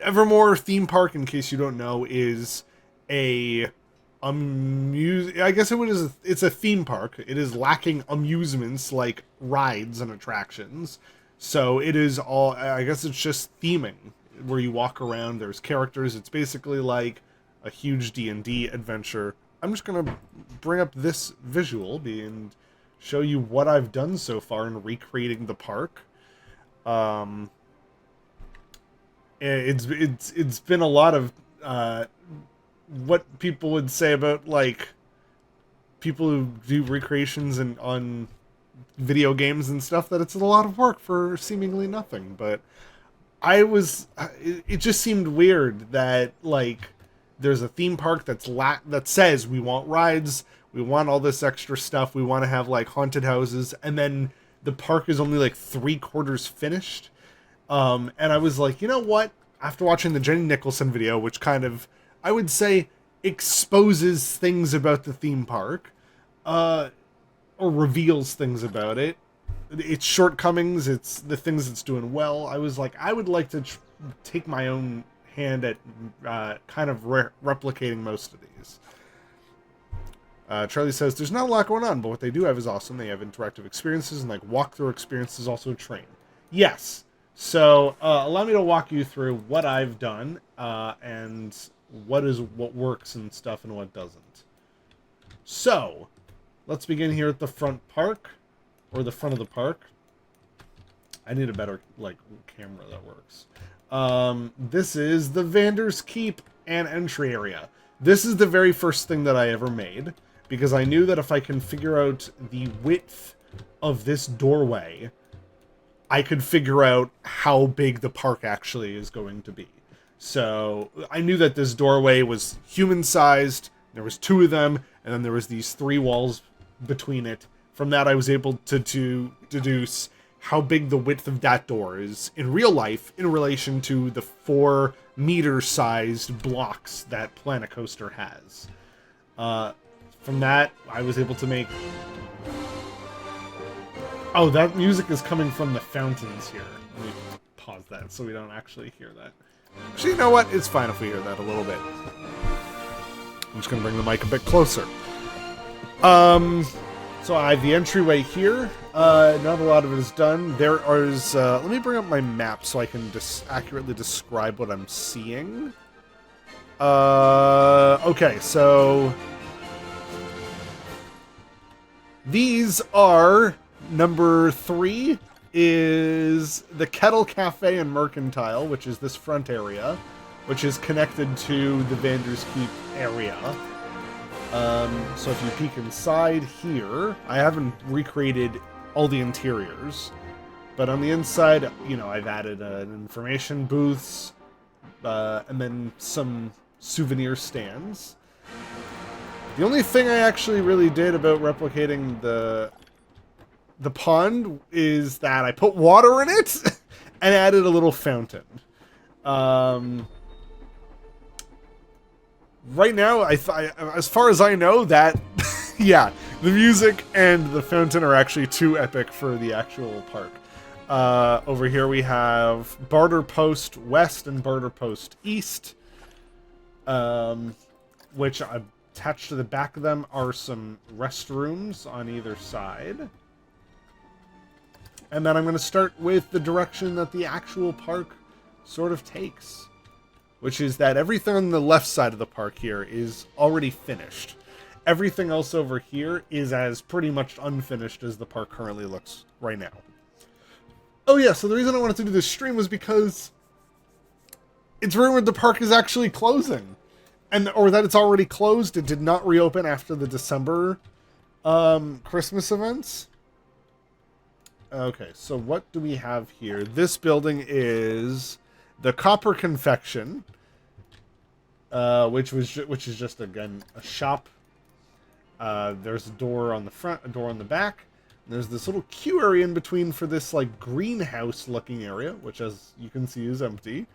Evermore theme park, in case you don't know, is a I guess it's a theme park. It is lacking amusements like rides and attractions. So it is all, I guess it's just theming where you walk around, there's characters. It's basically like a huge D&D adventure. I'm just going to bring up this visual and show you what I've done so far in recreating the park. Um it's been a lot of what people would say about like people who do recreations and on video games and stuff, that it's a lot of work for seemingly nothing. But it just seemed weird that like there's a theme park that says we want rides, we want all this extra stuff, we want to have like haunted houses, and then the park is only like 3/4 finished. And I was like, you know what? After watching the Jenny Nicholson video, which kind of, I would say, exposes things about the theme park, or reveals things about it, its shortcomings, it's the things it's doing well. I was like, I would like to take my own hand at kind of replicating most of these. Charlie says, there's not a lot going on, but what they do have is awesome. They have interactive experiences and like walkthrough experiences, also train. Yes. So allow me to walk you through what I've done and what works and stuff and what doesn't. So let's begin here at the front park, or the front of the park. I need a better like camera that works. This is the Vander's Keep and entry area. This is the very first thing that I ever made, because I knew that if I can figure out the width of this doorway, I could figure out how big the park actually is going to be. So I knew that this doorway was human-sized. There was 2 of them, and then there was these 3 walls between it. From that, I was able to deduce how big the width of that door is in real life in relation to the 4-meter-sized blocks that Planet Coaster has. From that, I was able to make... Oh, that music is coming from the fountains here. Let me pause that so we don't actually hear that. Actually, you know what? It's fine if we hear that a little bit. I'm just going to bring the mic a bit closer. So I have the entryway here. Not a lot of it is done. There is... let me bring up my map so I can accurately describe what I'm seeing. Okay, so... These are... Number 3 is the Kettle Cafe and Mercantile, which is this front area, which is connected to the Vander's Keep area. So if you peek inside here, I haven't recreated all the interiors, but on the inside, you know, I've added an information booths, and then some souvenir stands. The only thing I actually really did about replicating the pond is that I put water in it and added a little fountain. Right now, as far as I know, that yeah, the music and the fountain are actually too epic for the actual park. Over here we have Barter Post West and Barter Post East, which attached to the back of them are some restrooms on either side. And then I'm going to start with the direction that the actual park sort of takes, which is that everything on the left side of the park here is already finished. Everything else over here is as pretty much unfinished as the park currently looks right now. Oh yeah, so the reason I wanted to do this stream was because it's rumored the park is actually closing. Or that it's already closed. It did not reopen after the December Christmas events. Okay, so what do we have here? This building is the Copper Confection, which is just, again, a shop. There's a door on the front, a door on the back. There's this little queue area in between for this, like, greenhouse-looking area, which, as you can see, is empty.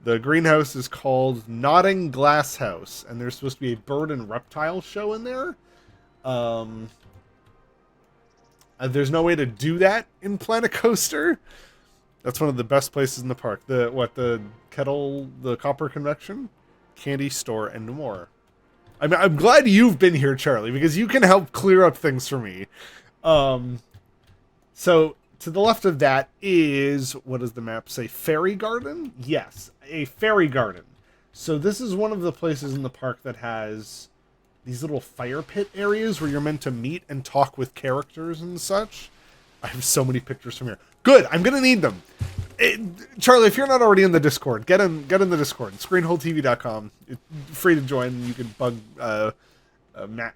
The greenhouse is called Nodding Glass House, and there's supposed to be a bird and reptile show in there. There's no way to do that in Planet Coaster. That's one of the best places in the park. The kettle, the copper convection, candy store, and more. I'm glad you've been here, Charlie, because you can help clear up things for me. Um, so to the left of that is, what does the map say? Fairy garden? Yes, a fairy garden. So this is one of the places in the park that has these little fire pit areas where you're meant to meet and talk with characters and such. I have so many pictures from here. Good, I'm gonna need them. Charlie, if you're not already in the Discord, get in the Discord. Screenholetv.com. It's free to join. You can bug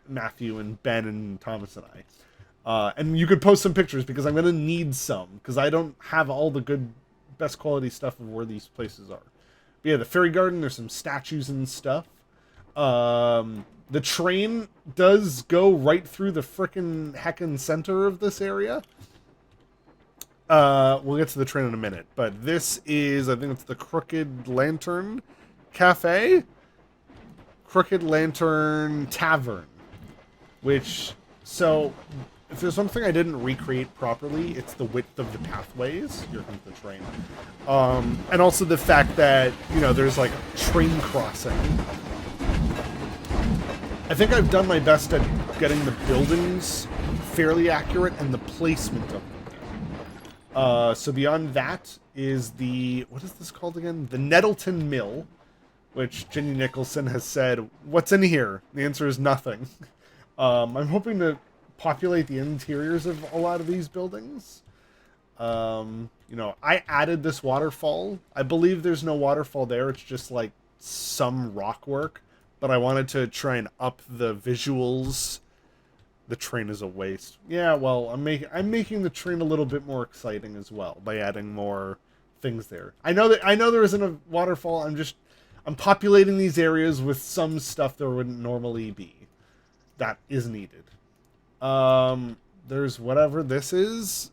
Matthew and Ben and Thomas and I. And you could post some pictures because I'm gonna need some because I don't have all the good, best quality stuff of where these places are. But yeah, the fairy garden. There's some statues and stuff. The train does go right through the frickin' heckin' center of this area. We'll get to the train in a minute, but this is, I think it's the Crooked Lantern Cafe? Crooked Lantern Tavern. Which, so, if there's one thing I didn't recreate properly, it's the width of the pathways. Here comes the train. And also the fact that, you know, there's like a train crossing. I think I've done my best at getting the buildings fairly accurate and the placement of them. So beyond that is the, what is this called again? The Nettleton Mill, which Jenny Nicholson has said, what's in here? The answer is nothing. I'm hoping to populate the interiors of a lot of these buildings. You know, I added this waterfall. I believe there's no waterfall there. It's just like some rock work, but I wanted to try and up the visuals. The train is a waste. Yeah, well, I'm making the train a little bit more exciting as well by adding more things there. I know there isn't a waterfall. I'm populating these areas with some stuff there wouldn't normally be. That is needed. There's whatever this is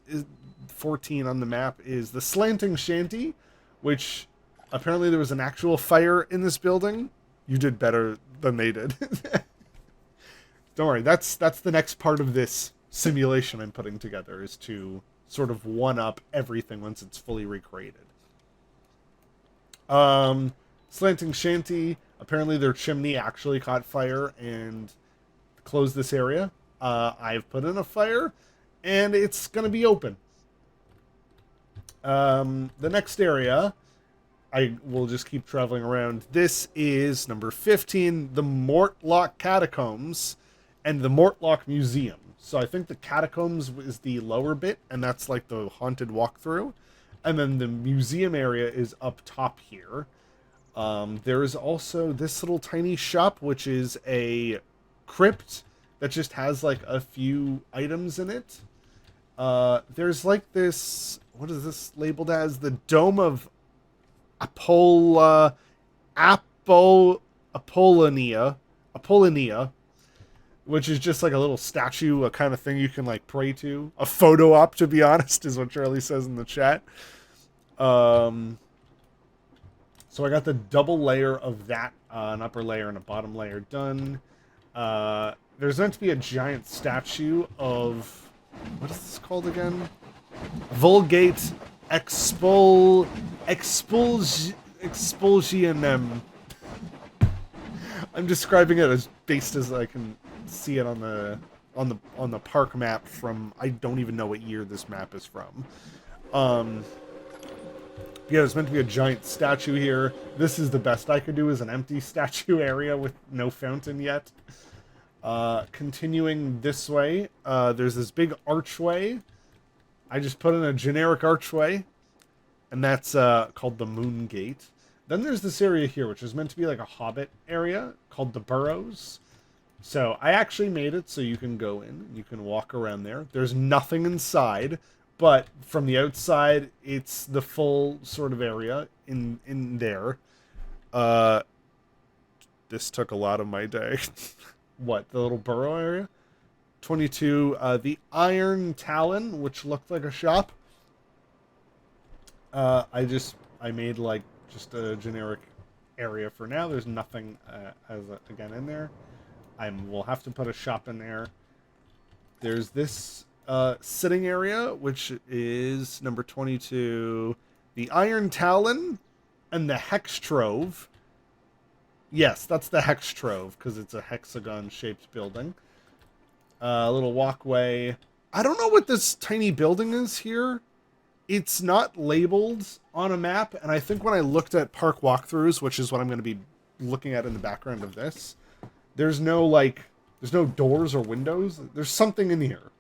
14 on the map is the Slanting Shanty, which apparently there was an actual fire in this building. You did better than they did. Don't worry, that's the next part of this simulation I'm putting together, is to sort of one-up everything once it's fully recreated. Slanting Shanty, apparently their chimney actually caught fire and closed this area. I've put in a fire, and it's going to be open. The next area, I will just keep traveling around. This is number 15, the Mortlock Catacombs and the Mortlock Museum. So I think the Catacombs is the lower bit, and that's like the haunted walkthrough. And then the museum area is up top here. There is also this little tiny shop, which is a crypt that just has like a few items in it. There's like this, what is this labeled as? The Dome of Apollonia, which is just like a little statue, a kind of thing you can like pray to. A photo op, to be honest, is what Charlie says in the chat. So I got the double layer of that, an upper layer and a bottom layer done. There's meant to be a giant statue of, what is this called again? Vulgate Expulsionem. I'm describing it as based as I can see it on the park map from, I don't even know what year this map is from. Yeah, there's meant to be a giant statue here. This is the best I could do, is an empty statue area with no fountain yet. Continuing this way, there's this big archway. I just put in a generic archway, and that's called the Moon Gate. Then there's this area here, which is meant to be like a hobbit area, called the Burrows. So I actually made it so you can go in, you can walk around there. There's nothing inside, but from the outside, it's the full sort of area in there. This took a lot of my day. What, the little burrow area? 22, the Iron Talon, which looked like a shop. I made like just a generic area for now. There's nothing again in there. We'll have to put a shop in there. There's this sitting area, which is number 22, the Iron Talon, and the Hex Trove. Yes, that's the Hex Trove, because it's a hexagon-shaped building. A little walkway. I don't know what this tiny building is here. It's not labeled on a map, and I think when I looked at park walkthroughs, which is what I'm going to be looking at in the background of this, there's no, like, there's no doors or windows. There's something in here.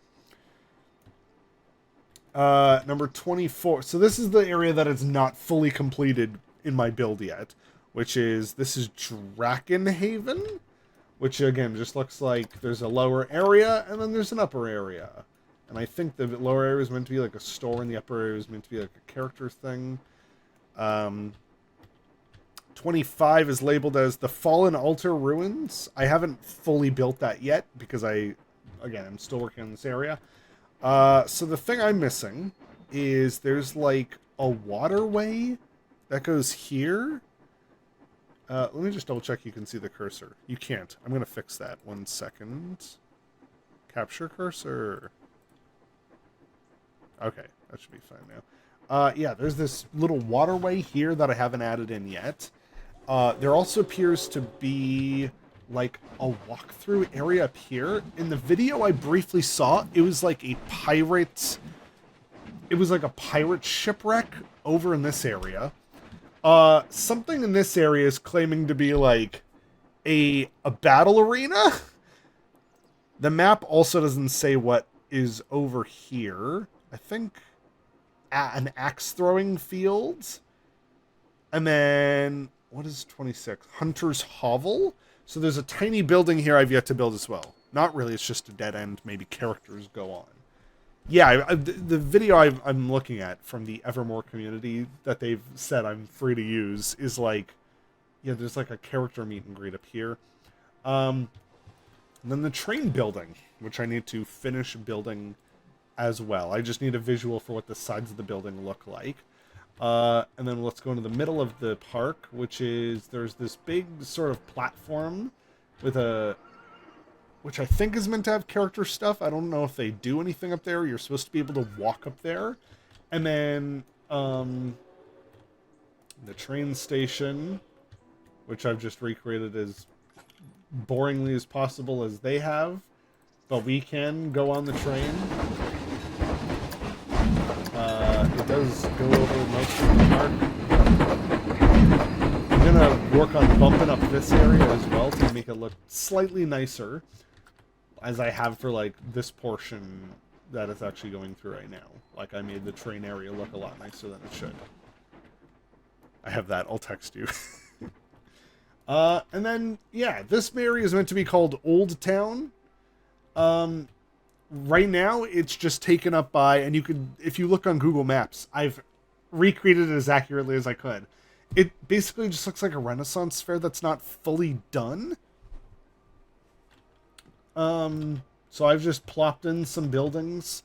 Number 24. So this is the area that is not fully completed in my build yet, which is, this is Drakenhaven, which again just looks like there's a lower area and then there's an upper area. And I think the lower area is meant to be like a store and the upper area is meant to be like a character thing. 25 is labeled as the Fallen Altar Ruins. I haven't fully built that yet because I'm still working on this area. So the thing I'm missing is there's like a waterway that goes here. Let me just double check you can see the cursor. You can't. I'm going to fix that. 1 second. Capture cursor. Okay, that should be fine now. Yeah, there's this little waterway here that I haven't added in yet. There also appears to be like a walkthrough area up here. In the video I briefly saw, it was like a pirate... It was like a pirate shipwreck over in this area. Something in this area is claiming to be like a battle arena. The map also doesn't say what is over here. I think an axe throwing field. And then, what is 26? Hunter's Hovel. So there's a tiny building here I've yet to build as well. Not really, it's just a dead end. Maybe characters go on. Yeah, the video I'm looking at from the Evermore community that they've said I'm free to use is like, yeah, there's like a character meet and greet up here. And then the train building, which I need to finish building as well. I just need a visual for what the sides of the building look like. And then let's go into the middle of the park, which is, there's this big sort of platform with which I think is meant to have character stuff. I don't know if they do anything up there. You're supposed to be able to walk up there. And then, the train station, which I've just recreated as boringly as possible as they have. But we can go on the train. It does go over most of the park. I'm gonna work on bumping up this area as well to make it look slightly nicer, as I have for like this portion that it's actually going through right now. Like I made the train area look a lot nicer than it should. I have that, I'll text you. And then, yeah, this area is meant to be called Old Town. Right now, it's just taken up by, and you could, if you look on Google Maps, I've recreated it as accurately as I could. It basically just looks like a Renaissance fair that's not fully done. So I've just plopped in some buildings.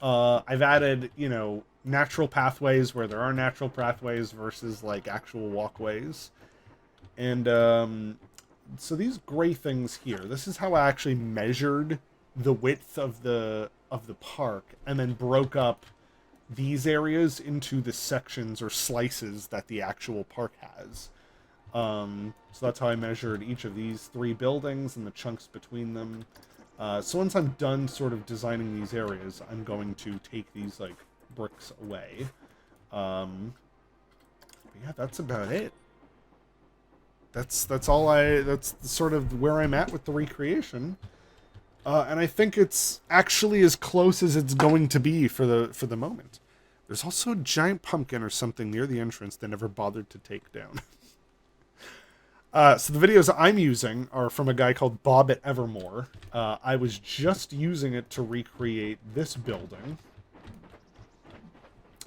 I've added, you know, natural pathways where there are natural pathways versus, like, actual walkways. And, so these gray things here, this is how I actually measured the width of the park and then broke up these areas into the sections or slices that the actual park has. So that's how I measured each of these 3 buildings and the chunks between them. So once I'm done sort of designing these areas, I'm going to take these like bricks away. But yeah, that's about it. That's all that's sort of where I'm at with the recreation. And I think it's actually as close as it's going to be for the moment. There's also a giant pumpkin or something near the entrance they never bothered to take down. So the videos I'm using are from a guy called Bob at Evermore. I was just using it to recreate this building.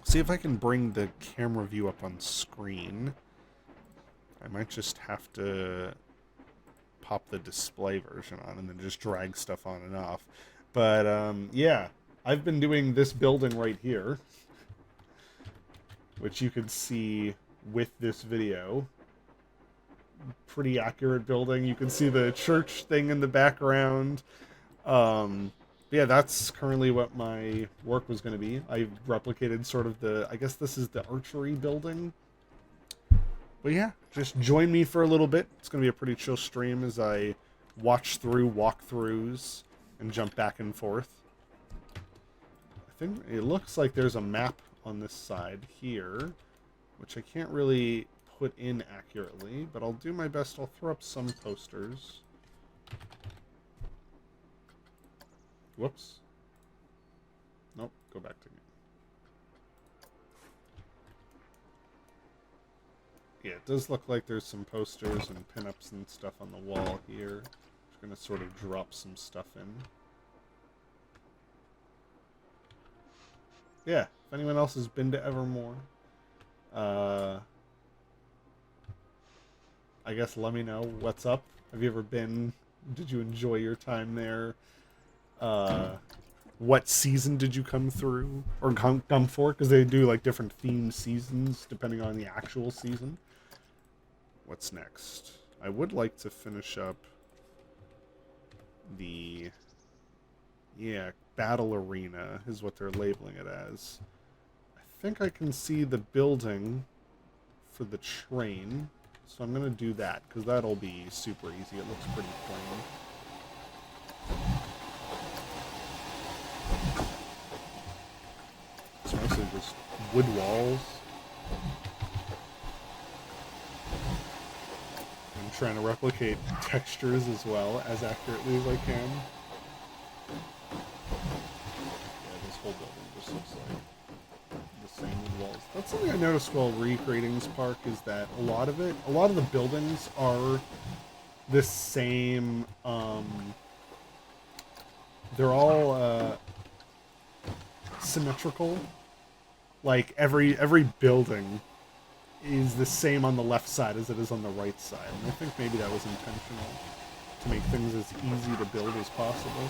See if I can bring the camera view up on screen. I might just have to pop the display version on and then just drag stuff on and off. But, yeah, I've been doing this building right here, which you can see with this video. Pretty accurate building. You can see the church thing in the background. But yeah, that's currently what my work was going to be. I replicated sort of the, I guess this is the archery building. But yeah, just join me for a little bit. It's going to be a pretty chill stream as I watch through walkthroughs and jump back and forth. I think it looks like there's a map on this side here, which I can't really put in accurately, but I'll do my best. I'll throw up some posters. Whoops. Nope, go back to me. Yeah, it does look like there's some posters and pinups and stuff on the wall here. Just gonna sort of drop some stuff in. Yeah, if anyone else has been to Evermore, I guess let me know what's up. Have you ever been? Did you enjoy your time there? What season did you come through or come for? Because they do like different themed seasons depending on the actual season. What's next? I would like to finish up the battle arena is what they're labeling it as. I think I can see the building for the train, so I'm gonna do that because that'll be super easy. It looks pretty plain. It's mostly just wood walls. I'm trying to replicate textures as well as accurately as I can. Yeah, this whole building just looks like the same wood walls. That's something I noticed while recreating this park is that a lot of the buildings are the same. They're all symmetrical. Like every building is the same on the left side as it is on the right side, and I think maybe that was intentional to make things as easy to build as possible.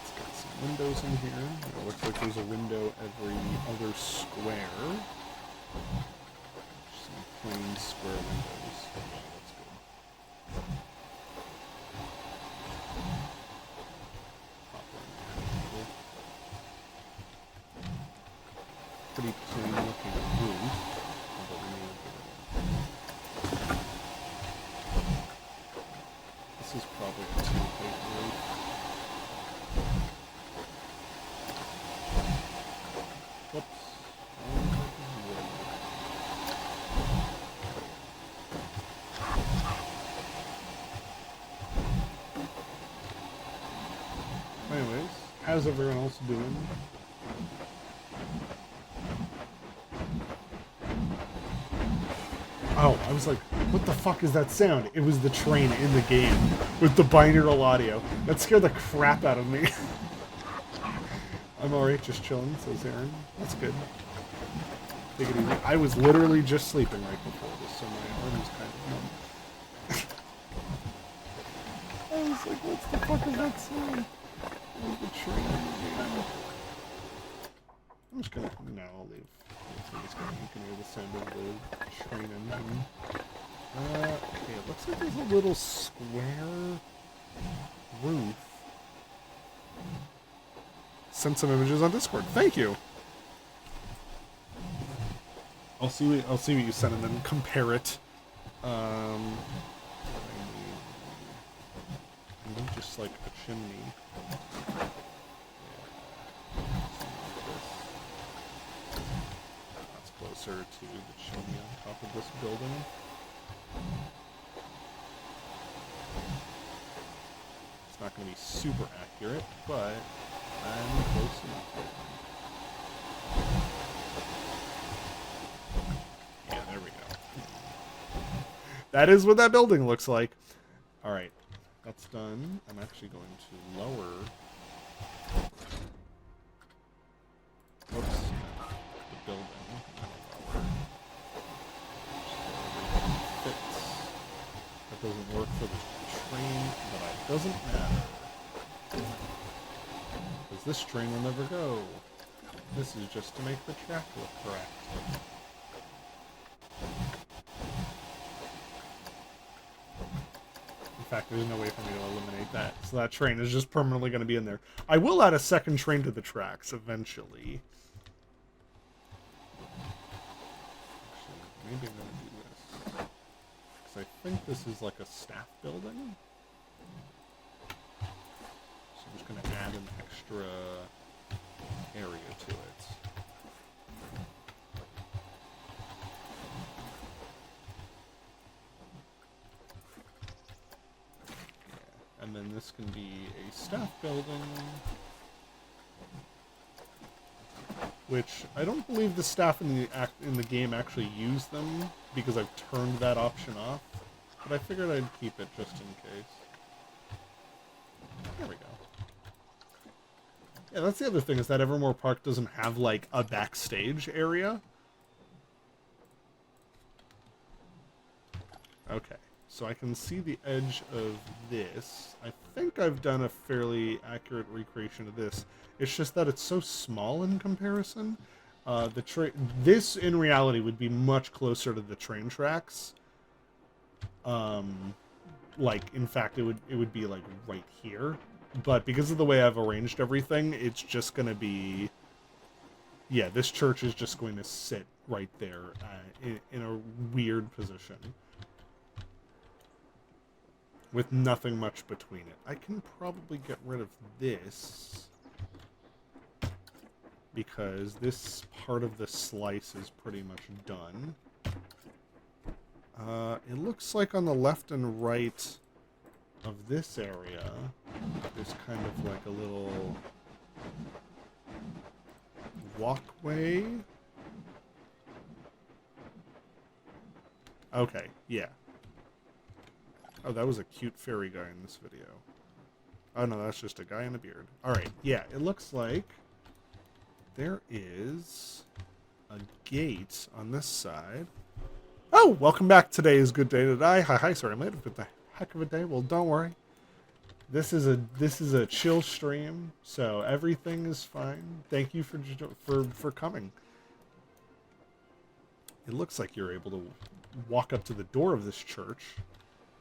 It's got some windows in here. It looks like there's a window every other square. Some plain square windows. Yeah, that's good. Pretty plain looking roof. This is probably a 2-height roof. Whoops. Anyways, how's everyone else doing? Oh, I was like, what the fuck is that sound? It was the train in the game with the binaural audio. That scared the crap out of me. I'm alright, just chilling, says Aaron. That's good. Take it easy. I was literally just sleeping right before this, so my arm is kind of numb. I was like, what the fuck is that sound? It was the train in the game. I'm just gonna... No, I'll leave. You can hear the sound of the train engine. Okay, it looks like there's a little square roof. Send some images on Discord. Thank you. I'll see what you send and then compare it. I need just like a chimney. Closer to the chimney on top of this building. It's not going to be super accurate, but I'm close enough. Yeah, there we go. That is what that building looks like. Alright, that's done. I'm actually going to lower... Oops. The building. That doesn't work for the train, but it doesn't matter. Because this train will never go. This is just to make the track look correct. In fact, there's no way for me to eliminate that. So that train is just permanently going to be in there. I will add a second train to the tracks eventually. Actually, maybe I'm going to do this. Because I think this is like a staff building. So I'm just going to add an extra area to it. And then this can be a staff building, which I don't believe the staff in the game actually use them because I've turned that option off. But I figured I'd keep it just in case. There we go. Yeah, that's the other thing is that Evermore Park doesn't have like a backstage area. Okay. So I can see the edge of this. I think I've done a fairly accurate recreation of this. It's just that it's so small in comparison. This, in reality, would be much closer to the train tracks. Like, in fact, it would be, like, right here. But because of the way I've arranged everything, it's just going to be... Yeah, this church is just going to sit right there in a weird position. With nothing much between it. I can probably get rid of this because this part of the slice is pretty much done. It looks like on the left and right of this area, there's kind of like a little walkway. Okay, yeah. Oh, that was a cute fairy guy in this video. Oh, no, that's just a guy in a beard. Alright, yeah, it looks like there is a gate on this side. Oh, welcome back. Today is good day to die. Hi, sorry, I'm late. It's been a heck of a day. Well, don't worry. This is a chill stream, so everything is fine. Thank you for coming. It looks like you're able to walk up to the door of this church.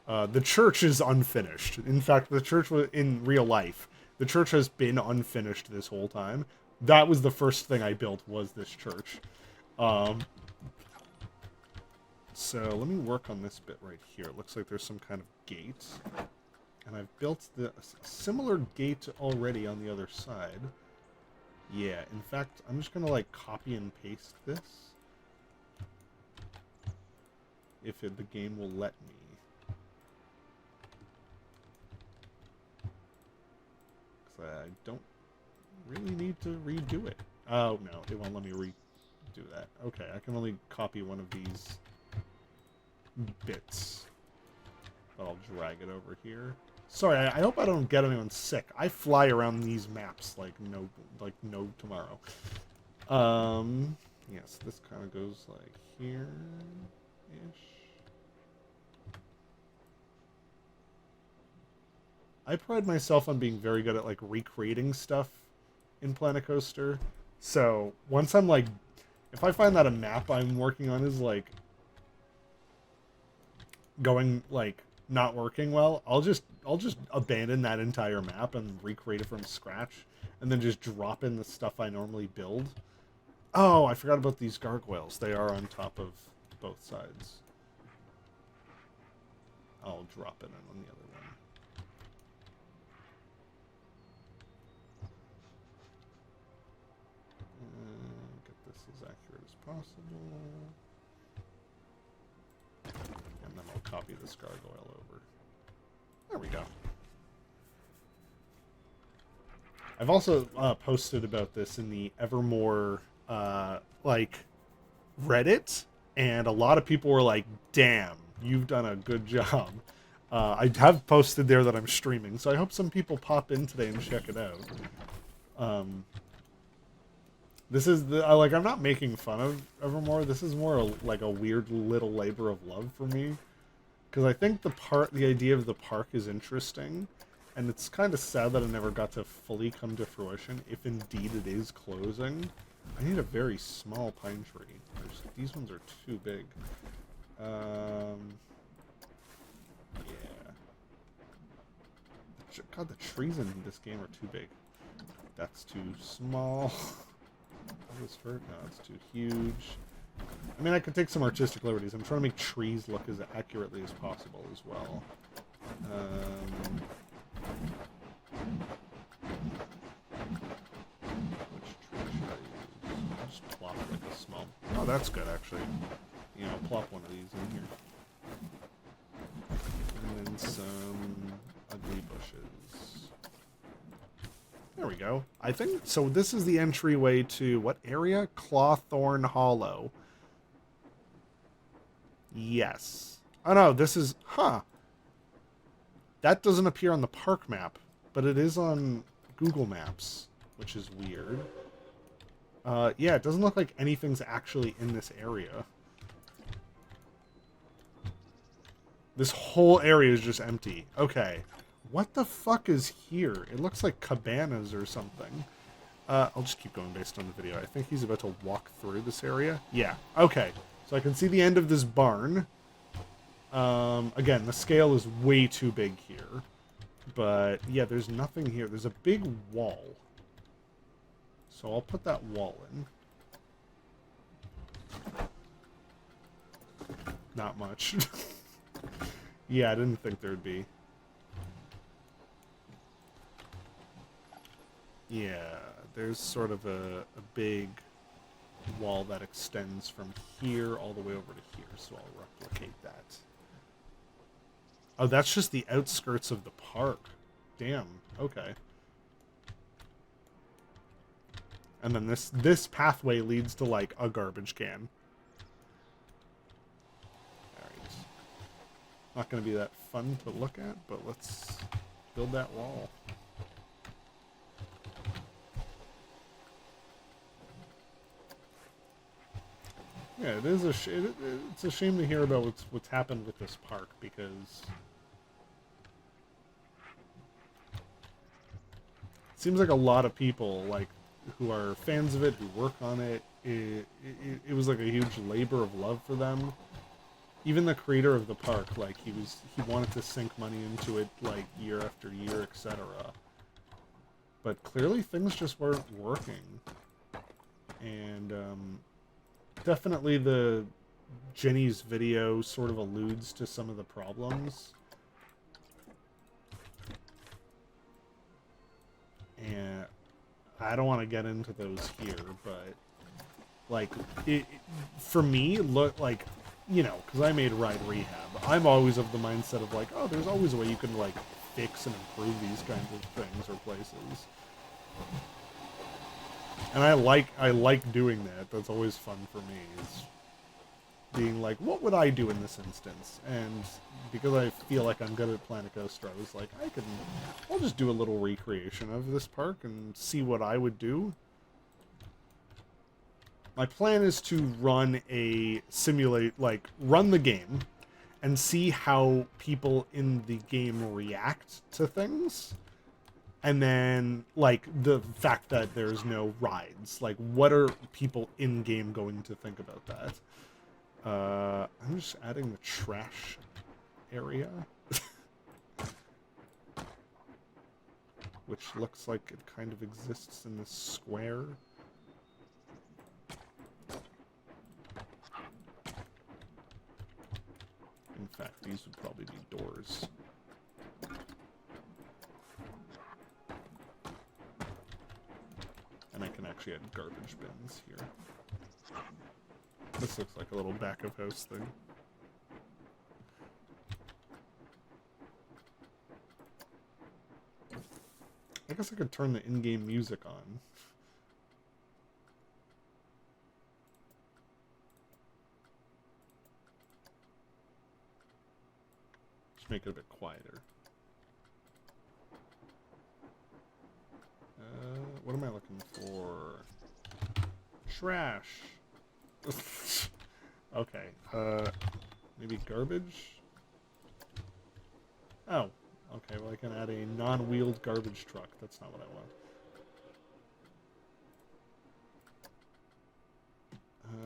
The church is unfinished. In fact, the church was in real life. The church has been unfinished this whole time. That was the first thing I built was this church. So let me work on this bit right here. It looks like there's some kind of gate. And I've built the similar gate already on the other side. Yeah, in fact, I'm just going to like copy and paste this. If the game will let me. I don't really need to redo it. Oh, no, it won't let me redo that. Okay, I can only copy one of these bits. But I'll drag it over here. Sorry, I hope I don't get anyone sick. I fly around these maps like no tomorrow. Yes, this kind of goes like here-ish. I pride myself on being very good at, like, recreating stuff in Planet Coaster. So, once I'm, like... If I find that a map I'm working on is, like... going, like, not working well, I'll just abandon that entire map and recreate it from scratch. And then just drop in the stuff I normally build. Oh, I forgot about these gargoyles. They are on top of both sides. I'll drop it in on the other one. Get this as accurate as possible. And then I'll copy this gargoyle over. There we go. I've also posted about this in the Evermore, like, Reddit, and a lot of people were like, damn, you've done a good job. I have posted there that I'm streaming, so I hope some people pop in today and check it out. This is, like, I'm not making fun of Evermore. This is more like a weird little labor of love for me. Because I think the idea of the park is interesting. And it's kind of sad that it never got to fully come to fruition, if indeed it is closing. I need a very small pine tree. These ones are too big. Yeah. God, the trees in this game are too big. That's too small. Does this hurt? No, it's too huge. I mean, I could take some artistic liberties. I'm trying to make trees look as accurately as possible as well. Which tree should I use? I'll just plop like a small... Oh, that's good, actually. You know, plop one of these in here. And then some ugly bushes. There we go. I think... So this is the entryway to what area? Clawthorn Hollow. Yes. Oh, no, this is... Huh. That doesn't appear on the park map, but it is on Google Maps, which is weird. Yeah, it doesn't look like anything's actually in this area. This whole area is just empty. Okay. What the fuck is here? It looks like cabanas or something. I'll just keep going based on the video. I think he's about to walk through this area. Yeah. Okay. So I can see the end of this barn. Again, the scale is way too big here. But, yeah, there's nothing here. There's a big wall. So I'll put that wall in. Not much. Yeah, I didn't think there'd be. Yeah, there's sort of a big wall that extends from here all the way over to here, so I'll replicate that. Oh, that's just the outskirts of the park. Damn, okay. And then this pathway leads to, like, a garbage can. Alright. Not going to be that fun to look at, but let's build that wall. Yeah, it is it's a shame to hear about what's happened with this park, because it seems like a lot of people, like, who are fans of it, who work on it, it was like a huge labor of love for them. Even the creator of the park, like, he wanted to sink money into it, like, year after year, etc. But clearly things just weren't working. And, definitely the Jenny's video sort of alludes to some of the problems. And I don't want to get into those here, but, like, for me, look, like, you know, because I made Ride Rehab, I'm always of the mindset of, like, oh, there's always a way you can, like, fix and improve these kinds of things or places. And I like doing that. That's always fun for me, is being like, what would I do in this instance? And because I feel like I'm good at Planet Coaster, I was like, I'll just do a little recreation of this park and see what I would do. My plan is to run run the game and see how people in the game react to things. And then, like, the fact that there's no rides. Like, what are people in-game going to think about that? I'm just adding the trash area. Which looks like it kind of exists in this square. In fact, these would probably be doors. And I can actually add garbage bins here. This looks like a little back of house thing. I guess I could turn the in-game music on. Just make it a bit quieter. What am I looking for? Trash. Okay. Maybe garbage? Oh. Okay, well I can add a non-wheeled garbage truck. That's not what I want.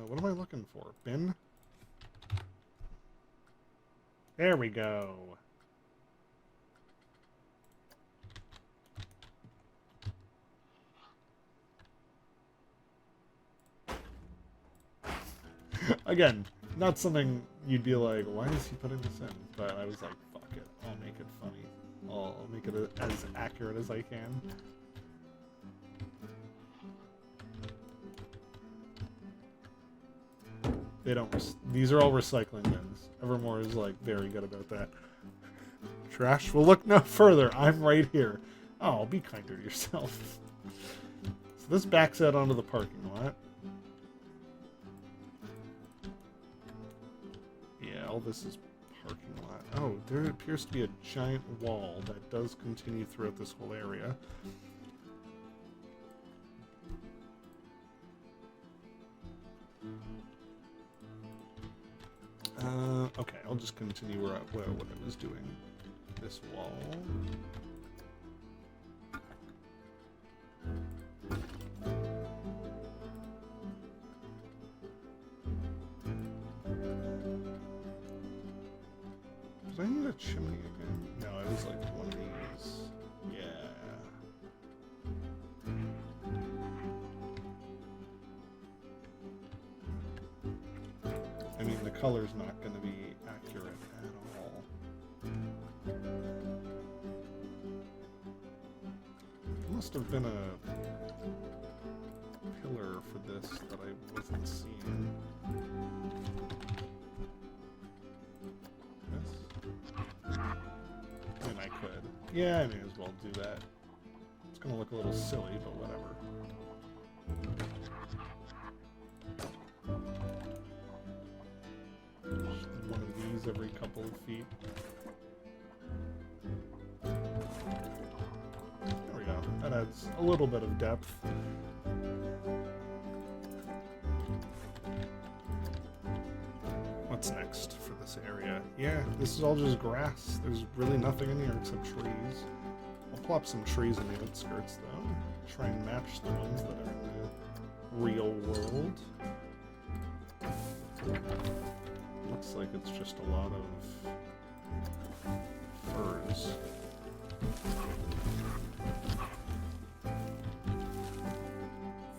What am I looking for? Bin? There we go. Again, not something you'd be like, why is he putting this in? But I was like, fuck it, I'll make it funny. I'll make it as accurate as I can. They don't. These are all recycling bins. Evermore is like very good about that. Trash will look no further. I'm right here. Oh, be kinder to yourself. So this backs out onto the parking lot. Yeah, all this is parking lot. Oh, there appears to be a giant wall that does continue throughout this whole area. Okay, I'll just continue what I was doing. This wall. Did I need a chimney again? No, it was like one of these. Yeah. I mean, the color's not going to be accurate at all. There must have been a pillar for this that I wasn't seeing. This? I mean, I could. Yeah, I may as well do that. It's going to look a little silly, but whatever. One of these every couple of feet. There we go. That adds a little bit of depth. What's next for this area? Yeah, this is all just grass. There's really nothing in here except trees. I'll plop some trees in the outskirts though. Try and match the ones that are in the real world. Looks like it's just a lot of furs.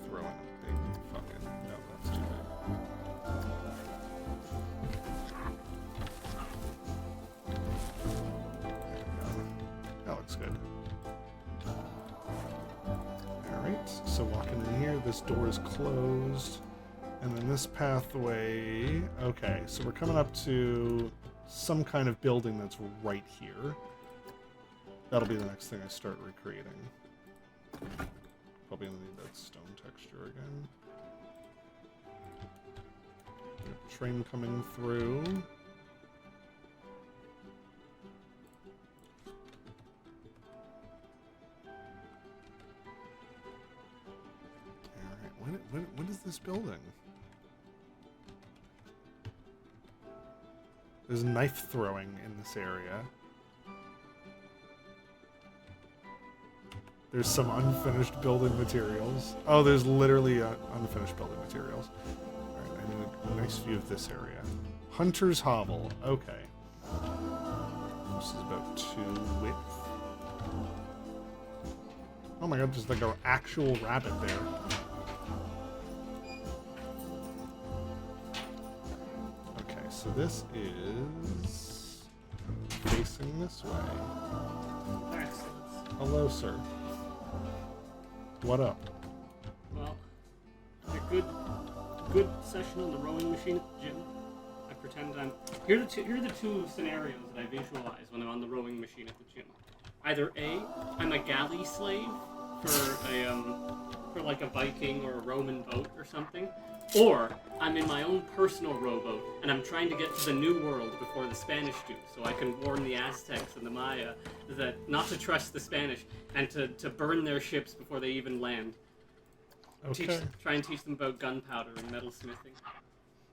Throwing a big fucking... No, that's too big. That looks good. Alright, so walking in here, this door is closed. And then this pathway... Okay, so we're coming up to some kind of building that's right here. That'll be the next thing I start recreating. Probably gonna need that stone texture again. Train coming through. Alright, when is this building? There's knife throwing in this area. There's some unfinished building materials. Oh, there's literally unfinished building materials. Alright, I need a nice view of this area. Hunter's Hovel. Okay. This is about 2 width. Oh my god, there's like an actual rabbit there. So this is facing this way. Excellent. Hello, sir. What up? Well, a good session on the rowing machine at the gym. I pretend I'm... Here are the two scenarios that I visualize when I'm on the rowing machine at the gym. Either A, I'm a galley slave for like a Viking or a Roman boat or something, or I'm in my own personal rowboat and I'm trying to get to the New World before the Spanish do, so I can warn the Aztecs and the Maya that not to trust the Spanish and to burn their ships before they even land. Okay. Try and teach them about gunpowder and metalsmithing.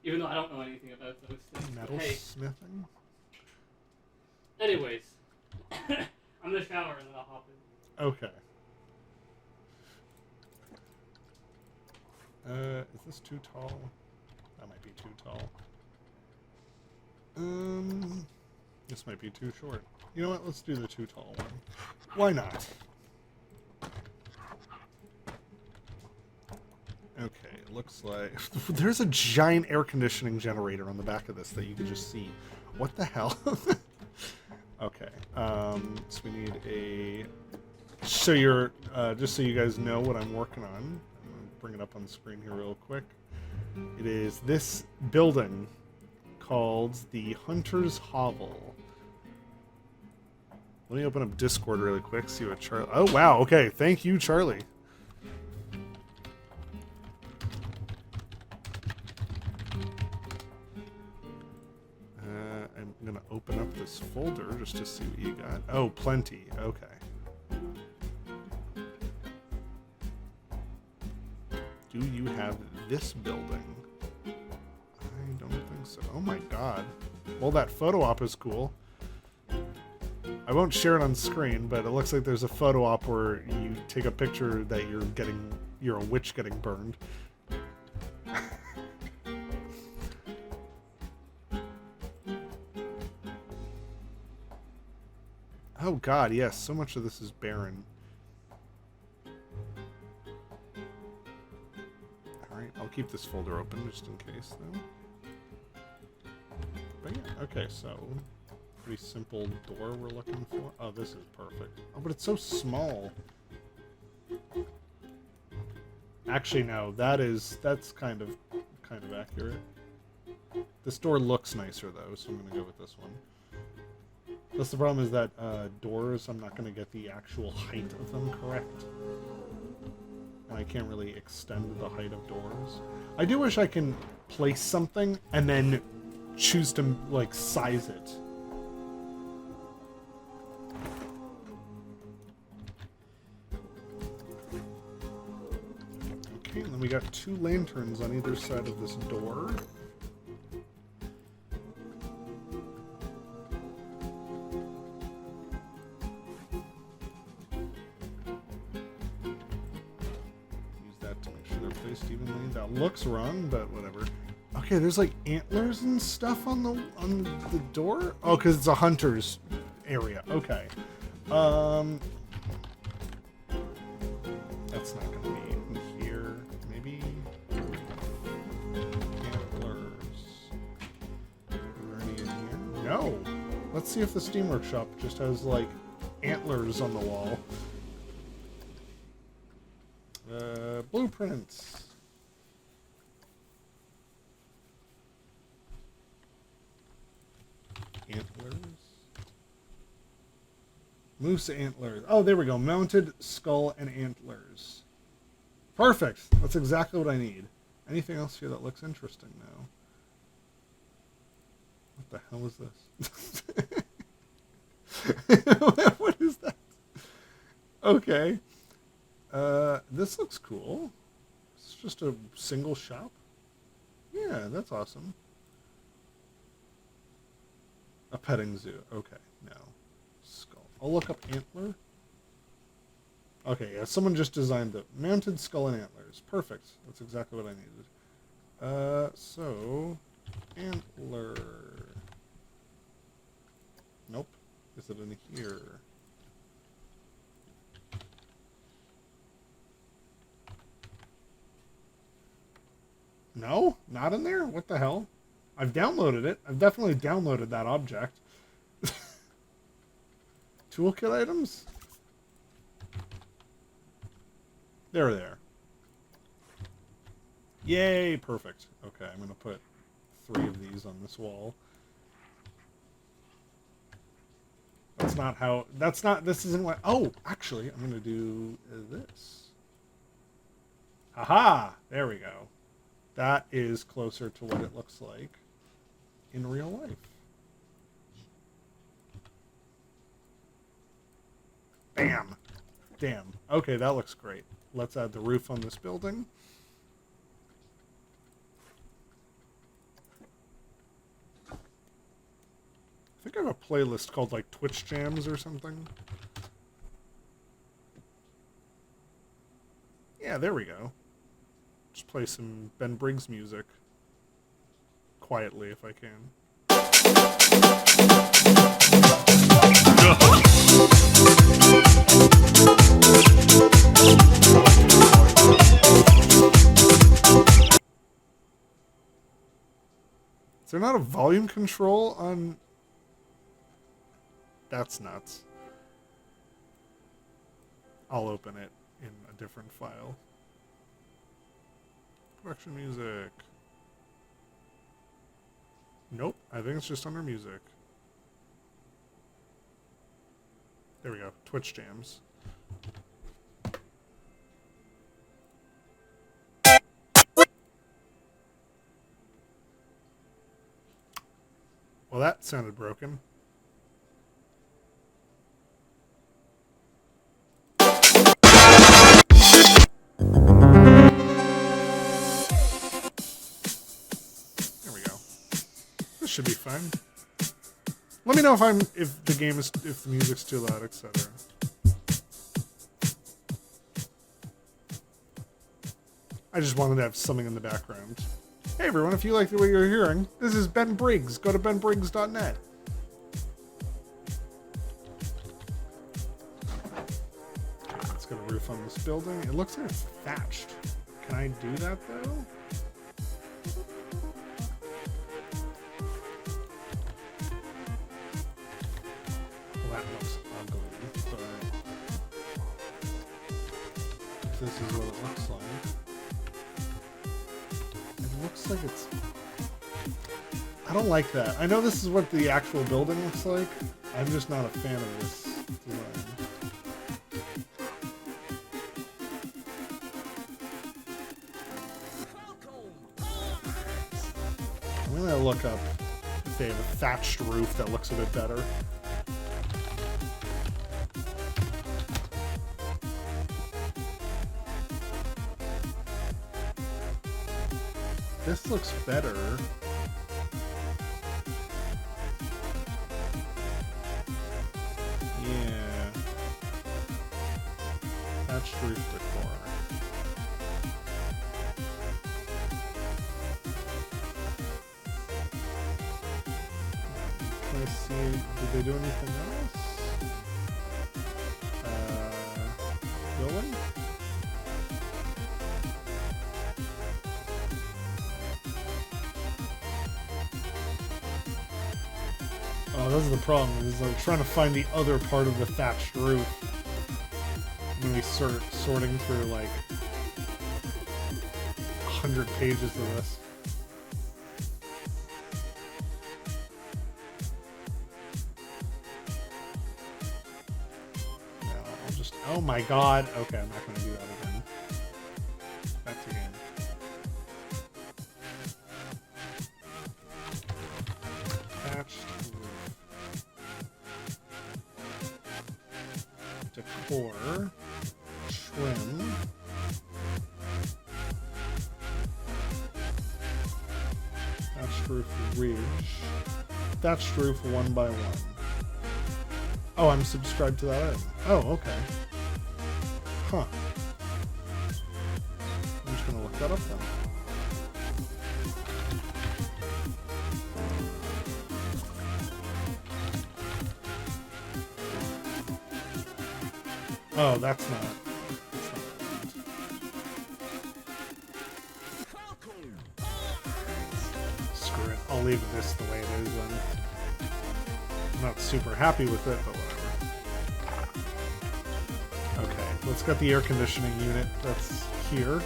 Even though I don't know anything about those things. Metalsmithing? Hey. Anyways, I'm gonna shower and then I'll hop in. Okay. Is this too tall? That might be too tall. This might be too short. You know what? Let's do the too tall one. Why not? Okay, looks like. There's a giant air conditioning generator on the back of this that you can just see. What the hell? Okay. So we need a... So you're... just so you guys know what I'm working on. I'm going to bring it up on the screen here real quick. It is this building called the Hunter's Hovel. Let me open up Discord really quick, see what Charlie... Oh, wow, okay. Thank you, Charlie. I'm going to open up this folder just to see what you got. Oh, plenty. Okay. Do you have this building? I don't think so. Oh my god. Well, that photo op is cool. I won't share it on screen, but it looks like there's a photo op where you take a picture that you're a witch getting burned. Oh god, yes, so much of this is barren. Alright, I'll keep this folder open just in case, though. But yeah, okay, so... Pretty simple door we're looking for. Oh, this is perfect. Oh, but it's so small. Actually, no, that's kind of accurate. This door looks nicer, though, so I'm going to go with this one. Plus, the problem is that doors, I'm not going to get the actual height of them correct. And I can't really extend the height of doors. I do wish I can place something and then choose to, like, size it. Okay, and then we got 2 lanterns on either side of this door. Evenly. That looks wrong, but whatever. Okay, there's like antlers and stuff on the door. Oh, because it's a hunter's area. Okay. That's not gonna be in here. Maybe antlers. Are there any in here? No. Let's see if the Steam Workshop just has like antlers on the wall. Blueprints. Antlers. Moose antlers. Oh, there we go. Mounted skull and antlers. Perfect. That's exactly what I need. Anything else here that looks interesting now? What the hell is this? What is that? Okay. This looks cool. It's just a single shop. Yeah, that's awesome. A petting zoo. Okay, no. Skull. I'll look up antler. Okay, yeah, someone just designed the mounted skull and antlers. Perfect. That's exactly what I needed. So, antler. Nope. Is it in here? No? Not in there? What the hell? I've downloaded it. I've definitely downloaded that object. Toolkit items? There. Yay, perfect. Okay, I'm going to put 3 of these on this wall. This isn't what... Oh, actually, I'm going to do this. Haha! There we go. That is closer to what it looks like in real life. Bam! Damn. Okay, that looks great. Let's add the roof on this building. I think I have a playlist called like Twitch Jams or something. Yeah, there we go. Just play some Ben Briggs music. Quietly, if I can. Is there not a volume control on... That's nuts. I'll open it in a different file. Production music. Nope, I think it's just under music. There we go, Twitch jams. Well, that sounded broken. There we go. This should be fine. Let me know if the music's too loud, etc. I just wanted to have something in the background. Hey everyone, if you like what you're hearing, this is Ben Briggs. Go to benbriggs.net. Okay, let's get a roof on this building. It looks like it's thatched. Can I do that though? Well, that looks ugly, but this is what it looks like. Looks like it's... I don't like that. I know this is what the actual building looks like. I'm just not a fan of this design. I'm gonna look up if they have a thatched roof that looks a bit better. This looks better. Yeah. Thatched roof decor. Can I see? Did they do anything else? Building? Oh, that's the problem, is like trying to find the other part of the thatched roof. I'm gonna be sorting through like 100 pages of this. No, I'll just... Oh my god! Okay, I'm not gonna do that again. Back to game. Thatched decor, trim, thatched roof ridge, thatched roof 1 by 1. Oh, I'm subscribed to that item. Oh, okay. Huh. I'm just gonna look that up then. Oh, that's not Screw it. I'll leave this the way it is then. I'm not super happy with it, but whatever. Okay, let's get the air conditioning unit that's here.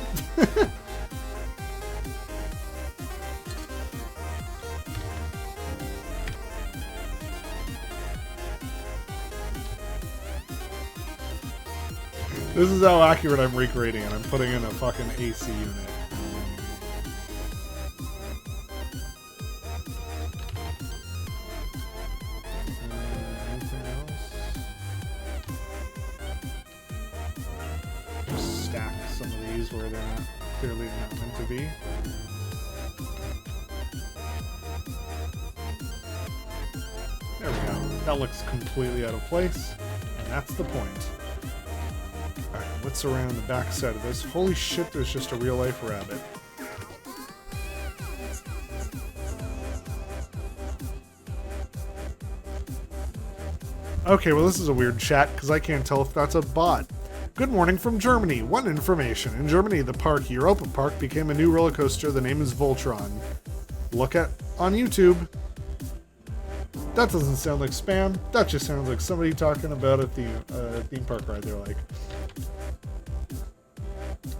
This is how accurate I'm recreating it. I'm putting in a fucking AC unit. Anything else? Just stack some of these where they're not clearly not meant to be. There we go. That looks completely out of place, and that's the point. Alright, what's around the back side of this? Holy shit, there's just a real life rabbit. Okay, well this is a weird chat, because I can't tell if that's a bot. Good morning from Germany. One information. In Germany, the park, Europa Park, became a new roller coaster. The name is Voltron. Look at on YouTube. That doesn't sound like spam. That just sounds like somebody talking about a theme park ride they're like.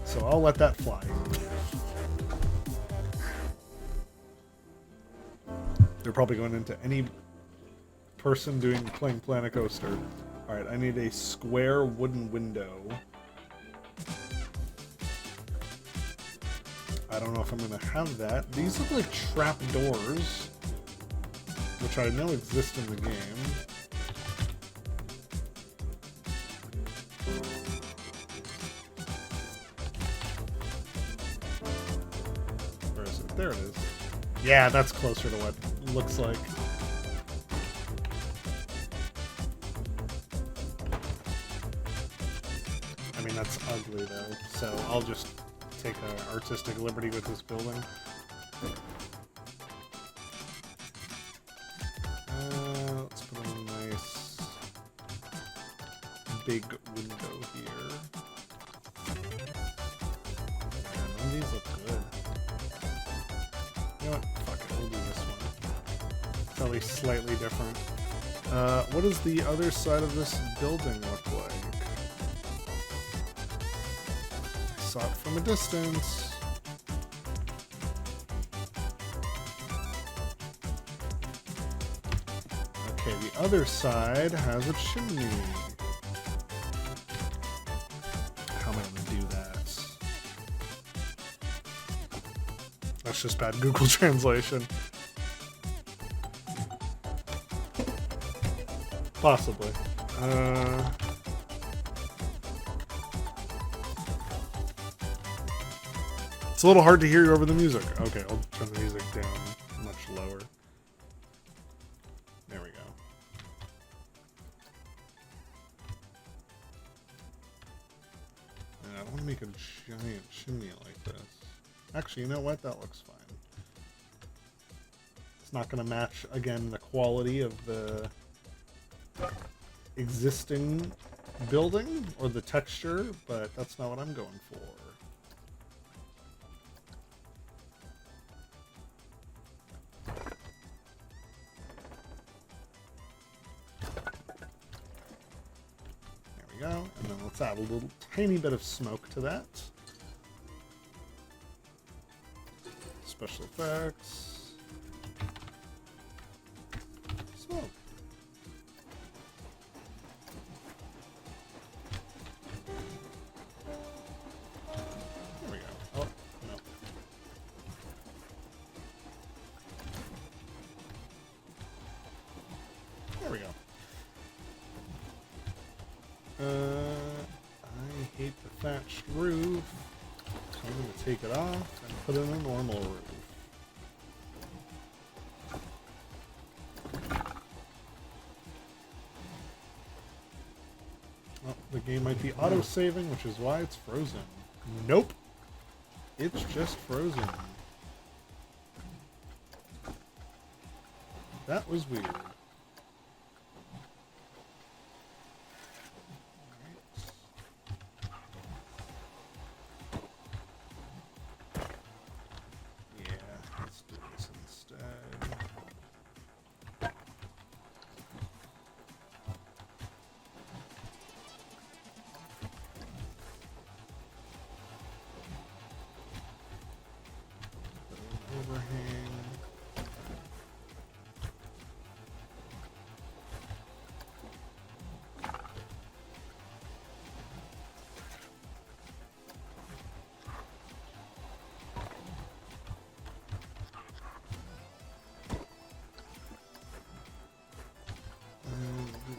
So I'll let that fly. They're probably going into any person playing Planet Coaster. Alright, I need a square wooden window. I don't know if I'm going to have that. These look like trap doors, which I know exist in the game. Where is it? There it is. Yeah, that's closer to what it looks like. I mean, that's ugly though, so I'll just take an artistic liberty with this building. Let's put in a nice big window here. Man, none of these look good. You know what? Fuck it, we'll do this one. It's at least slightly different. What does the other side of this building look like? I saw it from a distance. Okay, the other side has a chimney. How am I going to do that? That's just bad Google translation. Possibly. It's a little hard to hear you over the music. Okay, I'll turn the music down much lower. There we go. I don't want to make a giant chimney like this. Actually, you know what? That looks fine. It's not going to match, again, the quality of the existing building or the texture, but that's not what I'm going for. There we go, and then let's add a little tiny bit of smoke to that. Special effects. Smoke. There we go. Oh, no. There we go. I hate the thatched roof. I'm going to take it off and put in a normal roof. Well, the game might be auto-saving, which is why it's frozen. Nope. It's just frozen. That was weird.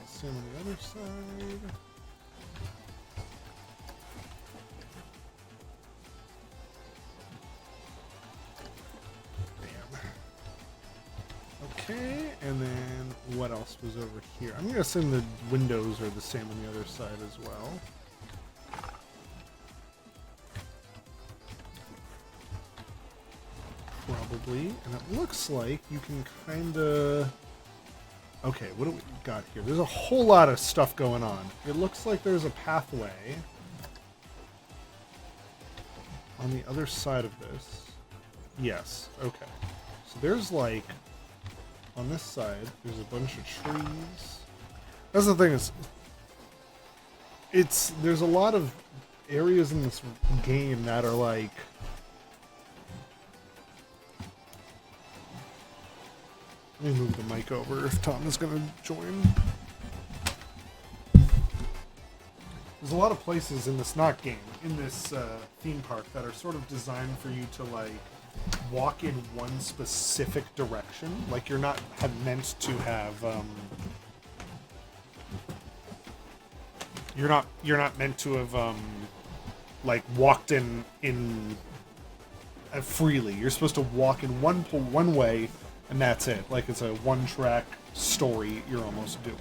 Same on the other side. Damn. Okay, and then what else was over here? I'm gonna assume the windows are the same on the other side as well. Probably, and it looks like you can kinda... Okay, what do we got here? There's a whole lot of stuff going on. It looks like there's a pathway on the other side of this. Yes, okay. So So there's like, on this side, there's a bunch of trees. That's the thing is, there's a lot of areas in this game that are like, let me move the mic over if Tom is going to join. There's a lot of places in this, not game, in this theme park that are sort of designed for you to like walk in one specific direction. Like you're not meant to have, you're not meant to have like walked in freely. You're supposed to walk in one way, and that's it. Like it's a one-track story you're almost doing.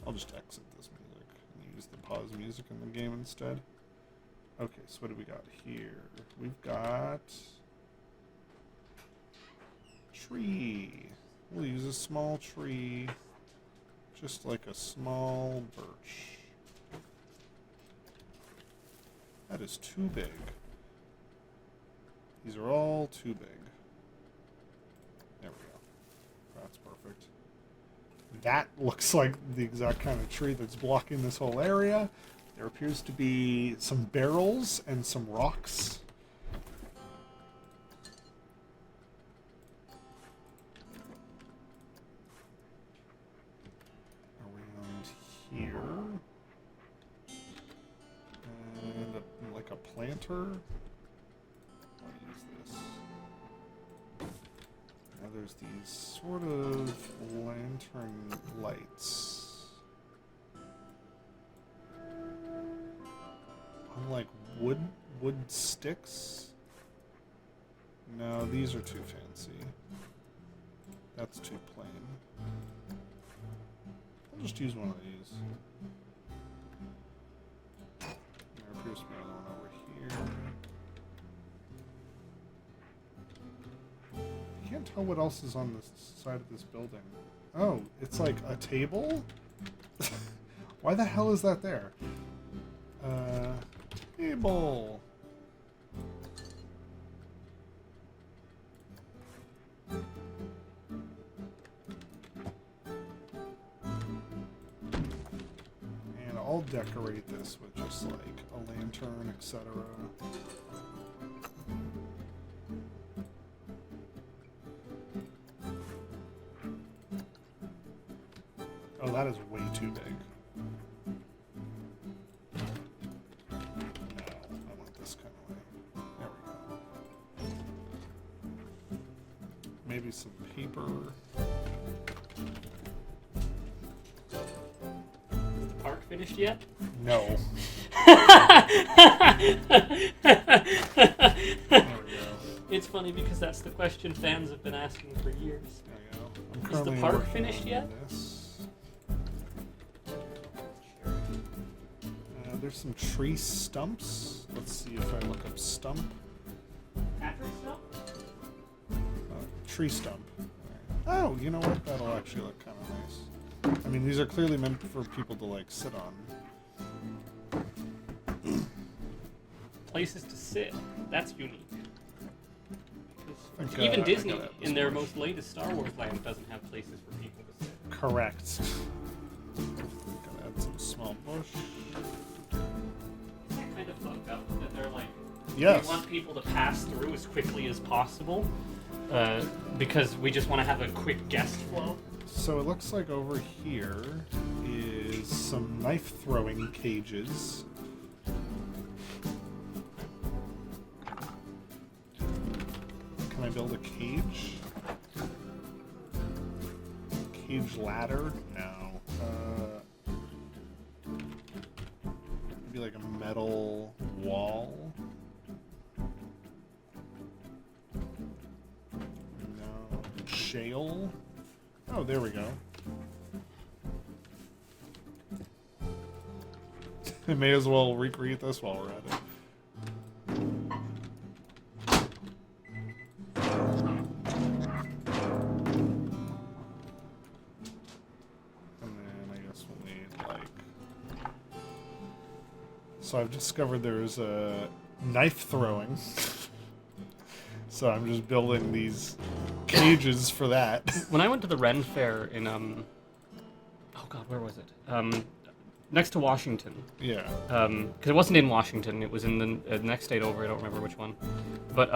I'll just exit this music and use the pause music in the game instead. Okay, so what do we got here? We've got tree. We'll use a small tree, just like a small birch. That is too big. These are all too big. There we go. That's perfect. That looks like the exact kind of tree that's blocking this whole area. There appears to be some barrels and some rocks. Around here. And like a planter. I'll use this. Now there's these sort of lantern lights. On like wood sticks. No, these are too fancy. That's too plain. I'll just use one of these. There appears to be another one over here. I can't tell what else is on this side of this building. Oh, it's like a table? Why the hell is that there? Table. And I'll decorate this with just like a lantern, etc. Oh, that is way too big. No, I want this kind of way. There we go. Maybe some paper. Is the park finished yet? No. There we go. It's funny because that's the question fans have been asking for years. There we go. I'm Is the currently park working finished on yet? this. There's some tree stumps. Let's see if I look up stump. Patrick stuff? Tree stump. Oh, you know what? That'll actually look kind of nice. I mean, these are clearly meant for people to like sit on. Places to sit. That's unique. I think, Even I Disney, gotta add this in their bush. most latest Star Wars land, doesn't have places for people to sit. Correct. Gotta add some small bush. Kind of fucked up that they're like, Yes. we want people to pass through as quickly as possible because we just want to have a quick guest flow. So it looks like over here is some knife throwing cages. Can I build a cage? Cage ladder? No. Maybe like a metal wall? No. Shale? Oh, there we go. I may as well recreate this while we're at it. So I've discovered there's a knife throwing. So I'm just building these cages for that. When I went to the Ren Fair in oh god, where was it? Next to Washington. Yeah. Because it wasn't in Washington, it was in the next state over. I don't remember which one. But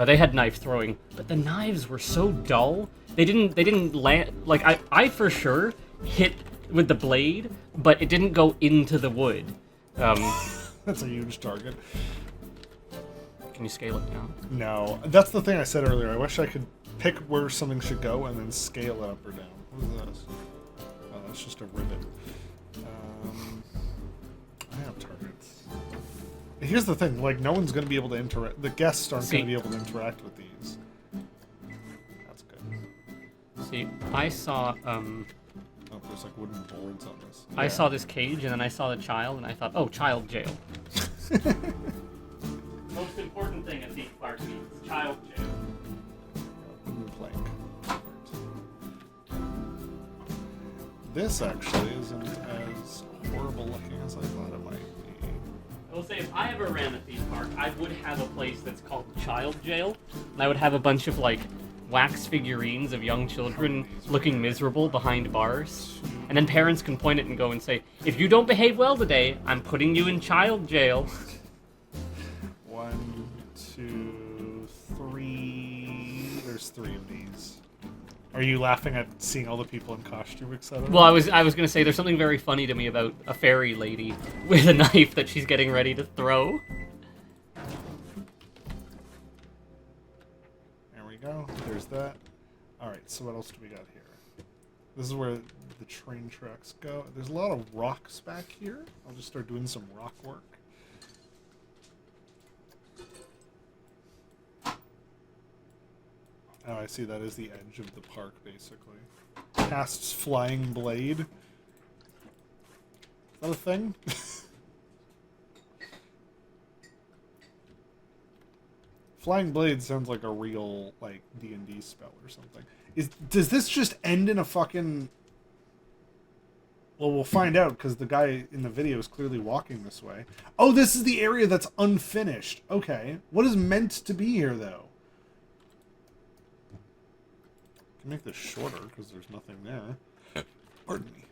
they had knife throwing, but the knives were so dull. They didn't land. Like I for sure hit with the blade, but it didn't go into the wood. That's a huge target. Can you scale it down? No, that's the thing I said earlier. I wish I could pick where something should go and then scale it up or down. What is this? Oh, that's just a rivet. I have targets. Here's the thing, like, no one's going to be able to interact. The guests aren't going to be able to interact with these. That's good. See, I saw, Oh, there's, like, wooden boards on this. I saw this cage, and then I saw the child, and I thought, oh, child jail. Most important thing at theme park means child jail. Wooden plank. This, actually, isn't as horrible looking as I thought it might be. I will say, if I ever ran a theme park, I would have a place that's called Child Jail, and I would have a bunch of, like, wax figurines of young children looking miserable behind bars, and then parents can point it and go and say, if you don't behave well today, I'm putting you in child jail. 1, 2, 3... There's 3 of these. Are you laughing at seeing all the people in costume, etc.? Well, I was gonna say there's something very funny to me about a fairy lady with a knife that she's getting ready to throw. There we go. There's that. Alright, so what else do we got here? This is where the train tracks go. There's a lot of rocks back here. I'll just start doing some rock work. Oh, I see. That is the edge of the park, basically. Cast's flying blade. Is that a thing? Flying blade sounds like a real, like, D&D spell or something. Does this just end in a fucking... Well, we'll find out, because the guy in the video is clearly walking this way. Oh, this is the area that's unfinished. Okay. What is meant to be here, though? I can make this shorter because there's nothing there. Pardon me.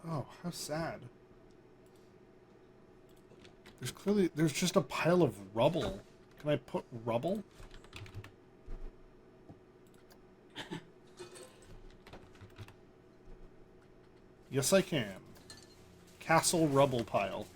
Oh, how sad. There's just a pile of rubble. Can I put rubble? Yes, I can. Castle rubble pile.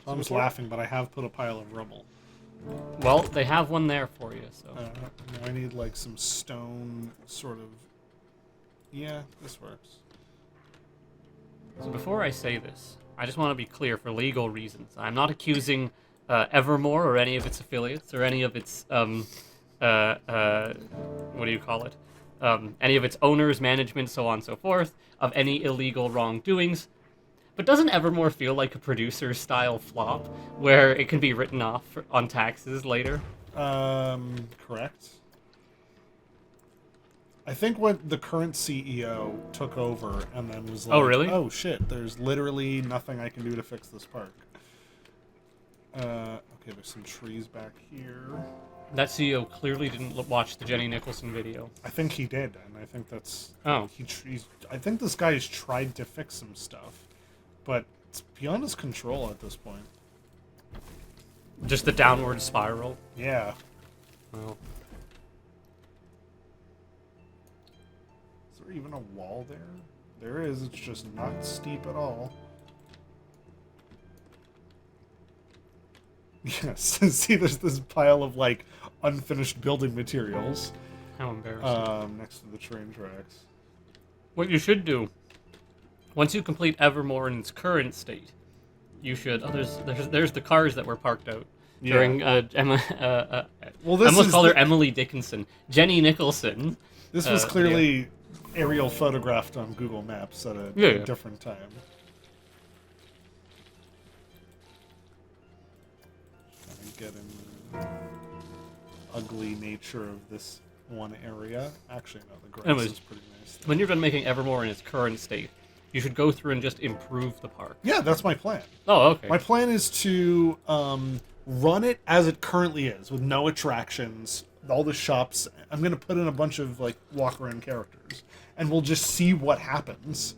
I'm just laughing, but I have put a pile of rubble. Well, they have one there for you, so... I need, like, some stone sort of... Yeah, this works. So before I say this, I just want to be clear for legal reasons. I'm not accusing Evermore or any of its affiliates or any of its, what do you call it? Any of its owners, management, so on and so forth, of any illegal wrongdoings. But doesn't Evermore feel like a producer-style flop, where it can be written off on taxes later? Correct. I think what the current CEO took over and then was like, oh, really? Oh, shit, there's literally nothing I can do to fix this park. Okay, there's some trees back here. That CEO clearly didn't watch the Jenny Nicholson video. I think he did, and I think that's... Oh. I think this guy has tried to fix some stuff, but it's beyond his control at this point. Just the downward spiral? Yeah. Well... Is there even a wall there? There is, it's just not steep at all. Yes, see there's this pile of, like, unfinished building materials. How embarrassing. Next to the train tracks. What you should do, once you complete Evermore in its current state, you should... Oh, there's the cars that were parked out. Yeah. During, well, I almost called her Emily Dickinson. Jenny Nicholson. This was clearly aerial photographed on Google Maps at a Yeah. different time. Trying to get in the ugly nature of this one area. Actually, no, the grass Anyways, is pretty nice. When you're done making Evermore in its current state, you should go through and just improve the park. Yeah, that's my plan. Oh, okay. My plan is to run it as it currently is, with no attractions, all the shops. I'm going to put in a bunch of like walk-around characters, and we'll just see what happens.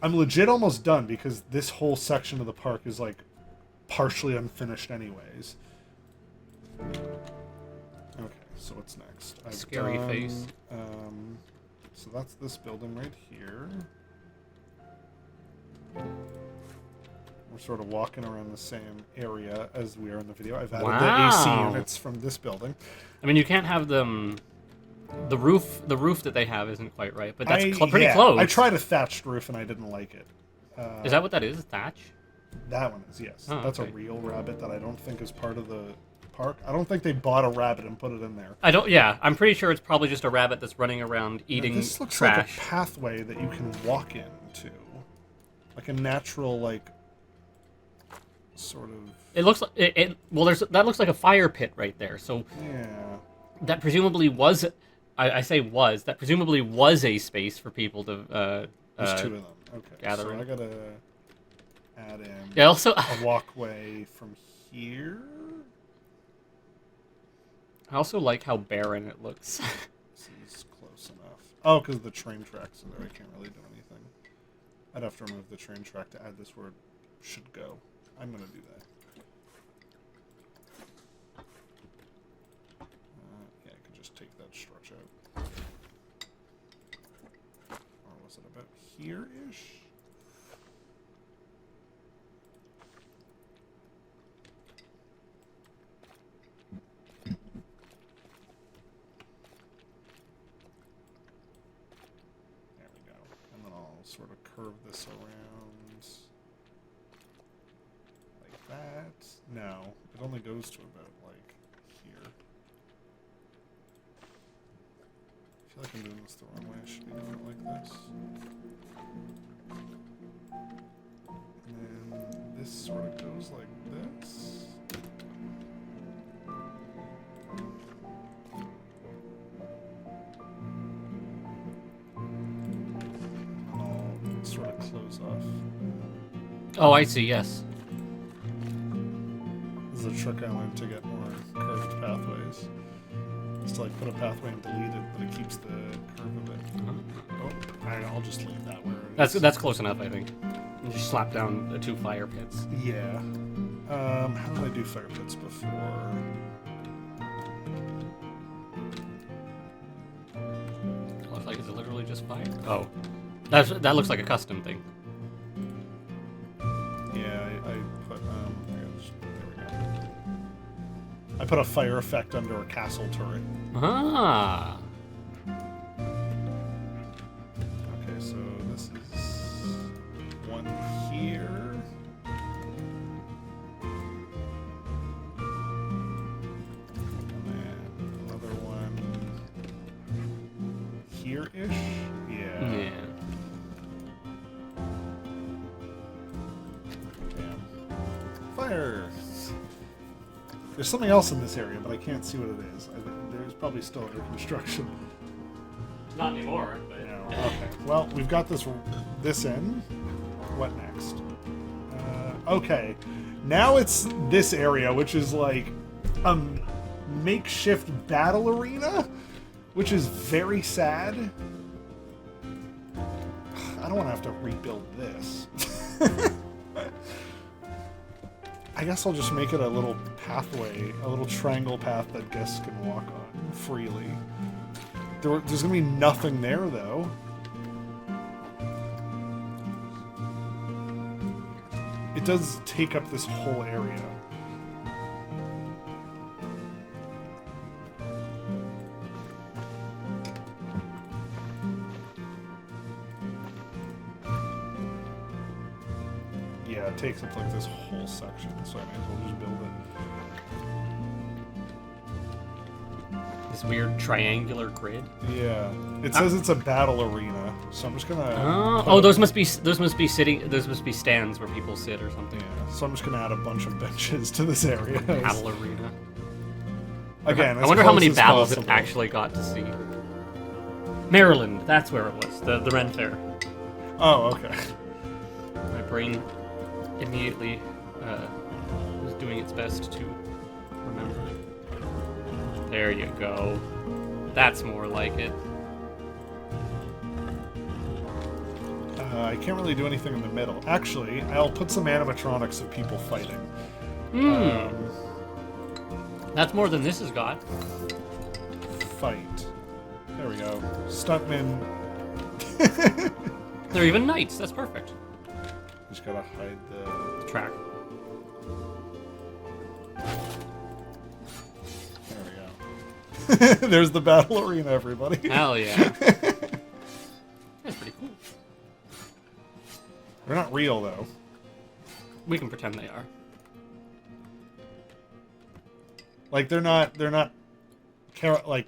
I'm legit almost done because this whole section of the park is like partially unfinished anyways. Okay, so what's next? Scary face. So that's this building right here. We're sort of walking around the same area as we are in the video. I've added the AC Wow. units from this building. I mean, you can't have them. The roof that they have isn't quite right, but that's pretty yeah, close. I tried a thatched roof and I didn't like it. Is that what that is? Thatch? That one is, yes. Oh, That's okay. a real rabbit that I don't think is part of the park. I don't think they bought a rabbit and put it in there. I don't. Yeah, I'm pretty sure it's probably just a rabbit that's running around eating This looks trash. like a pathway that you can walk into. Like a natural, like, sort of... It looks like well, that looks like a fire pit right there. So Yeah. that presumably was. I say was that presumably was a space for people to. There's two of them. Okay. gather So in. I gotta add in Yeah. Also, a walkway from here. I also like how barren it looks. This is close enough. Oh, because the train tracks are there. I can't really do anything. I'd have to remove the train track to add this where it should go. I'm going to do that. Yeah, I could just take that stretch out. Or was it about here-ish? There we go. And then I'll sort of curve this around like that. No, it only goes to about like here. I feel like I'm doing this the wrong way. It should be different like this. And then this sort of goes like this. And I'll sort of close off. Oh, I see. Yes. This is a trick I learned to get more curved pathways. Just to like put a pathway and delete it, but it keeps the curve of it. Oh, I'll just leave that where it is. That's close enough, I think. You just slap down the two fire pits. Yeah. How did I do fire pits before? Looks like it's literally just fire. Oh, that looks like a custom thing. Yeah, I put there we go. I put a fire effect under a castle turret. Ah. Okay, so this is one here. And then another one here-ish? Yeah. Yeah. Damn. Fire! There's something else in this area, but I can't see what it is. There's probably still under construction. Not anymore. But... No. Okay. Well, we've got this in. What next? Okay. Now it's this area, which is like a makeshift battle arena, which is very sad. I don't want to have to rebuild this. I guess I'll just make it a little pathway, a little triangle path that guests can walk on freely. There's gonna be nothing there, though. It does take up this whole area. Yeah, it takes up like this whole section, so I may as well just build it. this weird triangular grid. Yeah. It says it's a battle arena, so I'm just gonna. Those must be stands where people sit or something. Yeah. So I'm just gonna add a bunch of benches to this area. Battle arena. Again, I wonder how many as battles possible. it actually got to see. Maryland, that's where it was. The Ren Fair. Oh, okay. My brain immediately was doing its best to remember it. There you go. That's more like it. I can't really do anything in the middle. Actually, I'll put some animatronics of people fighting. That's more than this has got. Fight. There we go. Stuntman. They're even knights. That's perfect. Just gotta hide the... Track. There we go. There's the battle arena, everybody. Hell yeah. That's pretty cool. They're not real, though. We can pretend they are. Like, they're not like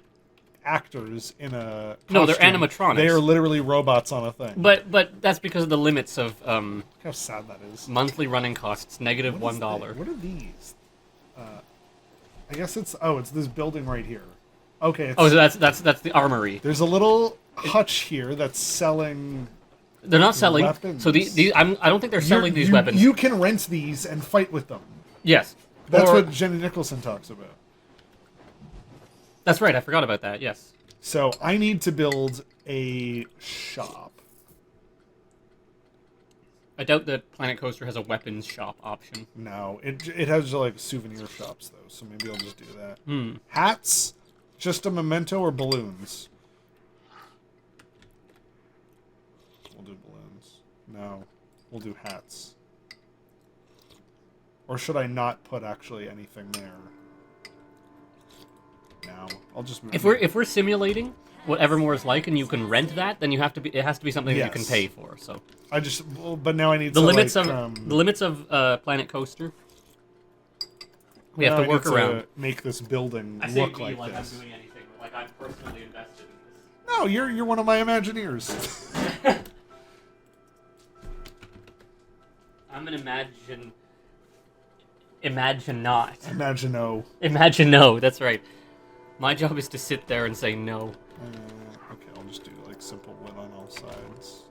actors in a costume. No, they're animatronics. They are literally robots on a thing. But that's because of the limits of Look how sad that is. monthly running costs, negative What is $1. What are these? I guess it's this building right here. Okay. It's, Oh, so that's the armory. there's a little hutch here that's selling. They're not selling. Weapons. So I don't think they're selling these weapons. You can rent these and fight with them. Yes. That's Or- what Jenny Nicholson talks about. That's right. I forgot about that. Yes. So I need to build a shop. I doubt that Planet Coaster has a weapons shop option. No, it has like souvenir shops though, so maybe I'll just do that. Hmm. Hats, just a memento or balloons. We'll do balloons. No, we'll do hats. Or should I not put actually anything there? No, I'll just move. If we're simulating what Evermore is like, and you can rent that, then it has to be something that you can Yes. pay for. So but now I need the to limits like, of the limits of Planet Coaster, we have now to I work need around. make this building I say look be like like this. I'm doing anything, like I'm personally invested in this. No, you're one of my Imagineers. I'm an Imagine not. Imagino. No, that's right. My job is to sit there and say no. Okay, I'll just do like simple wood on all sides.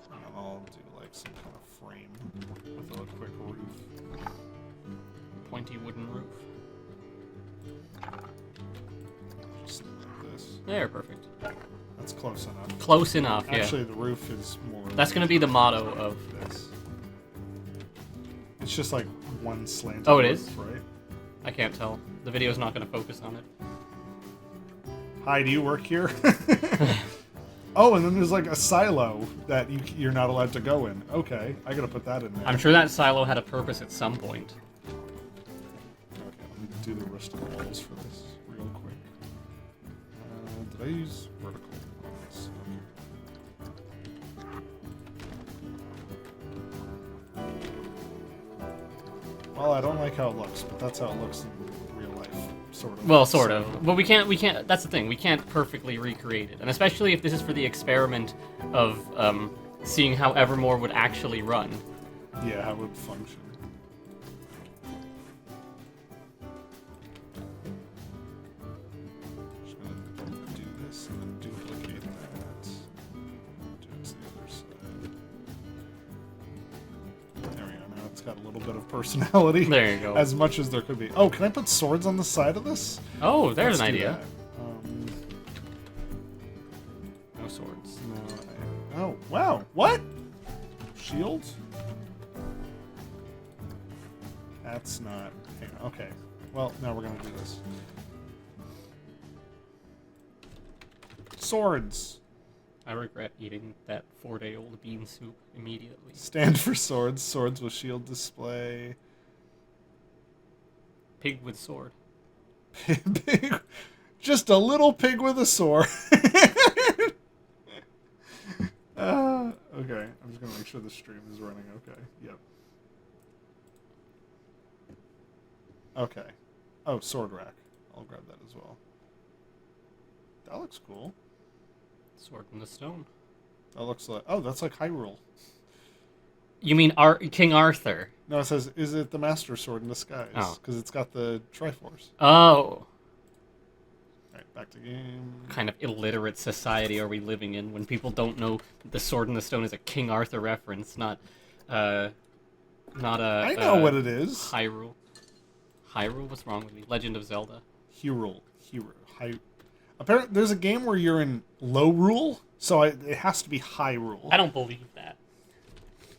And I'll do like some kind of frame with a quick roof. Pointy wooden roof. Just like this. There, perfect. That's close enough. Close enough, yeah. Actually, the roof is more. That's going to be the motto of... this. It's just like one slant. Oh, it is? Right? I can't tell. The video's not going to focus on it. Hi, do you work here? Oh, and then there's like a silo that you're not allowed to go in. Okay, I gotta put that in there. I'm sure that silo had a purpose at some point. Okay, let me do the rest of the walls for this real quick. Did I use vertical ones? Well, I don't like how it looks, but that's how it looks in real life, sort of. Well, sort of. But we can't, that's the thing, we can't perfectly recreate it. And especially if this is for the experiment of seeing how Evermore would actually run. Yeah, how it would function. Just gonna do this and then duplicate that. Do it to the other side. There we go. Now it's got a little bit of personality. There you go. As much as there could be. Oh, can I put swords on the side of this? Oh, there's Let's an do idea. that. No swords. No. Oh, wow. What? Shield? That's not. Hang on. Okay. Well, now we're gonna do this. Swords. I regret eating that 4-day-old bean soup immediately. Stand for swords. Swords with shield display. Pig with sword. Pig. Just a little pig with a sword. Okay. I'm just gonna make sure the stream is running okay. Yep. Okay. Oh, sword rack. I'll grab that as well. That looks cool. Sword in the stone. That looks like... Oh, that's like Hyrule. You mean King Arthur? No, it says, is it the Master Sword in disguise? Oh. Because it's got the Triforce. Oh. Alright, back to game. What kind of illiterate society are we living in when people don't know the Sword in the Stone is a King Arthur reference, not a... I know what it is. Hyrule. Hyrule? What's wrong with me? Legend of Zelda. Hyrule. Apparently, there's a game where you're in low rule, so it has to be high rule. I don't believe that.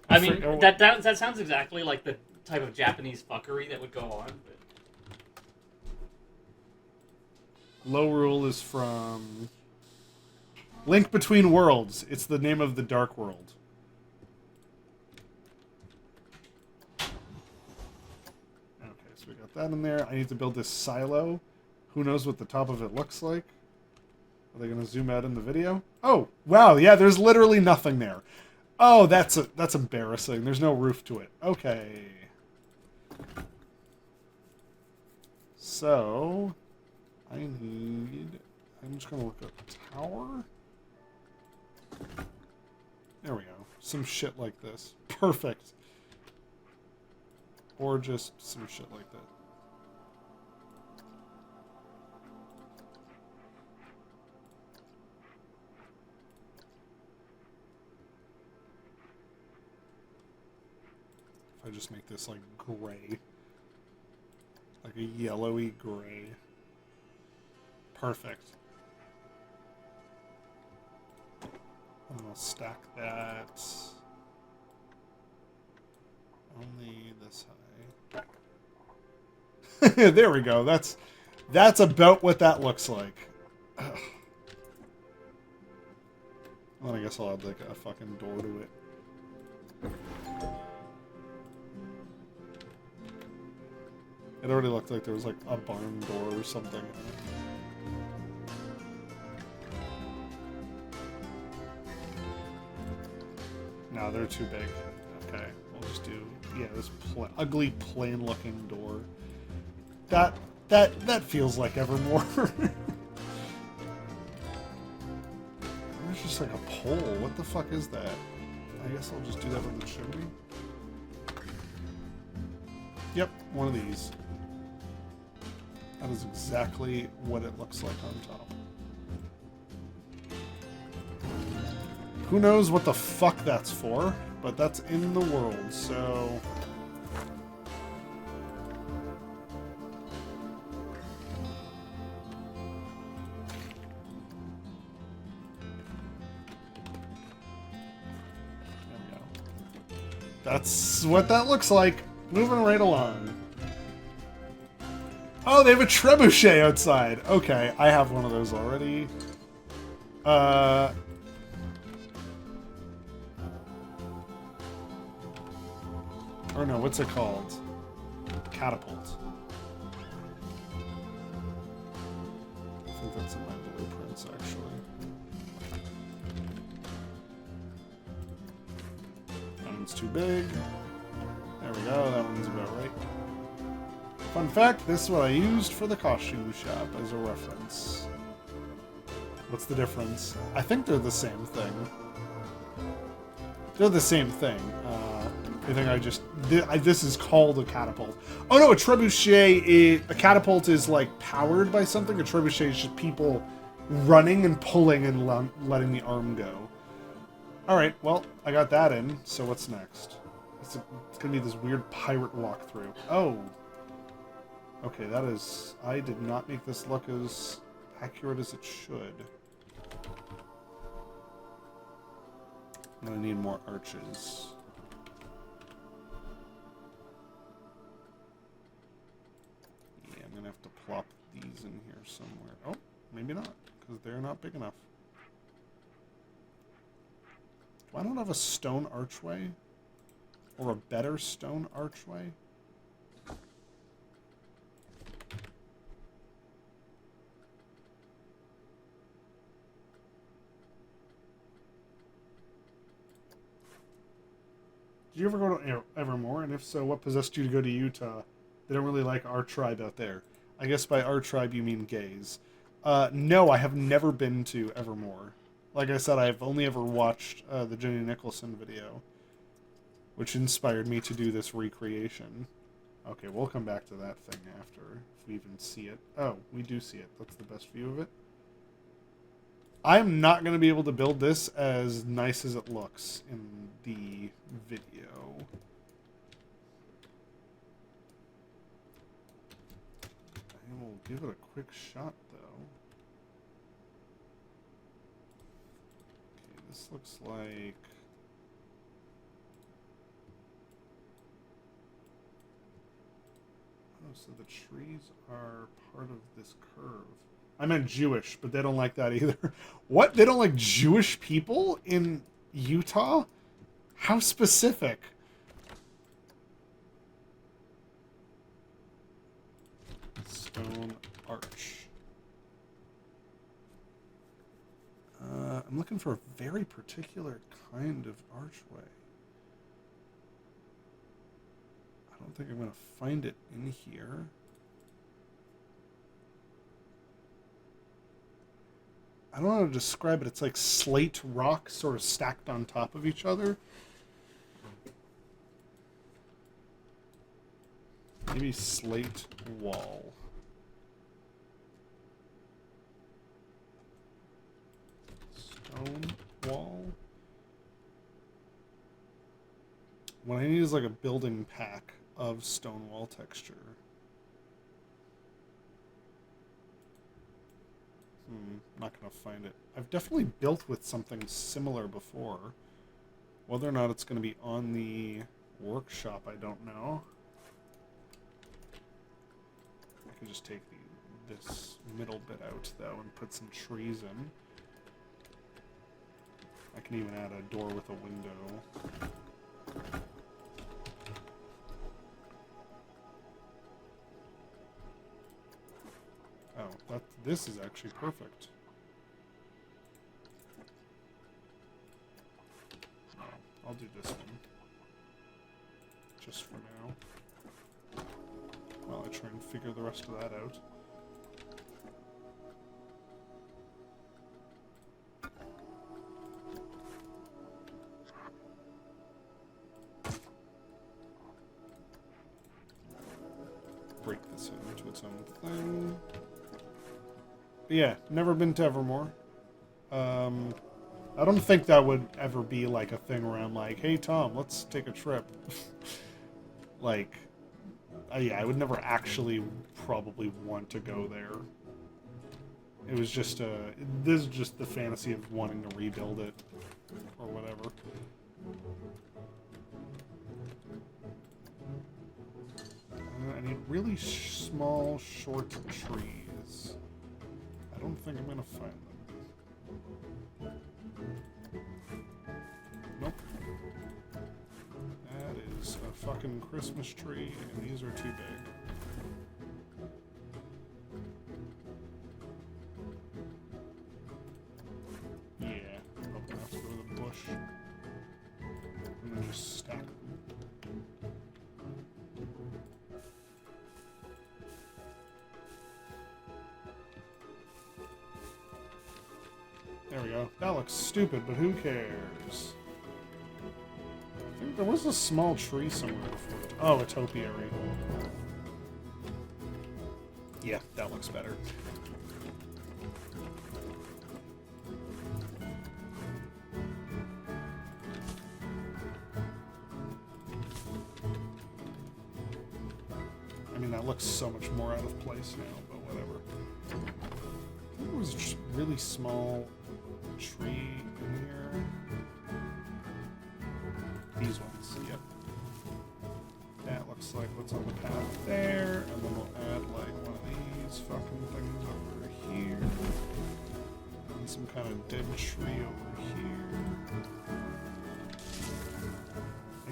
I mean, that sounds exactly like the type of Japanese fuckery that would go on. But... Low rule is from Link Between Worlds. It's the name of the Dark World. Okay, so we got that in there. I need to build this silo. Who knows what the top of it looks like? Are they going to zoom out in the video? Oh, wow, yeah, there's literally nothing there. Oh, that's embarrassing. There's no roof to it. Okay. So, I'm just going to look up tower. There we go. Some shit like this. Perfect. Or just some shit like that. If I just make this like gray. Like a yellowy gray. Perfect. And I'll stack that only this high. There we go. That's about what that looks like. Ugh. Well, I guess I'll add like a fucking door to it. It already looked like there was like a barn door or something. No, they're too big. Okay, we'll just do this ugly, plain-looking door. That feels like Evermore. There's just like a pole. What the fuck is that? I guess I'll just do that with the chimney. Yep, one of these. That is exactly what it looks like on top. Who knows what the fuck that's for, but that's in the world, so... There we go. That's what that looks like. Moving right along. Oh, they have a trebuchet outside. Okay, I have one of those already. Or no, what's it called? Catapult. I think that's in my blueprints, actually. That one's too big. There we go, that one's about right. Fun fact, this is what I used for the costume shop as a reference. What's the difference? I think they're the same thing. They're the same thing. I think I just... This is called a catapult. Oh no, a trebuchet... A catapult is like powered by something. A trebuchet is just people running and pulling and letting the arm go. Alright, well, I got that in. So what's next? It's gonna be this weird pirate walkthrough. Oh. Okay, that is... I did not make this look as accurate as it should. I'm gonna need more arches. Yeah, I'm gonna have to plop these in here somewhere. Oh, maybe not, because they're not big enough. Do I not have a stone archway? Or a better stone archway? Did you ever go to Evermore? And if so, what possessed you to go to Utah? They don't really like our tribe out there. I guess by our tribe you mean gays. No, I have never been to Evermore. Like I said, I've only ever watched the Jenny Nicholson video, which inspired me to do this recreation. Okay, we'll come back to that thing after, if we even see it. Oh, we do see it. That's the best view of it. I'm not going to be able to build this as nice as it looks in the video. I will give it a quick shot, though. Okay, this looks like... Oh, so the trees are part of this curve. I meant Jewish, but they don't like that either. What? They don't like Jewish people in Utah? How specific? Stone arch. I'm looking for a very particular kind of archway. I don't think I'm going to find it in here. I don't know how to describe it. It's like slate rock sort of stacked on top of each other. Maybe slate wall. Stone wall. What I need is like a building pack of stone wall texture. Not gonna find it. I've definitely built with something similar before. Whether or not it's gonna be on the workshop, I don't know. I can just take this middle bit out though and put some trees in. I can even add a door with a window. Oh, this is actually perfect. Oh, I'll do this one. Just for now. While I try and figure the rest of that out. Break this into its own thing. But yeah, never been to Evermore. I don't think that would ever be like a thing around like, hey Tom, let's take a trip. Like, yeah, I would never actually probably want to go there. It was just this is just the fantasy of wanting to rebuild it or whatever. I need really small, short trees. I don't think I'm gonna find them. Nope. That is a fucking Christmas tree, and these are too big. Yeah, I'm gonna have to go to the bush. And then just stack them. There we go. That looks stupid, but who cares? I think there was a small tree somewhere before. Oh, a topiary. Yeah, that looks better. I mean, that looks so much more out of place now, but whatever. I think there was just really small tree in here. These ones, yep. That looks like what's on the path there, and then we'll add like one of these fucking things over here. And some kind of dead tree over here.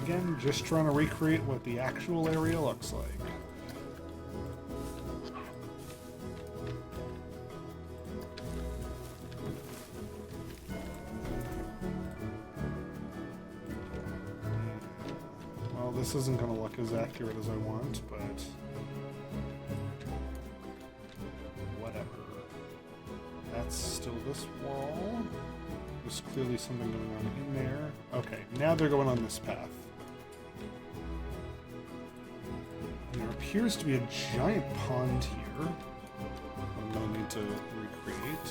Again, just trying to recreate what the actual area looks like. This isn't going to look as accurate as I want, but It's still this wall. There's clearly something going on in there. Okay, now they're going on this path. And there appears to be a giant pond here. I'm going to need to recreate.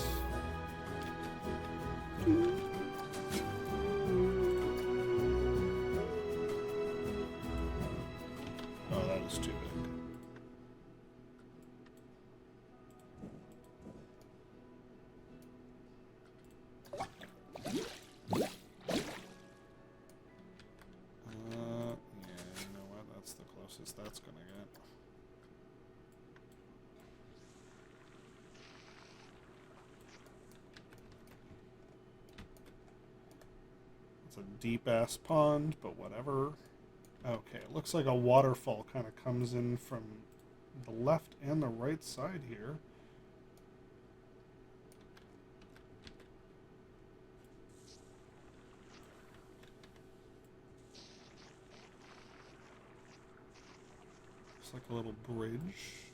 Oh, that is too big. That's gonna get. It's a deep ass pond, but whatever. Okay, it looks like a waterfall kind of comes in from the left and the right side here. Like a little bridge,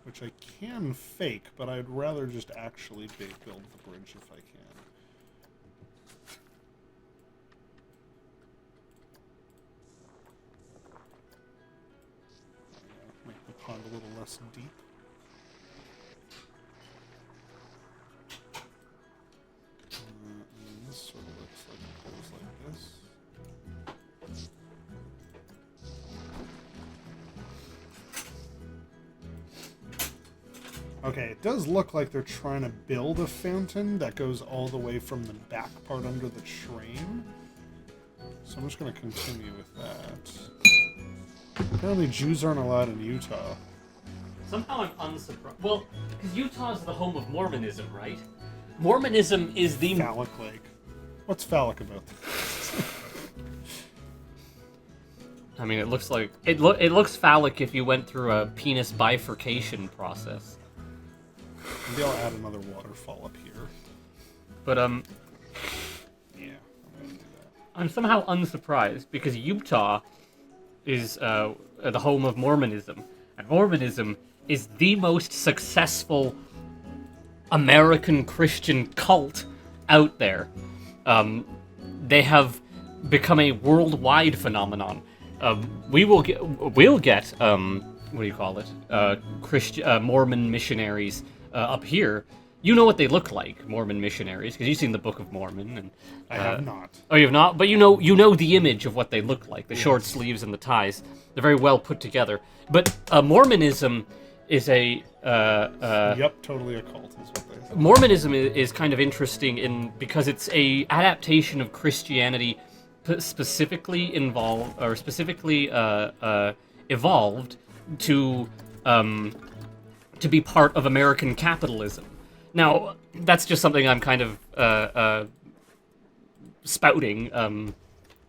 which I can fake, but I'd rather just actually build the bridge if I can. Make the pond a little less deep. And this sort of looks like it goes like this. Okay, it does look like they're trying to build a fountain that goes all the way from the back part under the train. So I'm just going to continue with that. Apparently Jews aren't allowed in Utah. Somehow I'm unsurprised. Well, because Utah is the home of Mormonism, right? Mormonism is the... Phallic Lake. What's phallic about that? I mean, it looks like... It looks phallic if you went through a penis bifurcation process. Maybe I'll add another waterfall up here. But, Yeah, I'm gonna do that. I'm somehow unsurprised, because Utah is the home of Mormonism. And Mormonism is the most successful American Christian cult out there. They have become a worldwide phenomenon. We'll get what do you call it? Mormon missionaries up here. You know what they look like, Mormon missionaries, because you've seen the Book of Mormon. And I have not. Oh, you have not? But you know the image of what they look like, the short sleeves and the ties. They're very well put together. But Mormonism is a... Yep, totally a cult is what they say. Mormonism is kind of interesting because it's a adaptation of Christianity specifically evolved to be part of American capitalism. Now, that's just something I'm kind of spouting.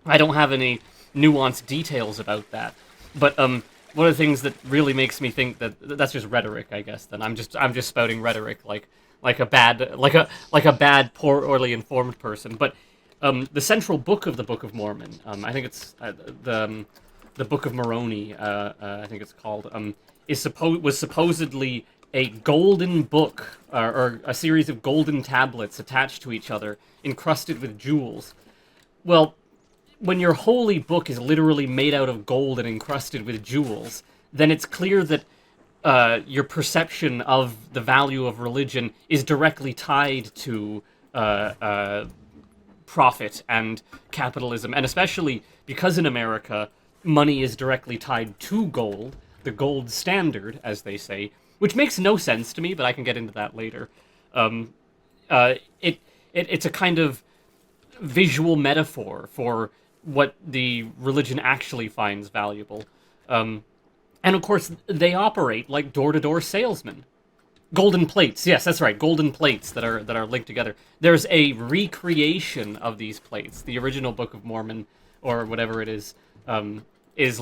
I don't have any nuanced details about that. But one of the things that really makes me think that's just rhetoric, I guess. Then I'm just spouting rhetoric like a bad, poorly informed person. But the central book of the Book of Mormon, I think it's the Book of Moroni, I think it's called, was supposedly a golden book, or a series of golden tablets attached to each other, encrusted with jewels. Well, when your holy book is literally made out of gold and encrusted with jewels, then it's clear that your perception of the value of religion is directly tied to profit and capitalism, and especially because in America, money is directly tied to gold, the gold standard, as they say, which makes no sense to me, but I can get into that later. It's a kind of visual metaphor for what the religion actually finds valuable. And of course, they operate like door-to-door salesmen. Golden plates, yes, that's right, golden plates that are linked together. There's a recreation of these plates. The original Book of Mormon, or whatever it is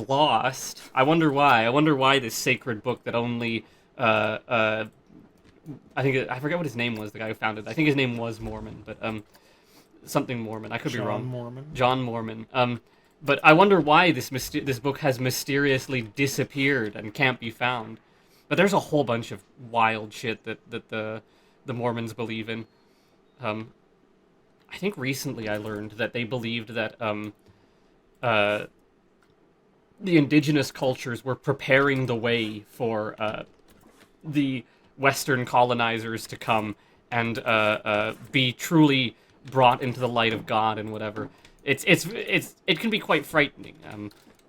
lost. I wonder why. I wonder why this sacred book that only... I forget what his name was, the guy who founded it. I think his name was Mormon, but something Mormon. I could be wrong. John Mormon. But I wonder why this book has mysteriously disappeared and can't be found. But there's a whole bunch of wild shit that the Mormons believe in. I think recently I learned that they believed that uh, the indigenous cultures were preparing the way for the Western colonizers to come and be truly brought into the light of God and whatever. It can be quite frightening,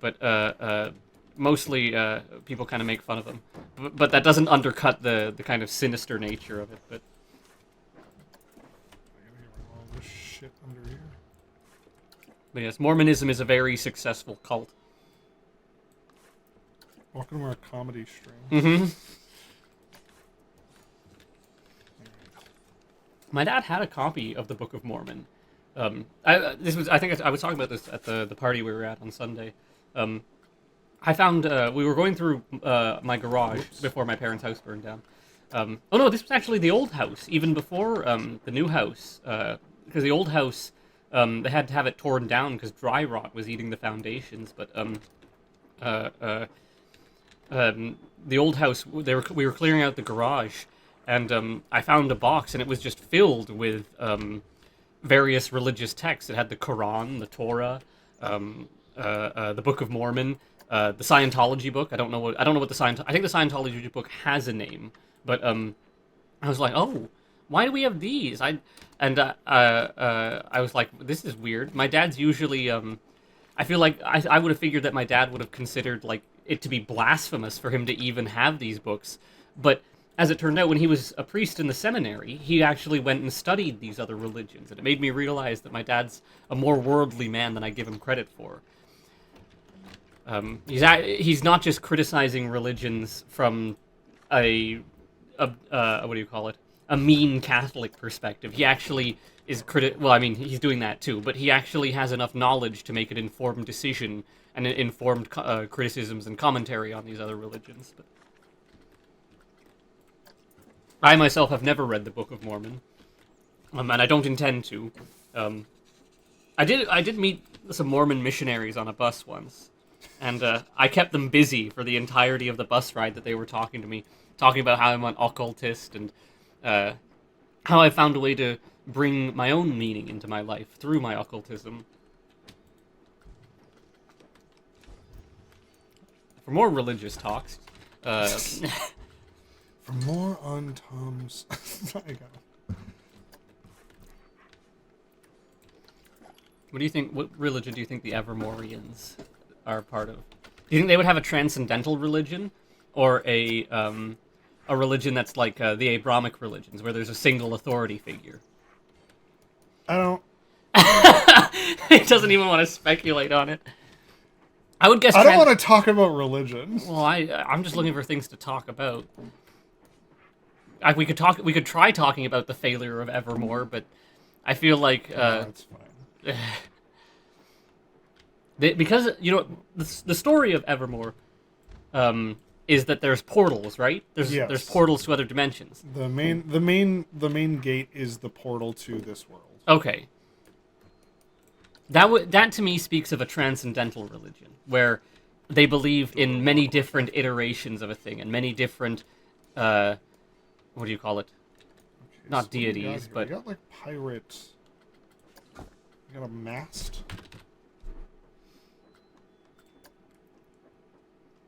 but mostly people kind of make fun of them. But that doesn't undercut the kind of sinister nature of it. But I gotta get all this shit under here. But yes, Mormonism is a very successful cult. Welcome to our comedy stream. Mm-hmm. My dad had a copy of the Book of Mormon. I think I was talking about this at the party we were at on Sunday. I found we were going through my garage before my parents' house burned down. Oh no, this was actually the old house, even before the new house, because the old house they had to have it torn down because dry rot was eating the foundations. But the old house, we were clearing out the garage, and I found a box, and it was just filled with various religious texts. It had the Quran, the Torah, the Book of Mormon, the Scientology book. I don't know what the I think the Scientology book has a name, but I was like, oh, why do we have these? I was like, this is weird. My dad's usually I feel like I would have figured that my dad would have considered like it to be blasphemous for him to even have these books, but as it turned out, when he was a priest in the seminary, he actually went and studied these other religions, and it made me realize that my dad's a more worldly man than I give him credit for. He's not just criticizing religions from a what do you call it? A mean Catholic perspective. He actually is well, I mean, he's doing that too, but he actually has enough knowledge to make an informed decision and informed criticisms and commentary on these other religions. But I myself have never read the Book of Mormon, and I don't intend to. I did meet some Mormon missionaries on a bus once, and I kept them busy for the entirety of the bus ride that they were talking to me, talking about how I'm an occultist and how I found a way to bring my own meaning into my life through my occultism. For more religious talks, For more on Tom's... I got it. What do you think? What religion do you think the Evermoreans are part of? Do you think they would have a transcendental religion, or a religion that's like the Abrahamic religions, where there's a single authority figure? I don't... He doesn't even want to speculate on it. I would guess. I don't want to talk about religion. Well, I'm just looking for things to talk about. We could try talking about the failure of Evermore, but I feel like That's fine. Because the story of Evermore is that there's portals, right? There's portals to other dimensions. The main gate is the portal to this world. Okay. That to me speaks of a transcendental religion, where they believe in many different iterations of a thing and many different what do you call it? Okay, Not so deities, but you got like pirates. You got a mast.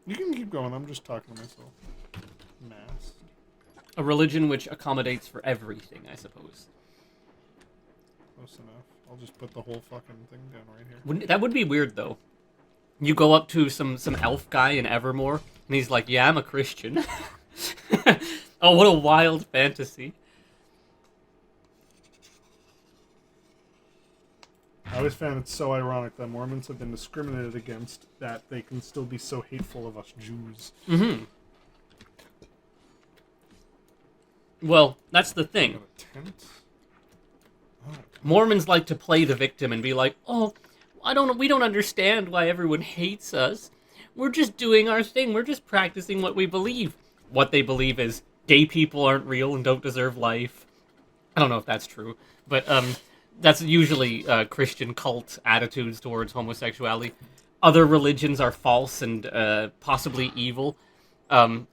You can keep going. I'm just talking to myself. Mast. a religion which accommodates for everything, I suppose. Close enough. I'll just put the whole fucking thing down right here. That would be weird, though. You go up to some elf guy in Evermore, and he's like, "Yeah, I'm a Christian." Oh, what a wild fantasy. I always found it so ironic that Mormons have been discriminated against, that they can still be so hateful of us Jews. Mm-hmm. Well, that's the thing. Got a tent? Oh. Mormons like to play the victim and be like, "Oh, we don't understand why everyone hates us. We're just doing our thing. We're just practicing what we believe." What they believe is gay people aren't real and don't deserve life. I don't know if that's true, but that's usually Christian cult attitudes towards homosexuality. Other religions are false and possibly evil. I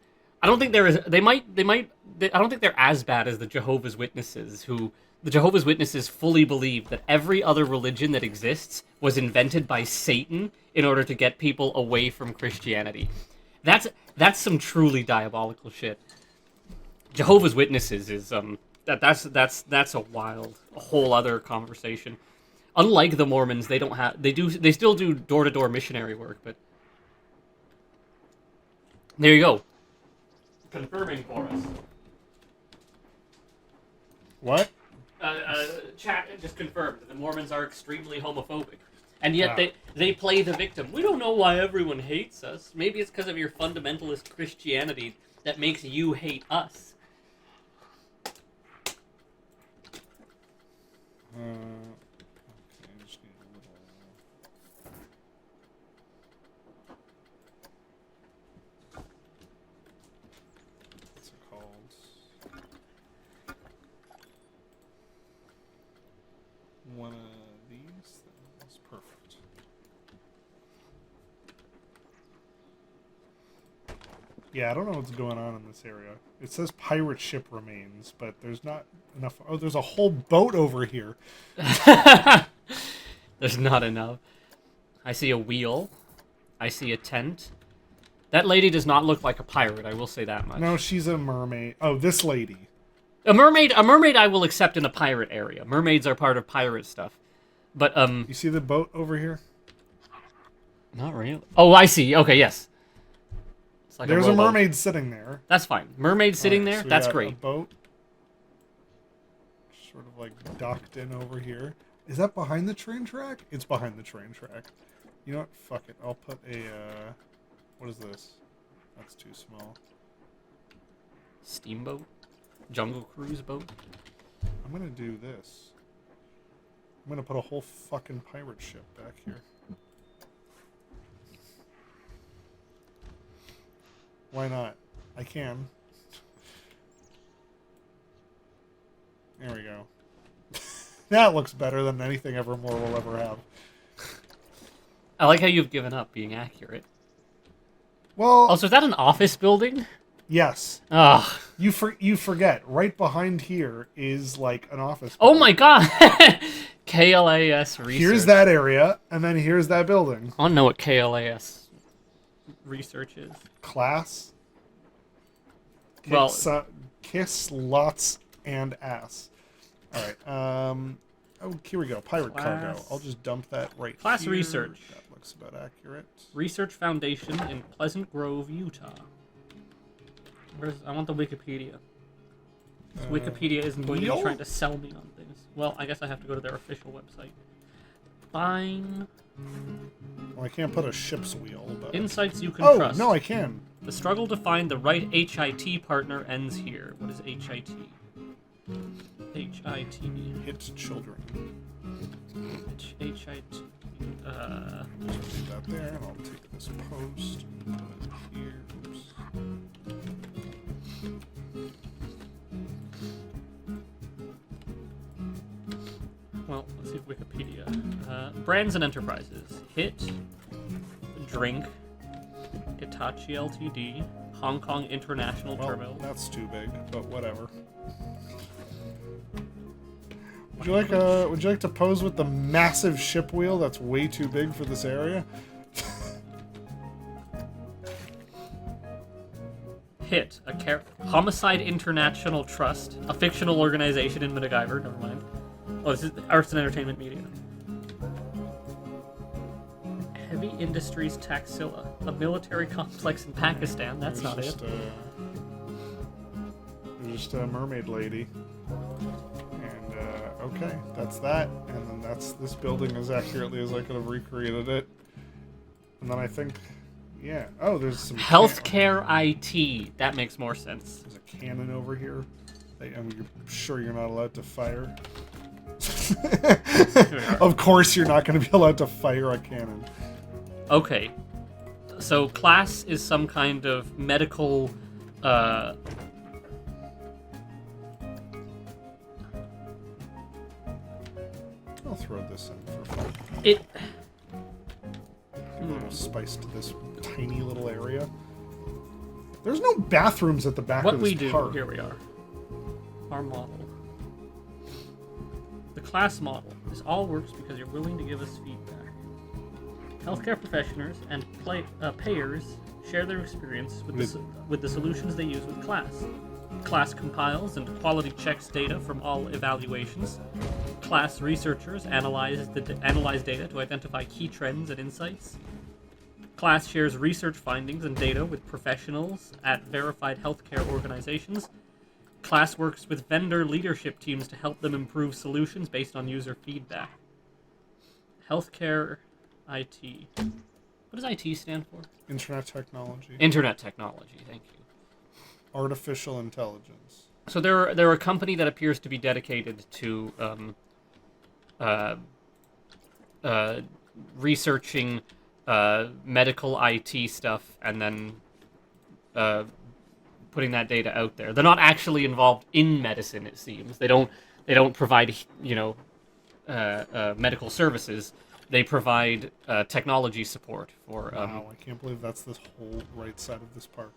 don't think I don't think they're as bad as the Jehovah's Witnesses, who The Jehovah's Witnesses fully believe that every other religion that exists was invented by Satan in order to get people away from Christianity. That's some truly diabolical shit. Jehovah's Witnesses is that's a whole other conversation. Unlike the Mormons, they still do door-to-door missionary work, but there you go. Confirming for us. What? Chat just confirmed that the Mormons are extremely homophobic. And yet they play the victim. We don't know why everyone hates us. Maybe it's because of your fundamentalist Christianity that makes you hate us. Okay, just need a little... What's it called? One of these things. Perfect. Yeah, I don't know what's going on in this area. It says pirate ship remains, but there's not enough. Oh, there's a whole boat over here. There's not enough. I see a wheel. I see a tent. That lady does not look like a pirate, I will say that much. No, she's a mermaid. Oh, this lady. A mermaid I will accept in a pirate area. Mermaids are part of pirate stuff. But, You see the boat over here? Not really. Oh, I see. Okay, yes. It's like There's a rowboat. mermaid sitting there. That's fine. Mermaid sitting Alright, there? so we That's got great. A boat. Sort of like docked in over here. Is that behind the train track? It's behind the train track. You know what? Fuck it. I'll put a, what is this? That's too small. Steamboat? Jungle cruise boat? I'm gonna do this. I'm gonna put a whole fucking pirate ship back here. Why not? I can. There we go. That looks better than anything Evermore will ever have. I like how you've given up being accurate. Well, Also, is that an office building? yes. Ugh. You forget. Right behind here is like an office Oh building. my god! KLAS research. Here's that area, and then here's that building. I don't know what KLAS research is. Class. Well- Kiss lots and ass. All right. Oh, here we go. Pirate cargo. Class- I'll just dump that right Class here. research. That looks about accurate. Research Foundation in Pleasant Grove, Utah. I want the Wikipedia. Wikipedia isn't going to be wheel? trying to sell me on things. Well, I guess I have to go to their official website. Fine. Well, I can't put a ship's wheel, but... Insights you can Oh, trust. no, I can. The struggle to find the right HIT partner ends here. What is HIT? HIT. Hit children. HIT. Just leave that there, and I'll take this post and put it here. Oops. Well, let's see Wikipedia. Brands and enterprises. Hit. Drink. Hitachi Ltd. Hong Kong International Well, Terminal. that's too big, but whatever. Would you like to pose with the massive ship wheel that's way too big for this area? Hit. Homicide International Trust. A fictional organization in MacGyver. Never mind. Oh, this is Arts and Entertainment Media. Heavy Industries Taxila. A military complex in Pakistan. That's not it. Just a mermaid lady. And, okay, that's that. And then that's this building as accurately as I could have recreated it. And then I think, yeah. Oh, there's some... Healthcare IT. That makes more sense. There's a cannon over here. I'm sure you're not allowed to fire. Of course you're not going to be allowed to fire a cannon. Okay. So class is some kind of medical I'll throw this in for fun. it A little spice to this tiny little area. There's no bathrooms at the back what of this we do park. here we are. Our model. class model. This all works because you're willing to give us feedback. Healthcare professionals and payers share their experience with the solutions they use with class. Class compiles and quality checks data from all evaluations. Class researchers analyze data to identify key trends and insights. Class shares research findings and data with professionals at verified healthcare organizations. Class works with vendor leadership teams to help them improve solutions based on user feedback. Healthcare IT. What does IT stand for? Internet technology. Internet technology, thank you. Artificial intelligence. So they're a company that appears to be dedicated to researching medical IT stuff and then putting that data out there. They're not actually involved in medicine, it seems. They don't provide medical services. They provide technology support for. Wow, I can't believe that's the whole right side of this park.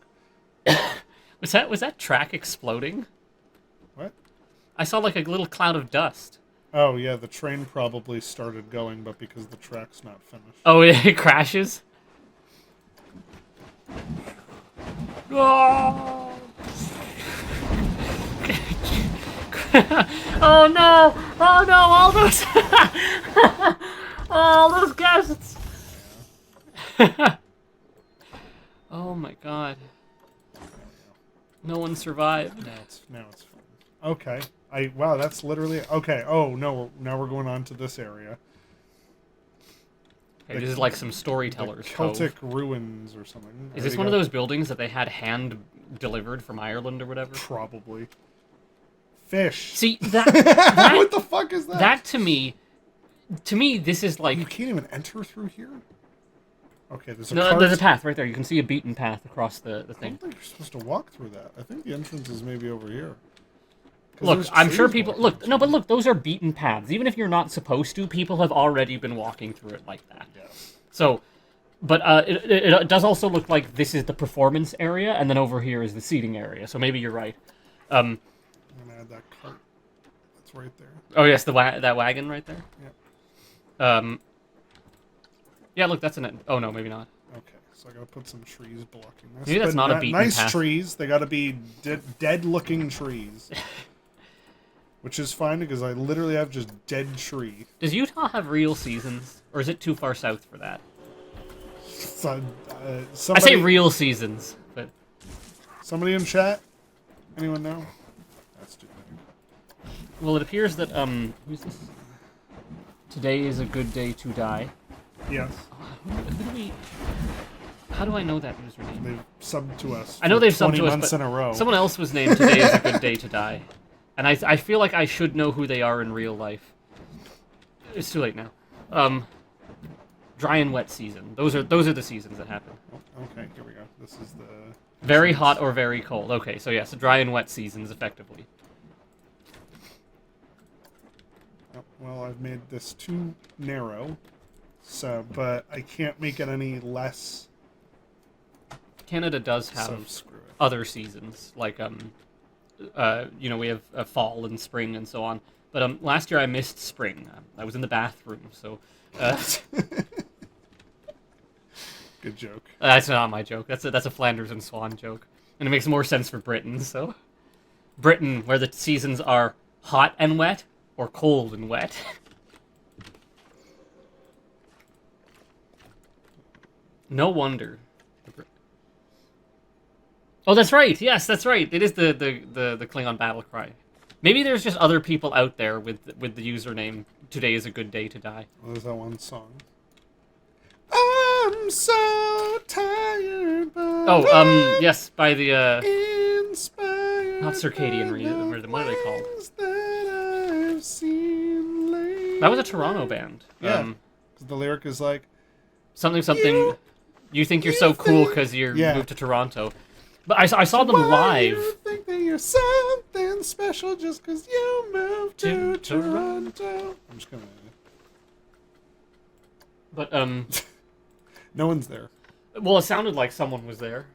Was that track exploding? What? I saw like a little cloud of dust. Oh yeah, the train probably started going, but because the track's not finished. Oh, it crashes. Oh! Oh no! Oh no! All those, all those guests. Oh my god! No one survived. Now it's fun. Okay. Wow, that's literally okay. Oh no, now we're going on to this area. Okay, this is like some storytellers. Celtic ruins or something. Is this one of those buildings that they had hand delivered from Ireland or whatever? Probably. Fish. See that what the fuck is that? That to me, this is like you can't even enter through here. Okay, there's a there's a path right there. You can see a beaten path across the I thing. don't think you're supposed to walk through that. I think the entrance is maybe over here. Look, I'm sure people look. No, but look, those are beaten paths. Even if you're not supposed to, people have already been walking through it like that. Yes. So, but it does also look like this is the performance area, and then over here is the seating area. So maybe you're right. I'm gonna add that cart. That's right there. Oh yes, that wagon right there. Yep. Yeah, look, that's an. Oh no, maybe not. Okay, so I gotta put some trees blocking this. Maybe that's not a beaten nice path. trees. They gotta be dead-looking trees. Which is fine because I literally have just dead tree. Does Utah have real seasons, or is it too far south for that? So, I say real seasons, but somebody in chat. Anyone know? That's too big. Well, it appears that who's this? Today is a good day to die. Yes. Who do we? How do I know that username? They've subbed to us. I know they've subbed 20 to us, months but in a row. someone else was named Today is a good day to die, and I feel like I should know who they are in real life. It's too late now. Dry and wet season. Those are the seasons that happen. Oh, okay, here we go. This is the very hot or very cold. Okay, so yes, dry and wet seasons effectively. Oh, well, I've made this too narrow, so but I can't make it any less. Canada does have So screw it. other seasons, like we have fall and spring and so on. But last year I missed spring. I was in the bathroom, so. Good joke. That's not my joke. That's a Flanders and Swan joke, and it makes more sense for Britain. So, Britain, where the seasons are hot and wet or cold and wet. No wonder. Oh, that's right. Yes, that's right. It is the Klingon battle cry. Maybe there's just other people out there with the username "Today is a good day to die." What is that one song? I'm so tired. But yes, by the inspired not circadian by rhythm. What are they called? things that I've seen lately. That was a Toronto band. Yeah. 'Cause the lyric is like Something. You think you're so cool because you're moved to Toronto. But I saw them why live. You think that you're something special just because you moved to Toronto? I'm just gonna. But No one's there. well, it sounded like someone was there.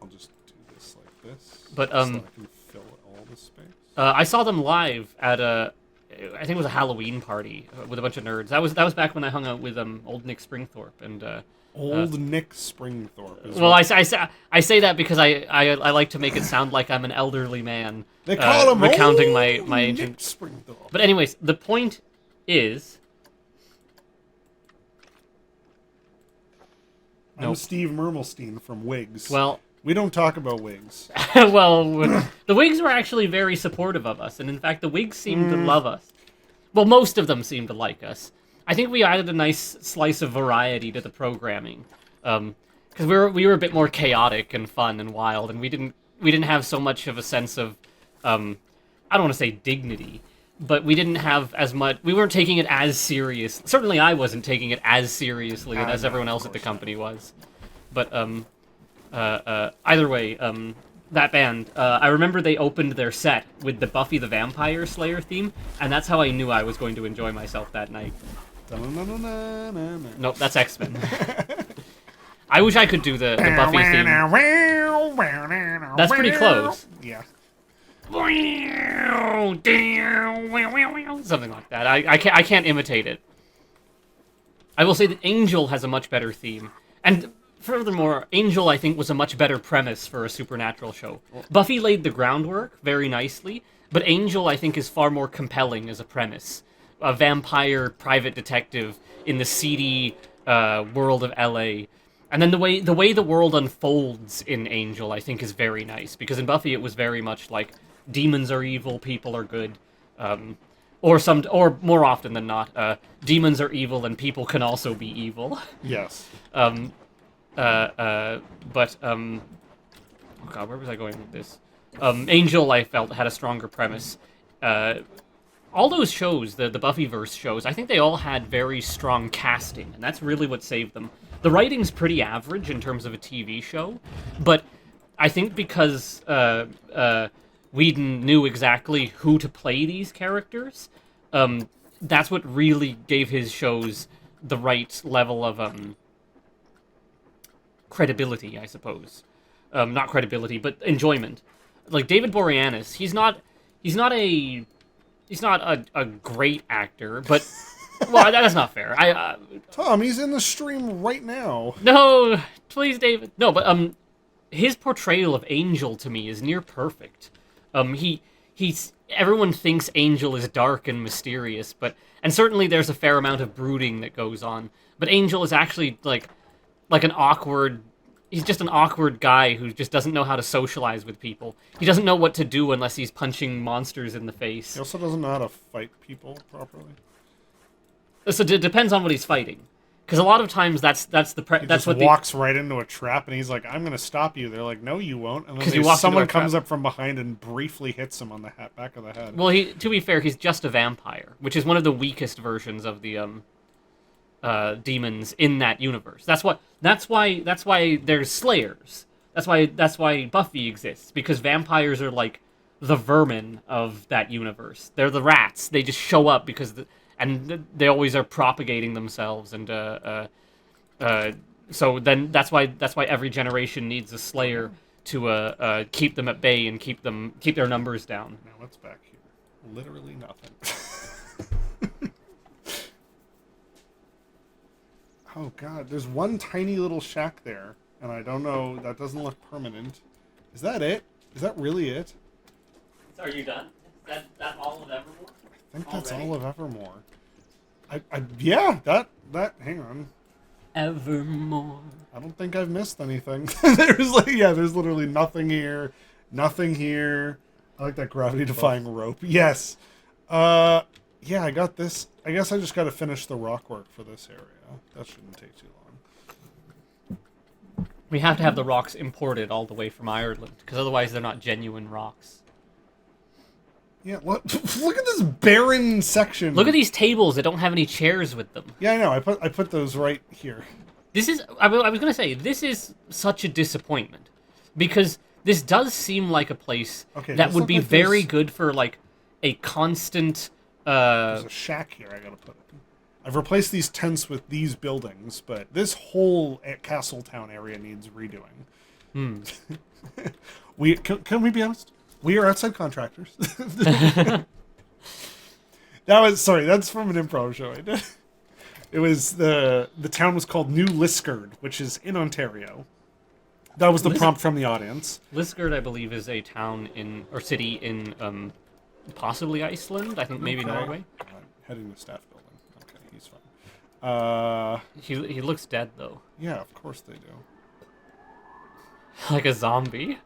I'll just do this like this. But so I can fill all the space. I saw them live at I think it was a Halloween party with a bunch of nerds. That was back when I hung out with old Nick Springthorpe and. Old Nick Springthorpe. Well, I say that because I like to make it sound like I'm an elderly man. They call him recounting old my Nick ancient. Springthorpe. But anyways, the point is. I'm Steve Mermelstein from Wigs. Well, we don't talk about Wigs. well, the Whigs were actually very supportive of us, and in fact, the Whigs seemed to love us. Well, most of them seemed to like us. I think we added a nice slice of variety to the programming, because we were a bit more chaotic and fun and wild, and we didn't have so much of a sense of, I don't want to say dignity, but we didn't have as much. We weren't taking it as serious. Certainly, I wasn't taking it as seriously as everyone else at the company was. But either way, that band, I remember they opened their set with the Buffy the Vampire Slayer theme, and that's how I knew I was going to enjoy myself that night. Nope, that's X-Men. I wish I could do the Buffy theme. That's pretty close. Yeah. Something like that. I can't imitate it. I will say that Angel has a much better theme. And furthermore, Angel, I think, was a much better premise for a supernatural show. Buffy laid the groundwork very nicely, but Angel, I think, is far more compelling as a premise. A vampire private detective in the seedy world of LA. And then the way the world unfolds in Angel, I think, is very nice. Because in Buffy, it was very much like demons are evil, people are good. Or more often than not, demons are evil and people can also be evil. Yes. Oh god, where was I going with this? Angel, I felt, had a stronger premise. All those shows, the Buffyverse shows, I think they all had very strong casting, and that's really what saved them. The writing's pretty average in terms of a TV show, but I think because Whedon knew exactly who to play these characters, that's what really gave his shows the right level of credibility, I suppose. Not credibility, but enjoyment. Like David Boreanaz, he's not a great actor, but well, that's not fair. Tom, he's in the stream right now. No, please, David. No, but his portrayal of Angel to me is near perfect. Everyone thinks Angel is dark and mysterious, and certainly there's a fair amount of brooding that goes on. But Angel is actually like an awkward. He's just an awkward guy who just doesn't know how to socialize with people. He doesn't know what to do unless he's punching monsters in the face. He also doesn't know how to fight people properly. So it depends on what he's fighting, because a lot of times that's what walks right into a trap and he's like, "I'm going to stop you." They're like, "No, you won't." And then walks someone into a comes trap. up from behind and briefly hits him on the back of the head. Well, to be fair, he's just a vampire, which is one of the weakest versions of the demons in that universe. That's why there's slayers. That's why Buffy exists, because vampires are like the vermin of that universe. They're the rats. They just show up because and they always are propagating themselves, and so then that's why every generation needs a slayer to keep them at bay and keep their numbers down. Now what's back here? Literally nothing. Oh god, there's one tiny little shack there, and I don't know, that doesn't look permanent. Is that it? Is that really it? Are you done? That all of Evermore? I think that's all of Evermore. Yeah, that hang on. Evermore. I don't think I've missed anything. There's literally nothing here. Nothing here. I like that gravity-defying rope. Yes. Yeah, I got this. I guess I just got to finish the rock work for this area. That shouldn't take too long. We have to have the rocks imported all the way from Ireland, because otherwise they're not genuine rocks. Yeah, look at this barren section. Look at these tables that don't have any chairs with them. Yeah, I know. I put those right here. This is. I was gonna say, this is such a disappointment, because this does seem like a place that would be very good for like a constant. There's a shack here I gotta put in. I've replaced these tents with these buildings, but this whole Castletown area needs redoing. Can we be honest? We are outside contractors. That's from an improv show I did. It was the town was called New Liskeard, which is in Ontario. That was the prompt from the audience. Liskeard, I believe, is a town or city in possibly Iceland. I think maybe Norway. Heading to staff building. Okay, he's fine. He looks dead though. Yeah, of course they do. Like a zombie.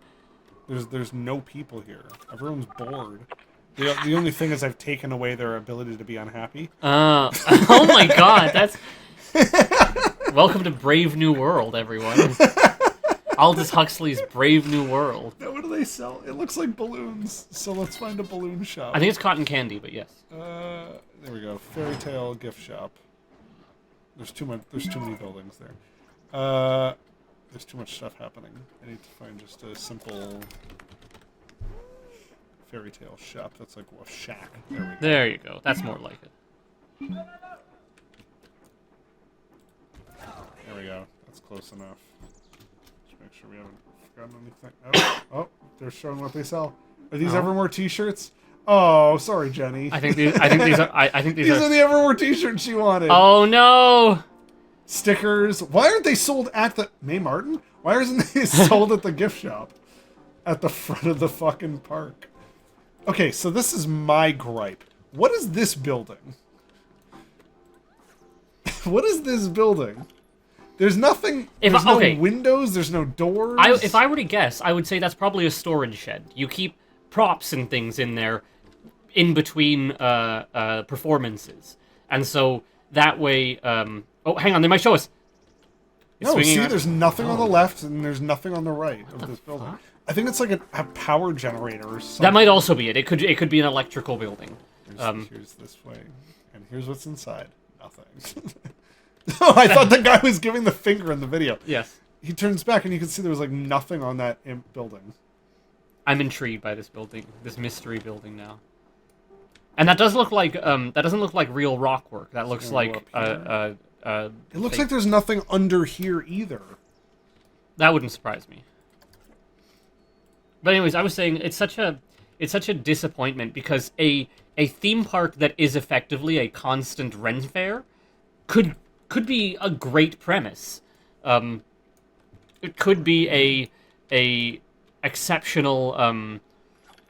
There's no people here. Everyone's bored. The only thing is I've taken away their ability to be unhappy. Oh my god, that's... Welcome to Brave New World, everyone. Aldous Huxley's Brave New World. Now, what do they sell? It looks like balloons, so let's find a balloon shop. I think it's cotton candy, but yes. There we go. Fairy Tale gift shop. There's too many buildings there. There's too much stuff happening. I need to find just a simple Fairy Tale shop. That's like a shack. There we go. There you go. That's more like it. There we go. That's close enough. Just make sure we haven't forgotten anything. Oh, they're showing what they sell. Are these Evermore T-shirts? Oh, sorry, Jenny. I think these are. These are the Evermore T-shirts she wanted. Oh no! Stickers. Why aren't they sold at the May Martin? Why isn't they sold at the gift shop at the front of the fucking park? Okay, so this is my gripe. What is this building? What is this building? There's nothing. There's no windows. There's no doors. If I were to guess, I would say that's probably a storage shed. You keep props and things in there in between performances, and so that way. Oh, hang on, they might show us. No, see, there's nothing on the left and there's nothing on the right of this building. Fuck? I think it's like a power generator or something. That might also be it. It could be an electrical building. Here's this way, and here's what's inside. Nothing. Oh, I thought the guy was giving the finger in the video. Yes. He turns back and you can see there was like nothing on that imp building. I'm intrigued by this building, this mystery building now. And that does look like that doesn't look like real rock work. That looks like it looks like there's nothing under here either. That wouldn't surprise me. But anyways, I was saying it's such a disappointment because a theme park that is effectively a constant rent fare could be a great premise. It could be a exceptional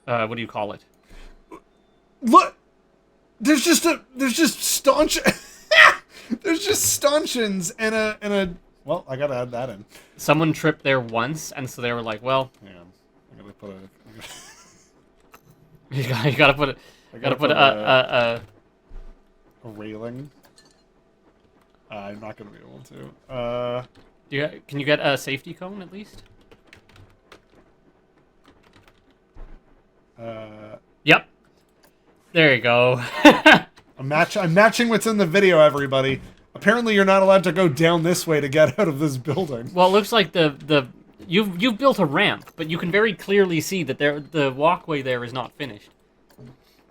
what do you call it? Look, there's just staunch. There's just stanchions and a. Well, I gotta add that in. Someone tripped there once, and so they were like, "Well, yeah, I gotta put a." you gotta put it. Gotta put a railing. I'm not gonna be able to. Can you get a safety cone at least? Yep. There you go. I'm matching what's in the video, everybody. Apparently, you're not allowed to go down this way to get out of this building. Well, it looks like you've built a ramp, but you can very clearly see that the walkway there is not finished.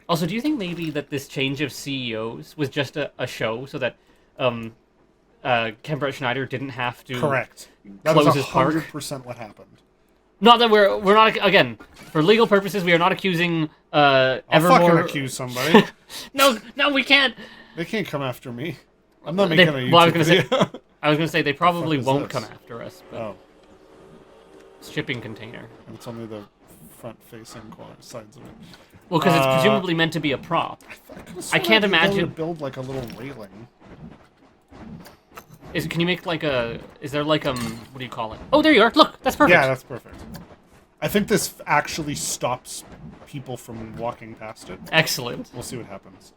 Also, do you think maybe that this change of CEOs was just a show so that Ken Brett Schneider didn't have to correct close his park? 100% what happened. Not that we're not, again, for legal purposes, we are not accusing I'll Evermore. fucking accuse somebody. No, we can't. They can't come after me. I'm not making a YouTube I was gonna say they probably won't come this? after us. But Oh, shipping container. and it's only the front-facing sides of it. Well, because it's presumably meant to be a prop. I can't imagine to build like a little railing. Can you make like a? Is there like what do you call it? Oh, there you are. Look, that's perfect. Yeah, that's perfect. I think this actually stops people from walking past it. Excellent. We'll see what happens.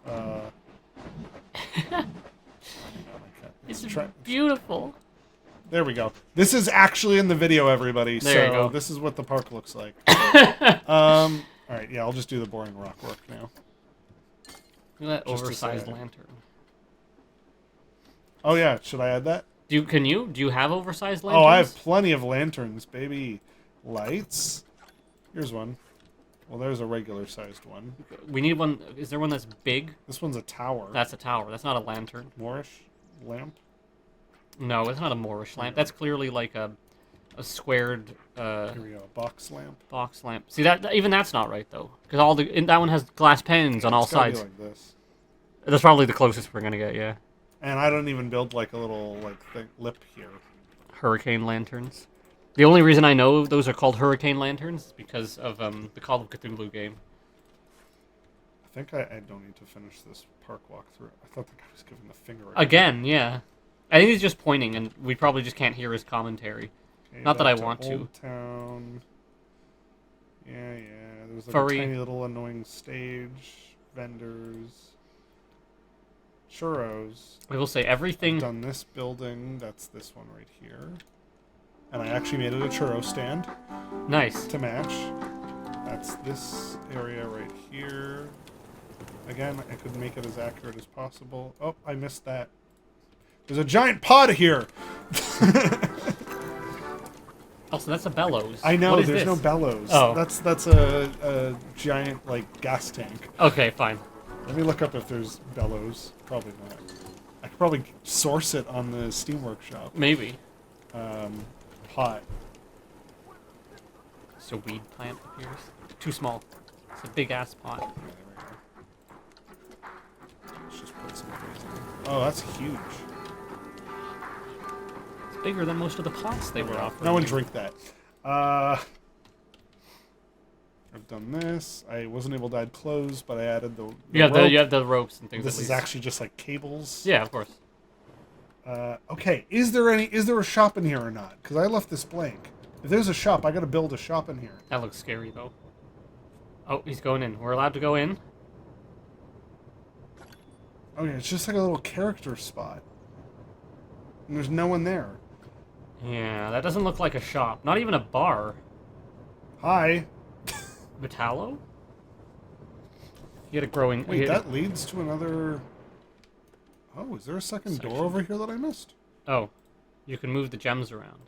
It's beautiful. There we go. This is actually in the video, everybody. There you so go. this is what the park looks like. All right, yeah, I'll just do the boring rock work now. Look at that Just to oversized say. lantern. Oh yeah, should I add that? Do you have oversized lanterns? Oh, I have plenty of lanterns, baby. Lights. Here's one. Well, there's a regular-sized one. We need one. Is there one that's big? This one's a tower. That's a tower. That's not a lantern. Moorish lamp. No, it's not a Moorish lamp. That's clearly like a squared Here we go, a box lamp. box lamp. See that even that's not right though, because that one has glass panes on all It's gotta sides. be like this. That's probably the closest we're gonna get. Yeah. And I don't even build like a little lip here. Hurricane lanterns. The only reason I know those are called hurricane lanterns is because of the Call of Cthulhu game. I think I don't need to finish this park walkthrough. I thought the guy was giving the finger. Again, yeah. I think he's just pointing, and we probably just can't hear his commentary. Okay, Not that I back want to. Old Town. Yeah. There's like Furry. a tiny little annoying stage. Vendors. Churros. I will say everything. I've done this building. That's this one right here. And I actually made it a churro stand Nice. to match. That's this area right here. Again, I could make it as accurate as possible. Oh, I missed that. There's a giant pod here! Oh, so that's a bellows. I know, What is there's this? no bellows. Oh. That's a giant, like, gas tank. Okay, fine. Let me look up if there's bellows. Probably not. I could probably source it on the Steam Workshop. Maybe. Pot. So weed plant appears. Too small. It's a big ass pot. Yeah, there we go. Let's just put some of these in. Oh, that's huge. It's bigger than most of the pots they were offering. No one drink that. I've done this. I wasn't able to add clothes, but I added the You have rope. the ropes and things. This at is least. actually just like cables. Yeah, of course. Okay, is there a shop in here or not? Because I left this blank. If there's a shop, I gotta build a shop in here. That looks scary though. Oh, he's going in. We're allowed to go in. Okay, it's just like a little character spot. And there's no one there. Yeah, that doesn't look like a shop. Not even a bar. Hi. Metallo? You gotta grow in. Wait, that leads to another... Oh, is there a second Section. door over here that I missed? Oh, you can move the gems around.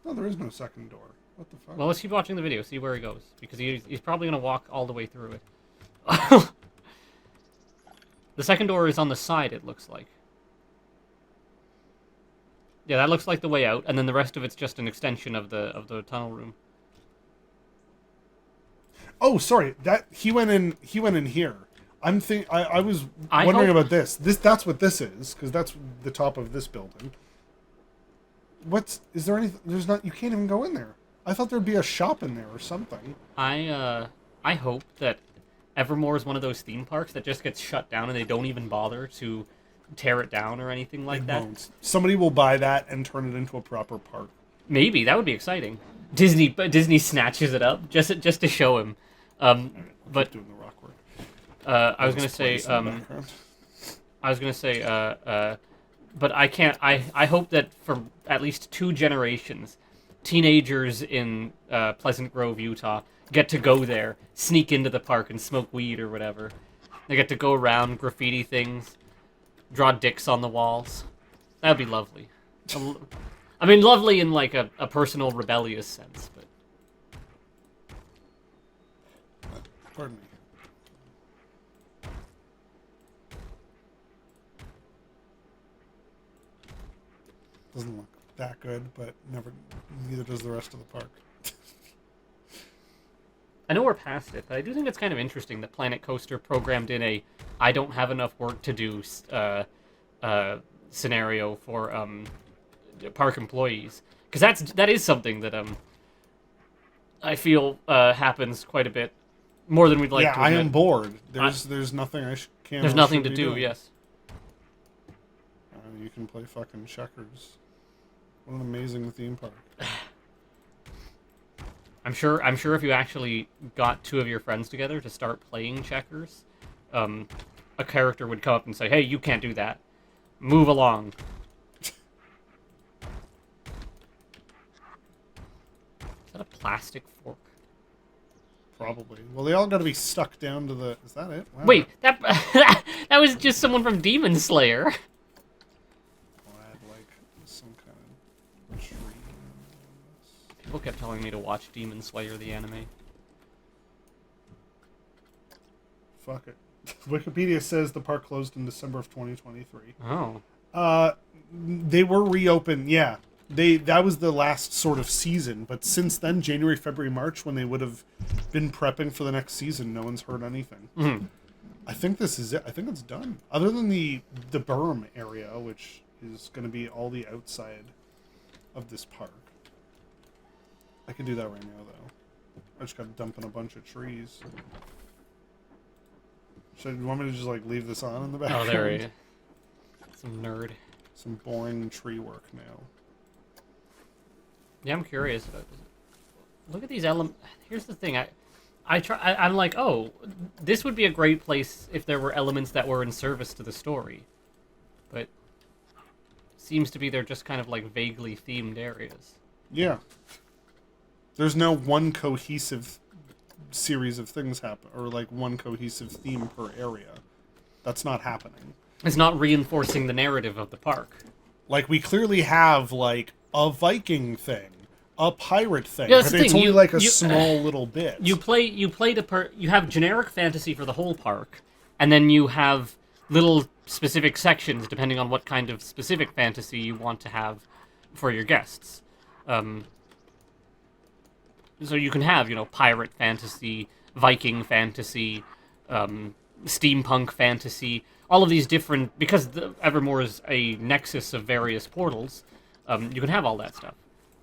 No, there is no second door. What the fuck? Well, let's keep watching the video, see where he goes. Because he's probably going to walk all the way through it. The second door is on the side, it looks like. Yeah, that looks like the way out, and then the rest of it's just an extension of the tunnel room. Oh, sorry. That he went in here. I was I wondering hope- about this. That's what this is, because that's the top of this building. Is there anything? There's not. You can't even go in there. I thought there'd be a shop in there or something. I hope that Evermore is one of those theme parks that just gets shut down and they don't even bother to tear it down or anything like that. Won't. Somebody will buy that and turn it into a proper park. Maybe that would be exciting. Disney snatches it up just to show him. But Doing the rock work. I was gonna say but I can't. I hope that for at least 2 generations, teenagers in Pleasant Grove, Utah, get to go there, sneak into the park, and smoke weed or whatever. They get to go around, graffiti things, draw dicks on the walls. That'd be lovely. I mean, lovely in like a personal rebellious sense, but Pardon me. Doesn't look that good, but neither does the rest of the park. I know we're past it, but I do think it's kind of interesting that Planet Coaster programmed in a "I don't have enough work to do" scenario for park employees, because that is something that I feel happens quite a bit more than we'd like yeah, to I admit. am bored. There's nothing I can. There's nothing to do. Yes. You can play fucking checkers. What an amazing theme park. I'm sure if you actually got 2 of your friends together to start playing checkers, a character would come up and say, "Hey, you can't do that. Move along." Is that a plastic fork? Probably. Well, they all got to be stuck down to the... Is that it? Wow. Wait, that that was just someone from Demon Slayer. I'll add, like, some kind of tree. People kept telling me to watch Demon Slayer the anime. Fuck it. Wikipedia says the park closed in December of 2023. Oh. They were reopened, yeah. That was the last sort of season, but since then, January, February, March, when they would have been prepping for the next season, no one's heard anything. Mm-hmm. I think this is it. I think it's done. Other than the berm area, which is going to be all the outside of this park. I can do that right now, though. I just got to dump in a bunch of trees. Should you want me to just like leave this on in the background? Oh, there he is. Some nerd. Some boring tree work now. Yeah, I'm curious about this. Look at these elements. Here's the thing. I'm like, oh, this would be a great place if there were elements that were in service to the story. But seems to be they're just kind of like vaguely themed areas. Yeah. There's no one cohesive series of things happen, or like one cohesive theme per area. That's not happening. It's not reinforcing the narrative of the park. Like, we clearly have like a Viking thing, a pirate thing, Yeah, that's but the it's thing. only like a small little bit. You have generic fantasy for the whole park, and then you have little specific sections depending on what kind of specific fantasy you want to have for your guests. So you can have, pirate fantasy, Viking fantasy, steampunk fantasy, all of these different, because Evermore is a nexus of various portals, you can have all that stuff.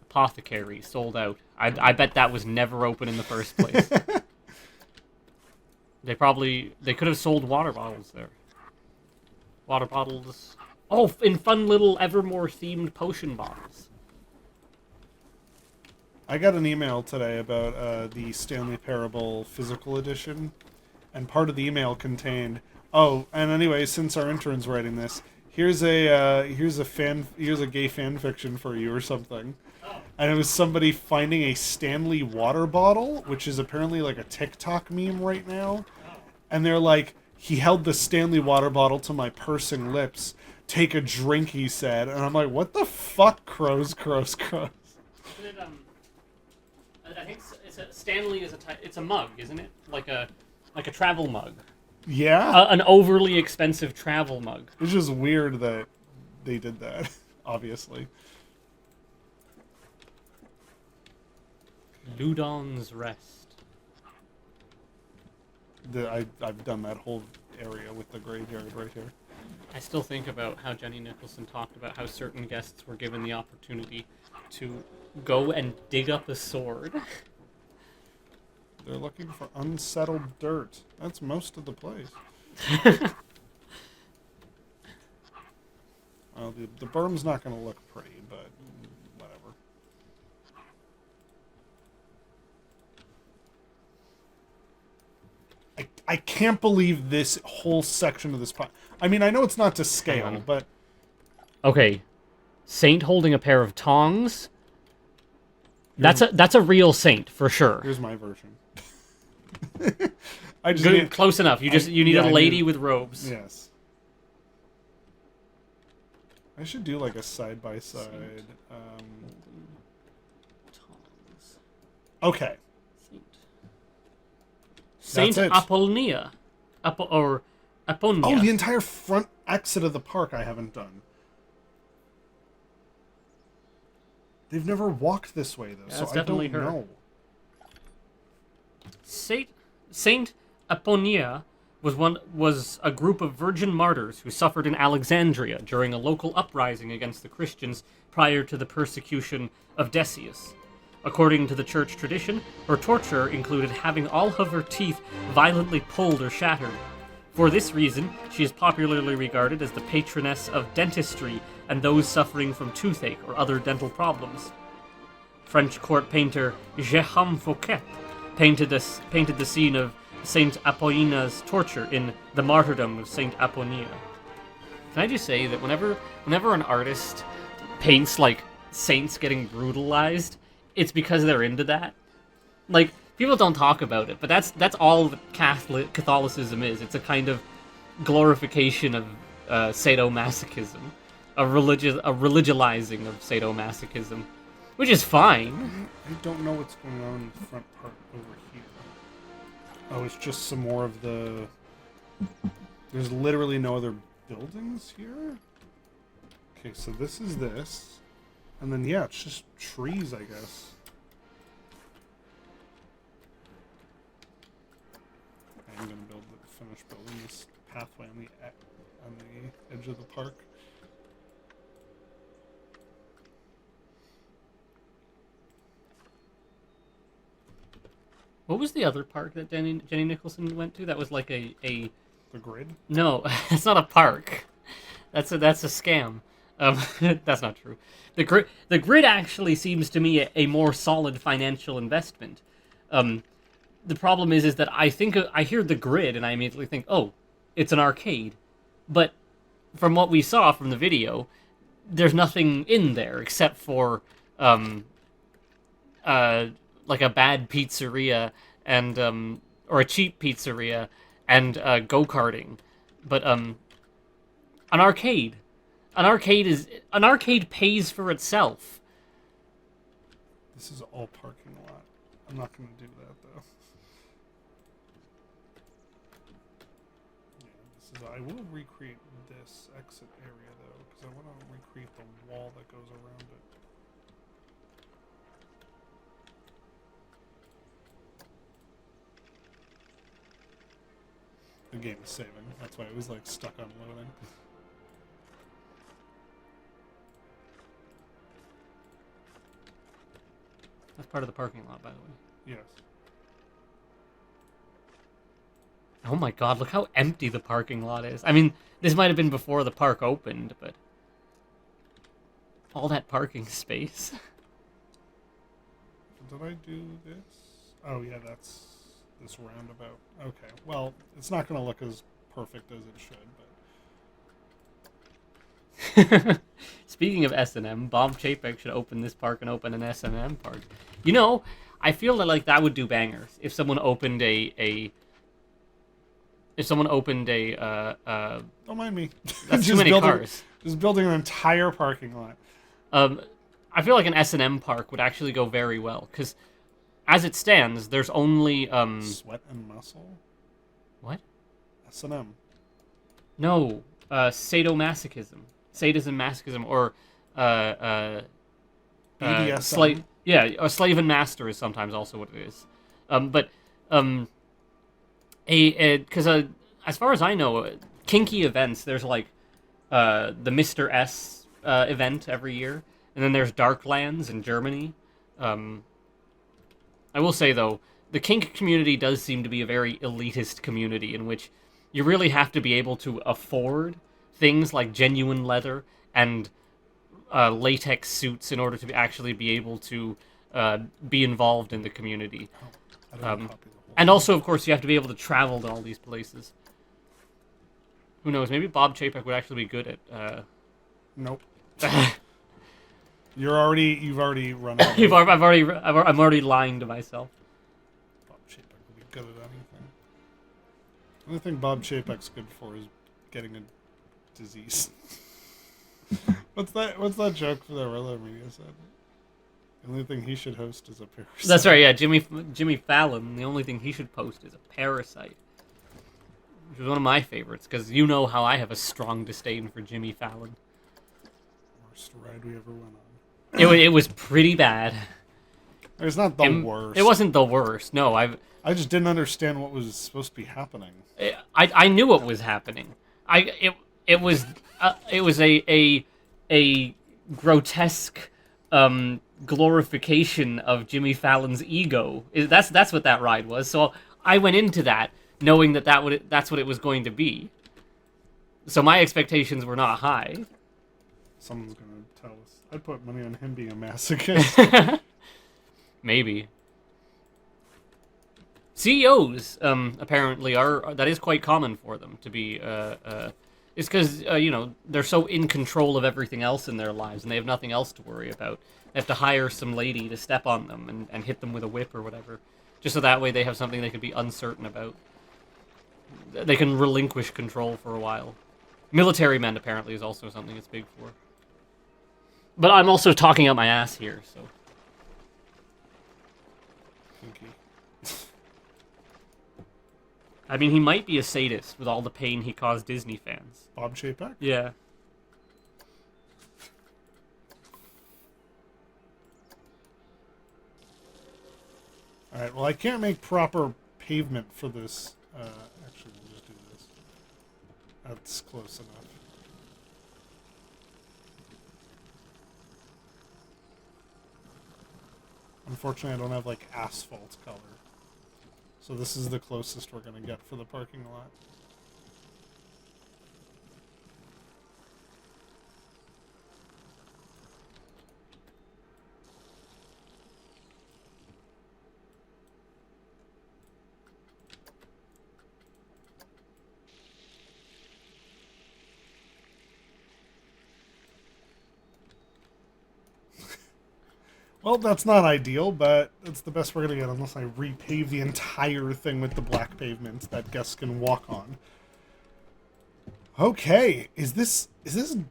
Apothecary, sold out. I bet that was never open in the first place. They could have sold water bottles there. Water bottles. Oh, in fun little Evermore themed potion bottles. I got an email today about the Stanley Parable physical edition, and part of the email contained, oh, and anyway, since our intern's writing this, here's a gay fan fiction for you or something. And it was somebody finding a Stanley water bottle, which is apparently like a TikTok meme right now. And they're like, he held the Stanley water bottle to my pursing lips. Take a drink, he said. And I'm like, what the fuck, crows. I think Stanley is it's a mug, isn't it? Like a travel mug. Yeah? An overly expensive travel mug. It's just weird that they did that, obviously. Ludon's Rest. I've done that whole area with the graveyard right here. I still think about how Jenny Nicholson talked about how certain guests were given the opportunity to go and dig up a sword. They're looking for unsettled dirt. That's most of the place. Well, the berm's not going to look pretty, but whatever. I can't believe this whole section of this pot. I mean, I know it's not to scale, but... Okay. Saint holding a pair of tongs. That's a real saint, for sure. Here's my version. I just Close enough. You need a lady with robes. Yes. I should do like a side-by-side. Tongs. Okay. Saint That's it. Apollonia. Apollonia. Oh, the entire front exit of the park I haven't done. They've never walked this way, though, so I don't know. Saint Apollonia was a group of virgin martyrs who suffered in Alexandria during a local uprising against the Christians prior to the persecution of Decius. According to the church tradition, her torture included having all of her teeth violently pulled or shattered. For this reason, she is popularly regarded as the patroness of dentistry and those suffering from toothache or other dental problems. French court painter Jérôme Fouquet painted the scene of Saint Apollonia's torture in The Martyrdom of Saint Apollonia. Can I just say that whenever an artist paints like saints getting brutalized, it's because they're into that. Like, people don't talk about it, but that's all that Catholicism is. It's a kind of glorification of sadomasochism, a religializing of sadomasochism, which is fine. I don't know what's going on in the front part over here. Oh, it's just some more of the... There's literally no other buildings here? Okay, so this is this. And then, yeah, it's just trees, I guess. I'm gonna finish building this pathway on the edge of the park. What was the other park that Jenny Nicholson went to? That was like a The grid? No, it's not a park. That's a scam. That's not true. The grid actually seems to me a more solid financial investment. The problem is that I hear the grid and I immediately think, oh, it's an arcade. But from what we saw from the video, there's nothing in there except for like a bad pizzeria and or a cheap pizzeria and go-karting. But an arcade pays for itself. This is all parking lot. I'm not going to do that though. Yeah, I will recreate this exit area though, because I want to recreate the wall that goes around it. The game is saving. That's why it was like stuck on loading. That's part of the parking lot, by the way. Yes. Oh my god, look how empty the parking lot is. I mean, this might have been before the park opened, but all that parking space. Did I do this? Oh yeah, that's this roundabout. Okay, well, it's not going to look as perfect as it should, but... Speaking of S&M, Bob Chapek should open this park and open an S&M park. You know, I feel that like that would do bangers if someone opened if someone opened a Don't mind me. That's too many cars. Just building an entire parking lot. I feel like an S&M park would actually go very well because, as it stands, there's only Sweat and muscle. What? S&M. No, sadomasochism, sadism, masochism, or BDSM. slave. Yeah, or slave and master is sometimes also what it is. Because as far as I know, kinky events, there's like the Mr. S event every year, and then there's Darklands in Germany. I will say though, the kink community does seem to be a very elitist community in which you really have to be able to afford things like genuine leather and latex suits in order to actually be able to be involved in the community. I don't copy the whole And also, of course, you have to be able to travel to all these places. Who knows? Maybe Bob Chapek would actually be good at. Nope. You've already run out. I'm already lying to myself. Bob Chapek will be good at anything. The only thing Bob Chapek's good for is getting a disease. What's that joke for the Rilla Media said? The only thing he should host is a parasite. That's right. Yeah, Jimmy Fallon. The only thing he should post is a parasite, which is one of my favorites because you know how I have a strong disdain for Jimmy Fallon. Worst ride we ever went on. It was pretty bad. It's not the worst. It wasn't the worst. No, I just didn't understand what was supposed to be happening. I knew what was happening. It was a grotesque glorification of Jimmy Fallon's ego. That's what that ride was. So I went into that knowing that's what it was going to be. So my expectations were not high. Someone's gonna tell us. I'd put money on him being a masochist. Maybe. CEOs apparently that is quite common for them to be. It's because they're so in control of everything else in their lives and they have nothing else to worry about. They have to hire some lady to step on them and hit them with a whip or whatever, just so that way they have something they can be uncertain about. They can relinquish control for a while. Military men apparently is also something it's big for. But I'm also talking out my ass here, so. Kinky. I mean, he might be a sadist with all the pain he caused Disney fans. Bob Chapek? Yeah. Alright, well I can't make proper pavement for this. Actually, we'll just do That's close enough. Unfortunately, I don't have, like, asphalt color. So this is the closest we're gonna get for the parking lot. Well, that's not ideal, but it's the best we're gonna get unless I repave the entire thing with the black pavement that guests can walk on. Okay, is this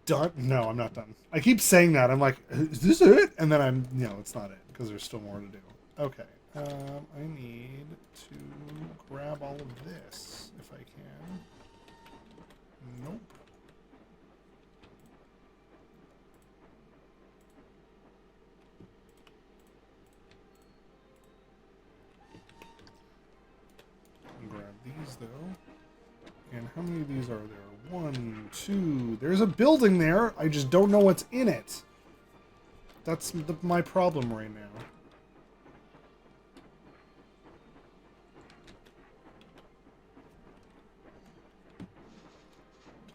done? No, I'm not done. I keep saying that. I'm like, is this it? And then I'm, it's not it because there's still more to do. Okay, I need to grab all of this if I can. Nope. Grab these though. And how many of these are there? 1, 2. There's a building there. I just don't know what's in it. That's my problem right now.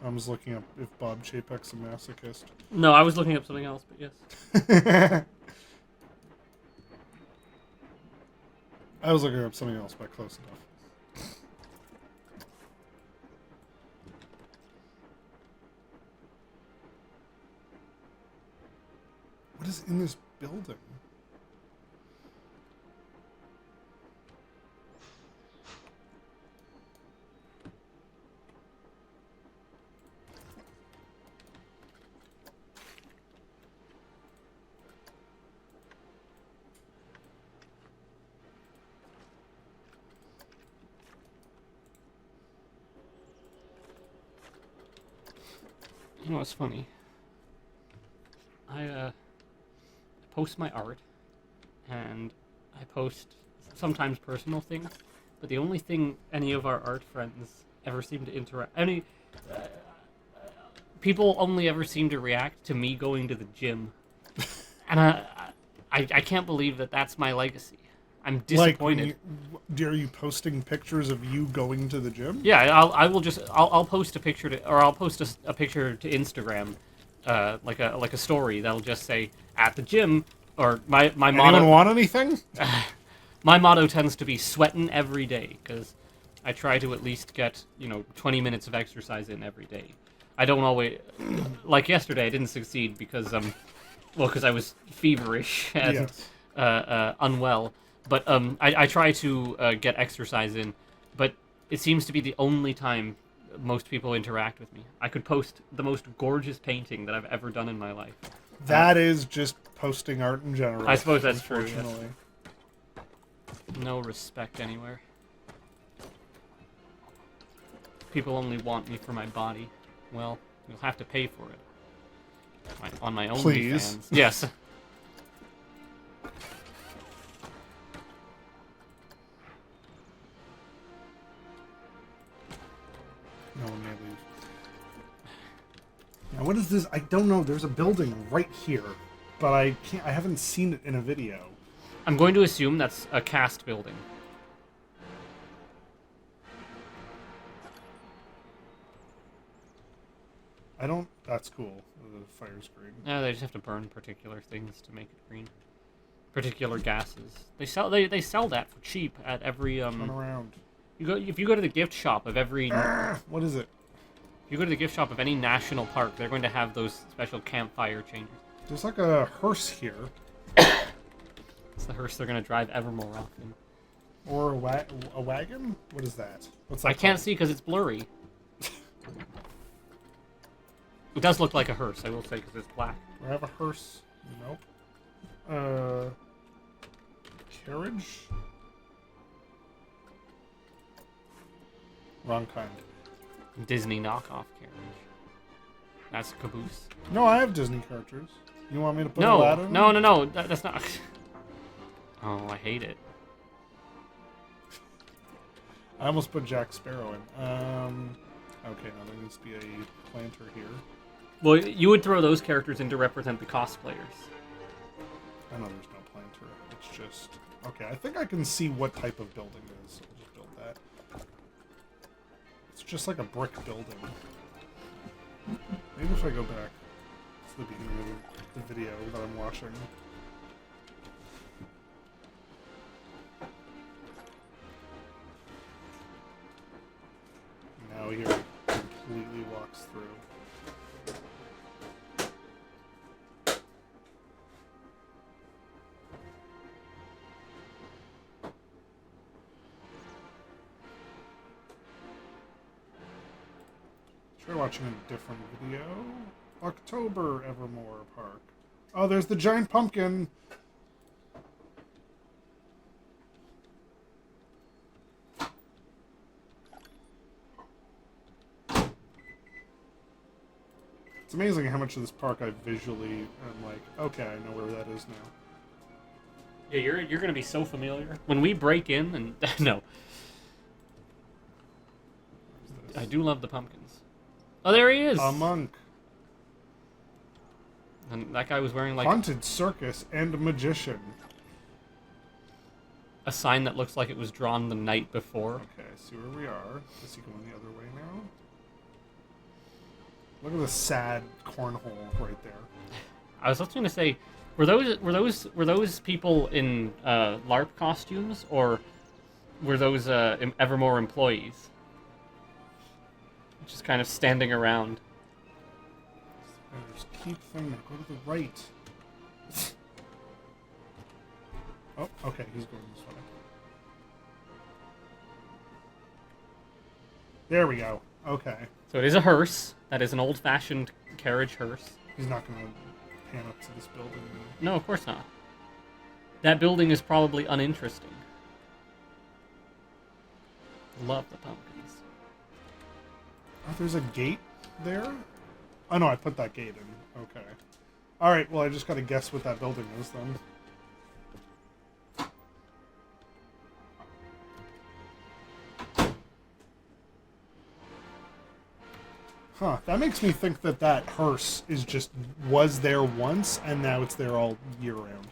I was looking up if Bob Chapek's a masochist. No, I was looking up something else, but yes. I was looking up something else, but close enough. What is in this building? You know what's funny? I post my art, and I post sometimes personal things, but the only thing any of our art friends ever seem to interact... people only ever seem to react to me going to the gym. And I can't believe that that's my legacy. I'm disappointed. Are you posting pictures of you going to the gym? Yeah, I'll post a picture to, or I'll post a picture to Instagram, like a story that'll just say at the gym, or my motto. Anyone want anything? My motto tends to be sweating every day, because I try to at least get 20 minutes of exercise in every day. I don't always, like yesterday I didn't succeed because because I was feverish and unwell. But I try to get exercise in, but it seems to be the only time most people interact with me. I could post the most gorgeous painting that I've ever done in my life. That is just posting art in general. I suppose that's true. Unfortunately. Yes. No respect anywhere. People only want me for my body. Well, you'll have to pay for it. On my own Please. OnlyFans. Yes. No one may leave. Now, what is this? I don't know. There's a building right here, but I haven't seen it in a video. I'm going to assume that's a cast building. That's cool. The fire's green. Yeah, they just have to burn particular things to make it green. Particular gases. They sell that for cheap at every Turn around. If you go to the gift shop of every What is it? If you go to the gift shop of any national park, they're going to have those special campfire changers. There's like a hearse here. It's the hearse they're going to drive Evermore off in. Or a wagon? What is that? What's that I can't called? see because it's blurry. It does look like a hearse, I will say, because it's black. Do I have a hearse? Nope. Carriage? Wrong kind. Disney knockoff carriage. That's a caboose. No, I have Disney characters. You want me to put No, Aladdin? no. That's not. Oh, I hate it. I almost put Jack Sparrow in. Okay, now there needs to be a planter here. Well, you would throw those characters in to represent the cosplayers. I know there's no planter. It's just... Okay, I think I can see what type of building it is. I'll just build that. It's just like a brick building. Maybe if I go back to the beginning of the video that I'm watching. Now here it completely walks through. Try watching a different video. October, Evermore Park. Oh, there's the giant pumpkin! It's amazing how much of this park I visually am like, okay, I know where that is now. Yeah, you're gonna be so familiar when we break in and no. I do love the pumpkins. Oh, there he is. A monk. And that guy was wearing like Haunted circus and magician. a sign that looks like it was drawn the night before. Okay, I see where we are. Is he going the other way now? Look at the sad cornhole right there. I was just gonna say, were those people in LARP costumes, or were those Evermore employees? Just kind of standing around. Just keep thing now. Go to the right. Oh, okay, he's going this way. There we go. Okay. So it is a hearse. That is an old-fashioned carriage hearse. He's not going to pan up to this building. No, of course not. That building is probably uninteresting. Love the pumpkins. Oh, there's a gate there? Oh, no, I put that gate in. Okay. Alright, well, I just got to guess what that building is, then. Huh, that makes me think that that hearse was there once, and now it's there all year round.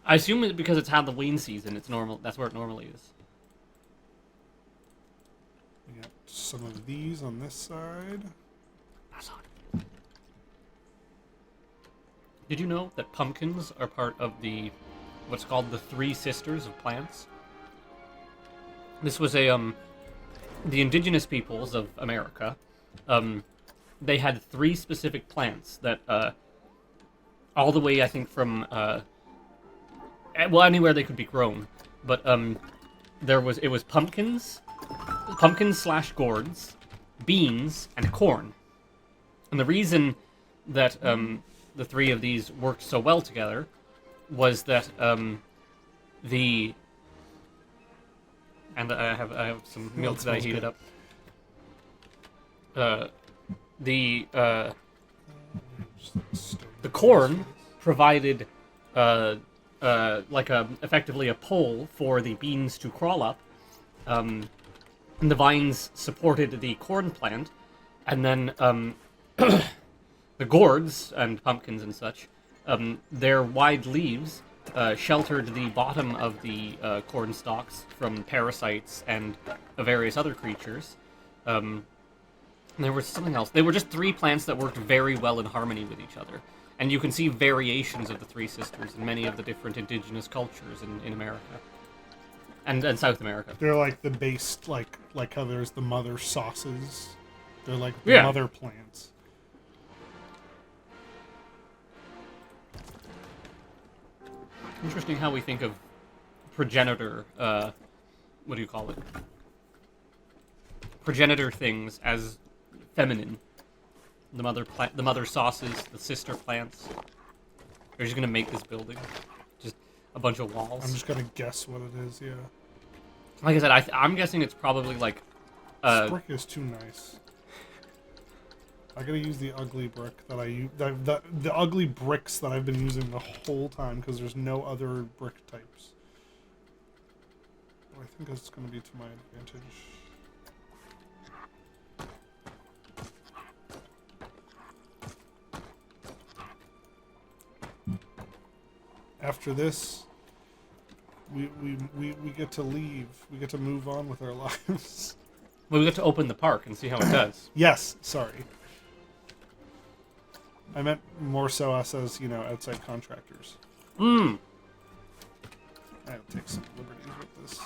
I assume it because it's Halloween season. It's normal. That's where it normally is. We got some of these on this side. Did you know that pumpkins are part of what's called the Three Sisters of plants? This was the indigenous peoples of America. They had three specific plants that, all the way, I think, from, well, anywhere they could be grown. But, it was pumpkins / gourds, beans, and corn. And the reason that, the three of these worked so well together was that, and I have some milk that I heated up. The corn provided effectively a pole for the beans to crawl up, and the vines supported the corn plant, and then the gourds and pumpkins and such, their wide leaves sheltered the bottom of the corn stalks from parasites and various other creatures. And there was something else. They were just three plants that worked very well in harmony with each other. And you can see variations of the Three Sisters in many of the different indigenous cultures in America. And South America. They're like the base, like how there's the mother sauces. They're like the mother plants. Interesting how we think of progenitor, what do you call it? Progenitor things as feminine. The mother sauces, the sister plants. They're just gonna make this building. Just a bunch of walls. I'm just gonna guess what it is, yeah. Like I said, I'm guessing it's probably like... This brick is too nice. I gotta use the ugly brick that I use. The ugly bricks that I've been using the whole time because there's no other brick types. But I think it's gonna be to my advantage. after this, we get to leave. We get to move on with our lives. We get to open the park and see how it does. Yes, sorry. I meant more so us as, outside contractors. Hmm. I'll take some liberties with this.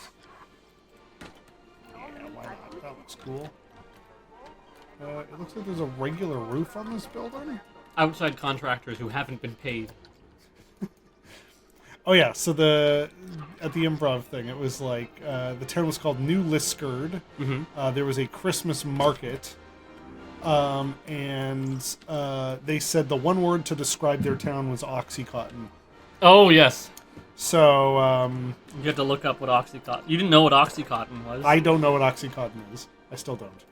Yeah, why not? That looks cool. It looks like there's a regular roof on this building. Outside contractors who haven't been paid. Oh yeah, so at the improv thing, it was like the town was called New Liskerd. Mm-hmm. There was a Christmas market, and they said the one word to describe their town was Oxycontin. Oh, yes. So You had to look up what Oxycontin... You didn't know what Oxycontin was. I don't know what Oxycontin is. I still don't.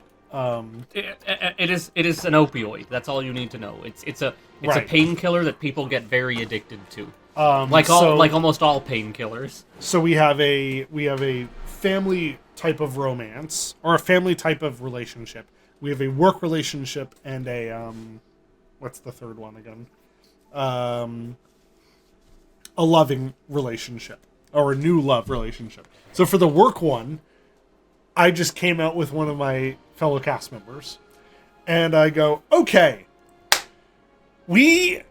It is an opioid. That's all you need to know. It's a Right. painkiller that people get very addicted to. Like Almost all painkillers. So we have a family type of romance or a family type of relationship. We have a work relationship and a what's the third one again? A loving relationship or a new love relationship. So for the work one, I just came out with one of my fellow cast members and I go, okay, we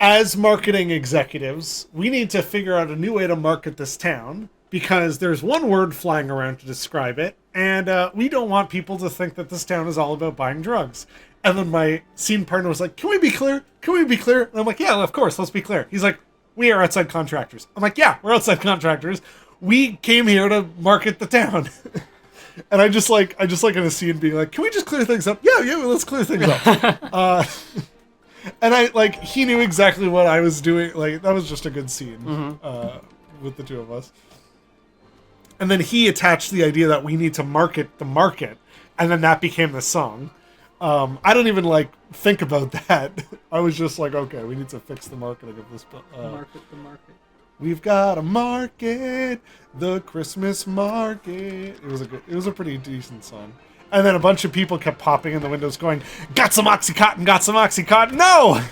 as marketing executives, we need to figure out a new way to market this town because there's one word flying around to describe it, and we don't want people to think that this town is all about buying drugs. And then my scene partner was like, can we be clear? Can we be clear? And I'm like, yeah, of course, let's be clear. He's like, we are outside contractors. I'm like, yeah, we're outside contractors. We came here to market the town. And I just like in a scene being like, can we just clear things up? Yeah, let's clear things up. And he knew exactly what I was doing. Like, that was just a good scene with the two of us. And then he attached the idea that we need to market the market, and then that became the song. I don't even, think about that. I was just like, okay, we need to fix the marketing of this. Market the market. We've got a market, the Christmas market. It was a pretty decent song. And then a bunch of people kept popping in the windows going, got some Oxycontin, got some Oxycontin. No! It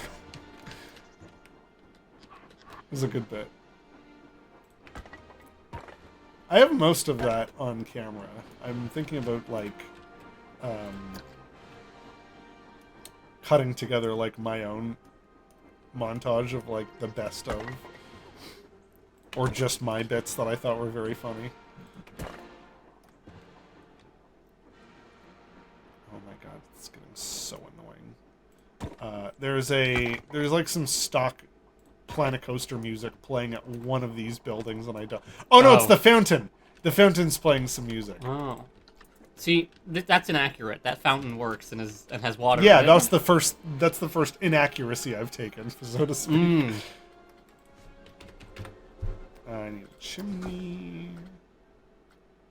was a good bit. I have most of that on camera. I'm thinking about, cutting together, my own montage of, the best of. Or just my bits that I thought were very funny. Oh my god, it's getting so annoying. There's some stock Planet Coaster music playing at one of these buildings, and I don't. Oh no, it's the fountain. The fountain's playing some music. Oh, see, that's inaccurate. That fountain works and has water. Yeah, in it. that's the first inaccuracy I've taken, so to speak. I need a chimney.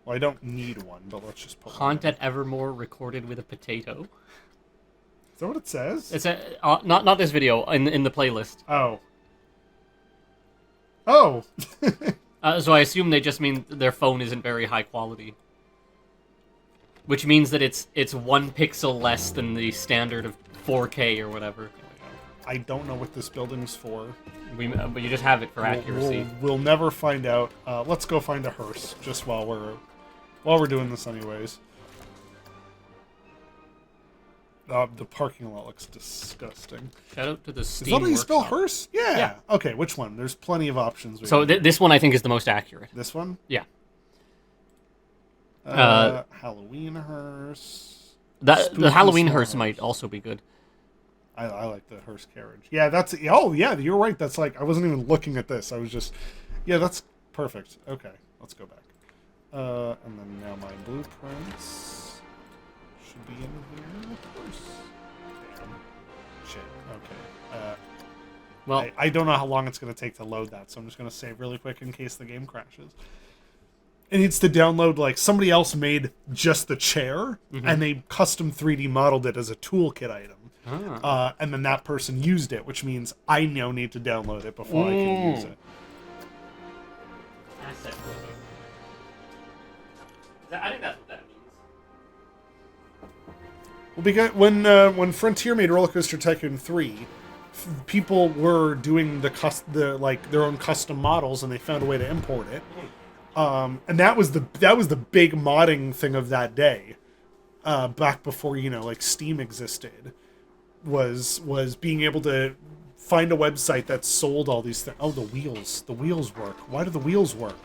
Well, I don't need one, but let's just put Haunt one at Evermore recorded with a potato. Is that what it says? It's not this video in the playlist. Oh. Oh. So I assume they just mean their phone isn't very high quality, which means that it's 1 pixel less than the standard of 4K or whatever. I don't know what this building's for. But you just have it for accuracy. We'll never find out. Let's go find a hearse just while we're doing this anyways. The parking lot looks disgusting. Shout out to the Steam Is that how you spell Workshop. hearse? Yeah. Okay, which one? There's plenty of options. So this one I think is the most accurate. This one? Yeah. Halloween hearse. The Halloween Small hearse might also be good. I like the hearse carriage. Yeah, that's... Oh, yeah, you're right. That's I wasn't even looking at this. I was just... Yeah, that's perfect. Okay, let's go back. And then now my blueprints should be in here, of course. Damn. Shit. Okay. Well, I don't know how long it's going to take to load that, so I'm just going to save really quick in case the game crashes. It needs to download, somebody else made just the chair, and they custom 3D modeled it as a toolkit item. And then that person used it, which means I now need to download it before I can use it. Asset I think that's what that means. Well, because when Frontier made Roller Coaster Tycoon 3, people were doing the like their own custom models, and they found a way to import it. And that was the big modding thing of that day, back before like Steam existed, was being able to find a website that sold all these things. Oh, the wheels work. Why do the wheels work?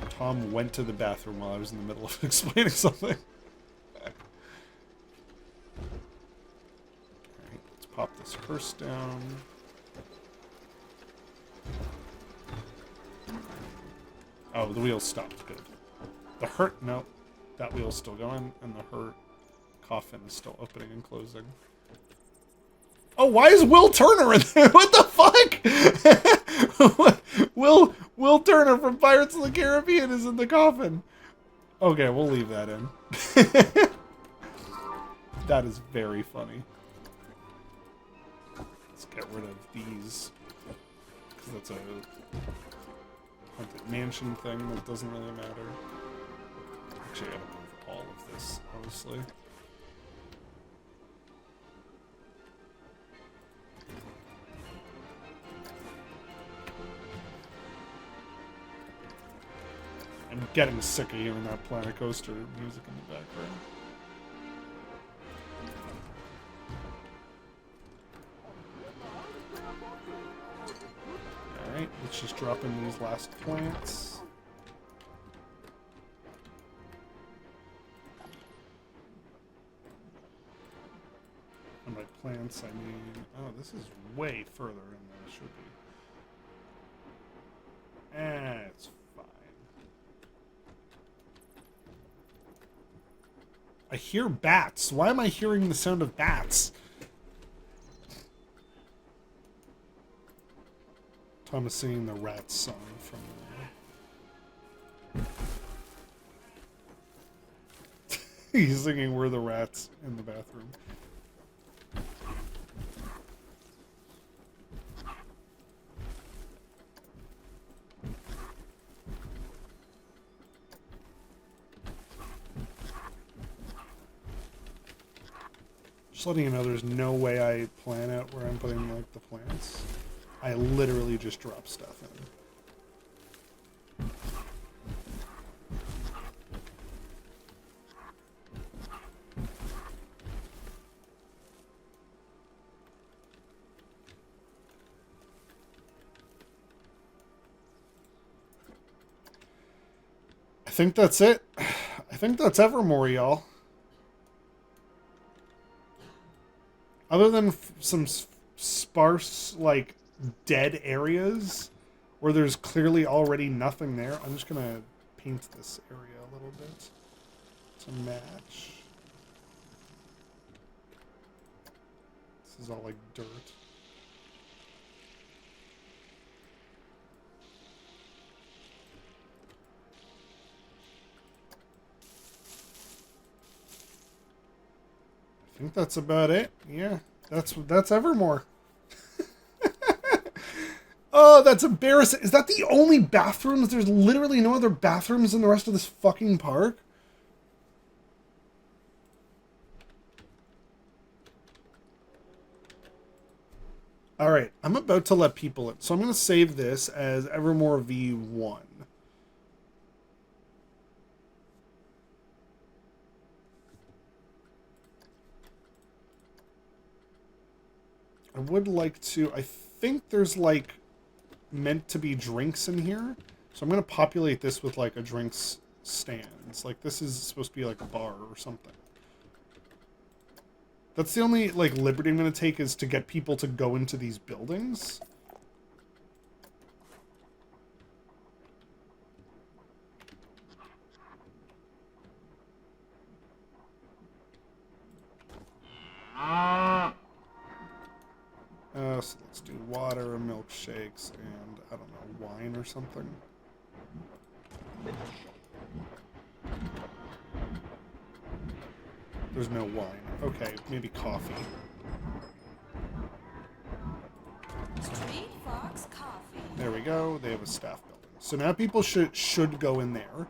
Tom went to the bathroom while I was in the middle of explaining something. Alright, let's pop this curse down. Oh, the wheel stopped. Good. The hurt, no. That wheel's still going, and the hurt coffin is still opening and closing. Oh, why is Will Turner in there? What the fuck? Will Turner from Pirates of the Caribbean is in the coffin. Okay, we'll leave that in. That is very funny. Let's get rid of these, because that's a haunted mansion thing that doesn't really matter. Actually, I gotta move all of this, honestly. I'm getting sick of hearing that Planet Coaster music in the background. Alright, let's just drop in these last plants. And by plants, I mean... Oh, this is way further in than it should be. It's fine. I hear bats. Why am I hearing the sound of bats? Tom is singing the Rats song from He's singing We're the Rats in the bathroom. Just letting you know there's no way I plan out where I'm putting like the plants. I literally just drop stuff in. I think that's it. I think that's Evermore, y'all. Other than some sparse, like, dead areas where there's clearly already nothing there, I'm just gonna paint this area a little bit to match. This is all like dirt. I think that's about it. Yeah, that's Evermore. Oh, that's embarrassing. Is that the only bathrooms? There's literally no other bathrooms in the rest of this fucking park? Alright, I'm about to let people in. So I'm going to save this as Evermore V1. I would like to... I think there's, like, meant to be drinks in here. So I'm going to populate this with, like, a drinks stands. Like, this is supposed to be, like, a bar or something. That's the only, like, liberty I'm going to take, is to get people to go into these buildings. So let's do water, milkshakes, and, I don't know, wine or something. There's no wine. Okay, maybe coffee. Street Fox Coffee. There we go. They have a staff building. So now people should go in there.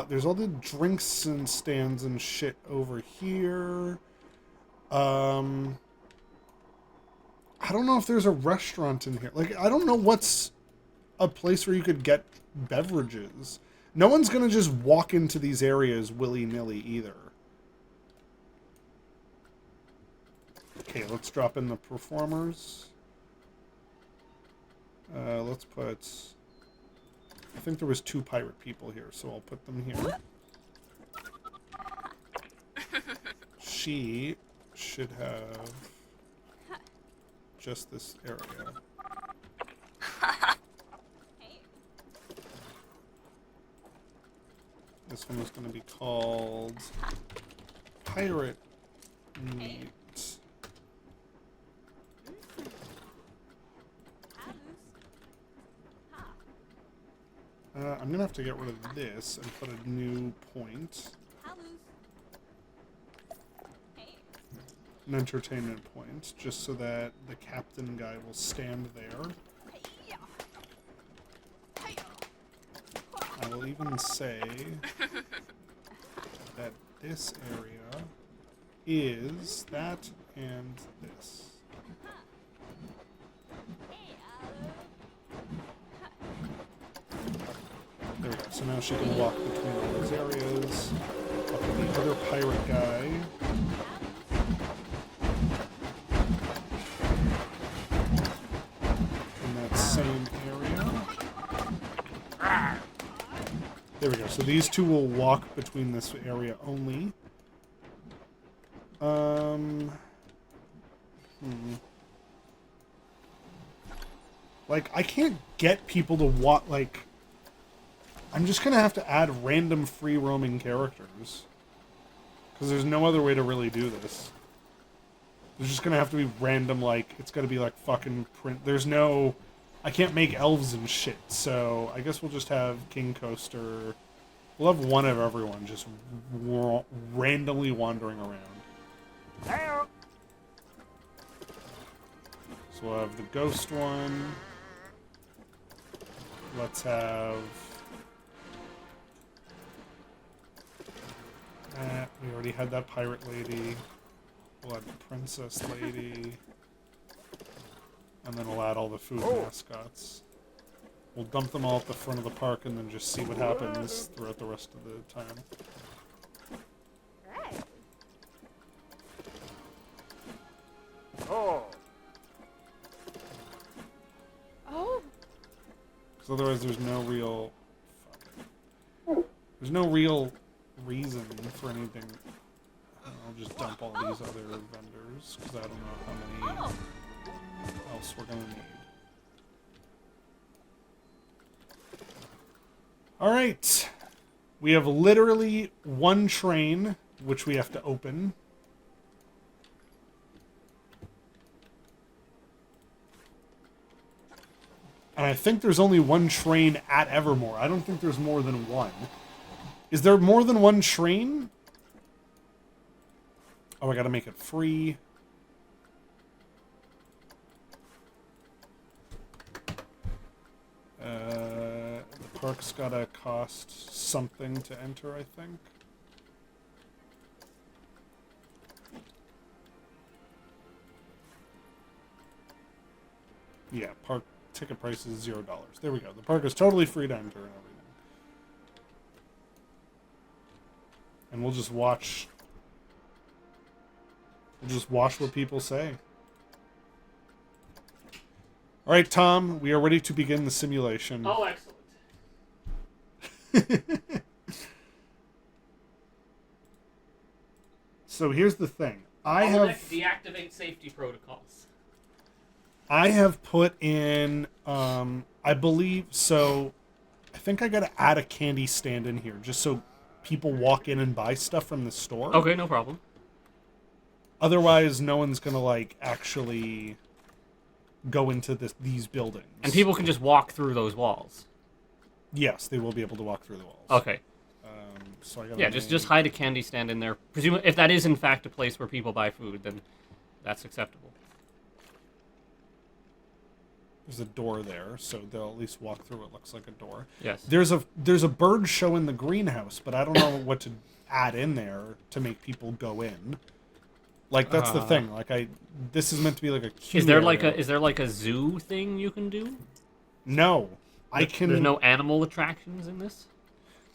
There's all the drinks and stands and shit over here. I don't know if there's a restaurant in here. Like, I don't know what's a place where you could get beverages. No one's gonna just walk into these areas willy-nilly either. Okay, let's drop in the performers. Let's put... I think there was 2 pirate people here, so I'll put them here. She should have just this area. This one is going to be called Pirate Meat. I'm going to have to get rid of this and put a new point. An entertainment point, just so that the captain guy will stand there. I will even say that this area is that and this. There we go. So now she can walk between all those areas. Up to the other pirate guy. In that same area. There we go. So these two will walk between this area only. Like, I can't get people to walk, like... I'm just gonna have to add random free roaming characters. Because there's no other way to really do this. There's just gonna have to be random, like, it's gonna be like fucking print. There's no... I can't make elves and shit, so I guess we'll just have King Coaster. We'll have one of everyone just randomly wandering around. So we'll have the ghost one. Let's have... we already had that pirate lady. We'll add the princess lady. And then we'll add all the food mascots. We'll dump them all at the front of the park and then just see what happens throughout the rest of the time. Because otherwise there's no real... There's no real reason for anything. I'll just dump all these other vendors, because I don't know how many else we're going to need. Alright. We have literally one train, which we have to open. And I think there's only one train at Evermore. I don't think there's more than one. Is there more than one train? Oh, I gotta make it free. The park's gotta cost something to enter, I think. Yeah, park ticket price is $0. There we go. The park is totally free to enter and everything. And we'll just watch. We'll just watch what people say. All right, Tom, we are ready to begin the simulation. Oh, excellent. So here's the thing. I have deactivate safety protocols. I have put in I believe so I think I gotta add a candy stand in here just so people walk in and buy stuff from the store. Okay, no problem. Otherwise no one's gonna like actually go into these buildings. And people can just walk through those walls. Yes, they will be able to walk through the walls. Okay. So I gotta Yeah, just hide a candy stand in there. Presumably, if that is in fact a place where people buy food, then that's acceptable. There's a door there, so they'll at least walk through what looks like a door. Yes. There's a bird show in the greenhouse, but I don't know what to add in there to make people go in. Like that's the thing. Like this is meant to be like a queue Is there area. like a zoo thing you can do? No. I can. There's no animal attractions in this?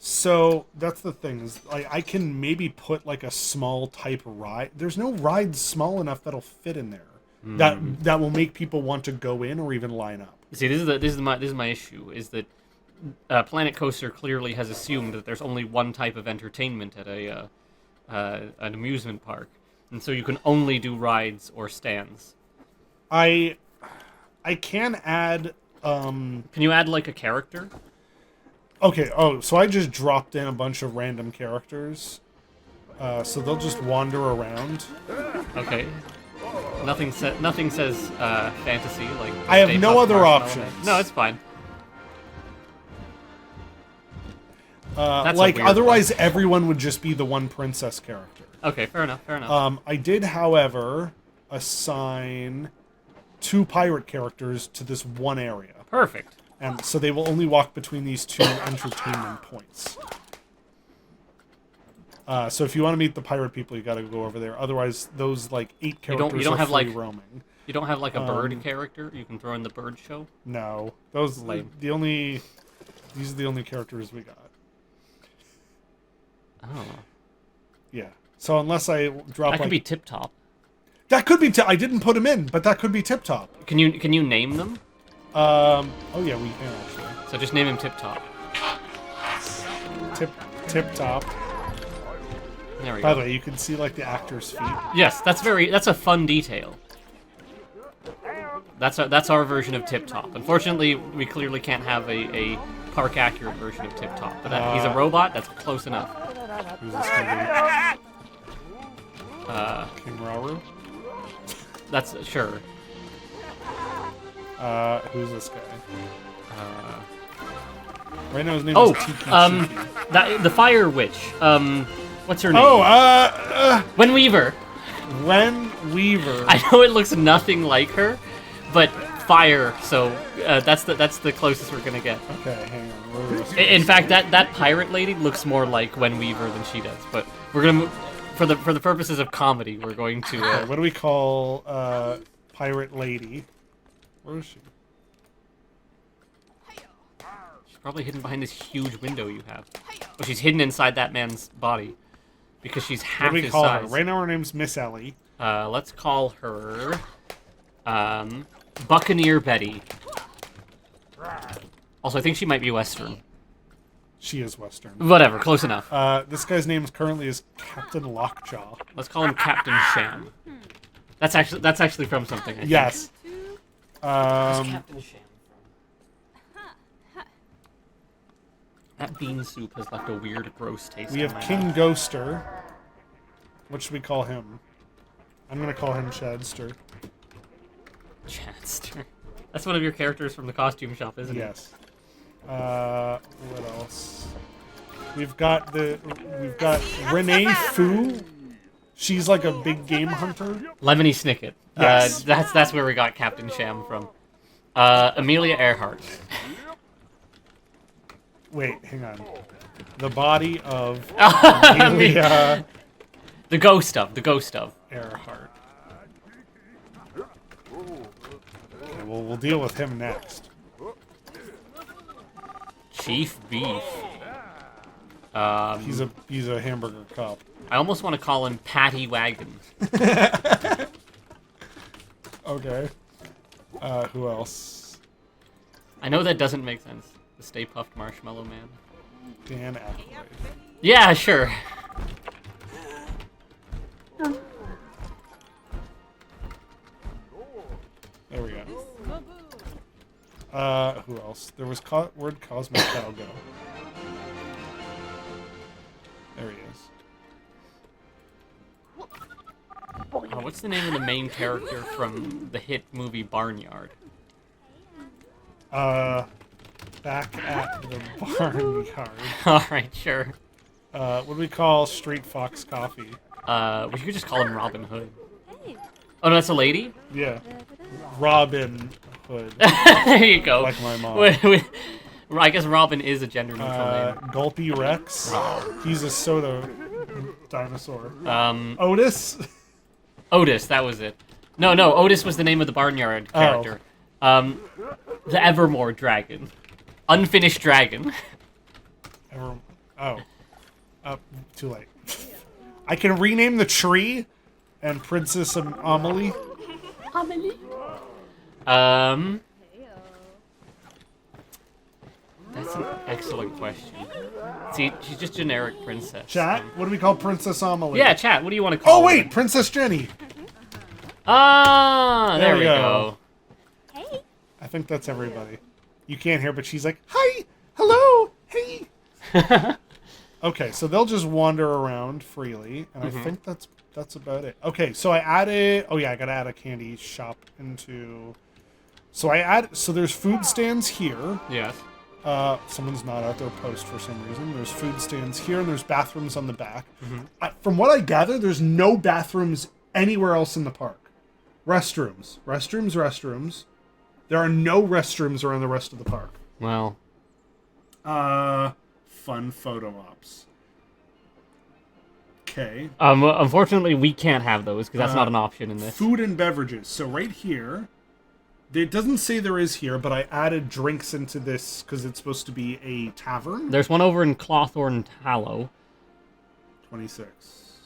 So that's the thing is I can maybe put like a small type ride. There's no ride small enough that'll fit in there. That will make people want to go in or even line up. See, this is my issue is that Planet Coaster clearly has assumed that there's only one type of entertainment at an amusement park, and so you can only do rides or stands. I can add. Can you add like a character? Okay. Oh, so I just dropped in a bunch of random characters, so they'll just wander around. Okay. Nothing says fantasy like. I have Stay no Puft other Marshmallow options. Man. No, it's fine. That's a Like weird otherwise, everyone would just be the one princess character. Okay, fair enough. Fair enough. I did, however, assign 2 pirate characters to this one area. Perfect. And so they will only walk between these 2 entertainment points. So if you want to meet the pirate people, you got to go over there. Otherwise, those like 8 characters don't are have, free like- roaming. You don't have like a bird character you can throw in the bird show? No, those Lame. these are the only characters we got. Oh. Yeah. So unless I drop, That could like, be Tip Top. that could be. I didn't put him in, but that could be Tip Top. Can you name them? Oh yeah, we can actually. So just name him Tip Top. Tip Top. There we By go. the way, you can see like the actor's feet. Yes, that's a fun detail. That's our version of Tip Top. Unfortunately, we clearly can't have a park accurate version of Tip Top. But he's a robot. That's close enough. Who's this gonna Uh, be? King Rauru. that's sure. Who's this guy? Uh, Right now his name oh, is Tiki. the Fire Witch. What's her name? Oh, Gwen Weaver. Gwen Weaver. I know it looks nothing like her, but fire. So that's the closest we're gonna get. Okay, hang on. Where is In fact, that pirate lady looks more like Gwen Weaver than she does. But we're gonna for the purposes of comedy, we're going to. what do we call pirate lady? Where is she? She's probably hidden behind this huge window you have. Oh, she's hidden inside that man's body because she's What half do we his call size. her? Right now her name's Miss Ellie. Let's call her Buccaneer Betty. Also, I think she might be Western. She is Western. Whatever, close enough. This guy's name currently is Captain Lockjaw. Let's call him Captain Sham. That's actually from something. I think. Yes. Where's Captain Sham from? That bean soup has left a weird, gross taste. We in have my King mouth. Ghoster. What should we call him? I'm gonna call him Chadster. Chadster. That's one of your characters from the costume shop, isn't it? Yes. What else? We've got Renee Fu. She's like a big game hunter. Lemony Snicket. Yes. That's where we got Captain Sham from. Amelia Earhart. Wait, hang on. The body of I mean, Amelia the ghost of. Earhart. Okay, well, we'll deal with him next. Chief Beef. He's a hamburger cop. I almost want to call him Patty Wagon. Okay. Who else? I know that doesn't make sense. The Stay Puft Marshmallow Man. Dan Aykroyd. Yeah, sure. There we go. Who else? There was where'd Cosmic Cow go? There he is. What's the name of the main character from the hit movie Barnyard? Back at the barnyard. Alright, sure. What do we call Street Fox Coffee? We could just call him Robin Hood. Oh, no, that's a lady? Yeah. Robin Hood. There you go. Like my mom. I guess Robin is a gender-neutral name. Gulpy Rex. He's a soda dinosaur. Um, Otis. Otis, that was it. No, Otis was the name of the barnyard character. The Evermore dragon. Unfinished dragon. Too late. I can rename the tree and Princess Amelie. That's an excellent question. See, she's just generic princess. Chat, what do we call Princess Amelie? Yeah, chat, what do you want to call Oh, wait, her? Princess Jenny. Ah, there we go. Hey. I think that's everybody. You can't hear, but she's like, hi, hello, hey. Okay, so they'll just wander around freely, and I think that's about it. Okay, so I added... Oh, yeah, I gotta add a candy shop into... So there's food stands here. Yes. Someone's not at their post for some reason. There's food stands here, and there's bathrooms on the back. From what I gather, there's no bathrooms anywhere else in the park. Restrooms. There are no restrooms around the rest of the park. Well. Fun photo ops. Okay. Unfortunately, we can't have those, because that's not an option in this. Food and beverages. So right here... It doesn't say there is here, but I added drinks into this because it's supposed to be a tavern. There's one over in Clawthorne Hallow. 26.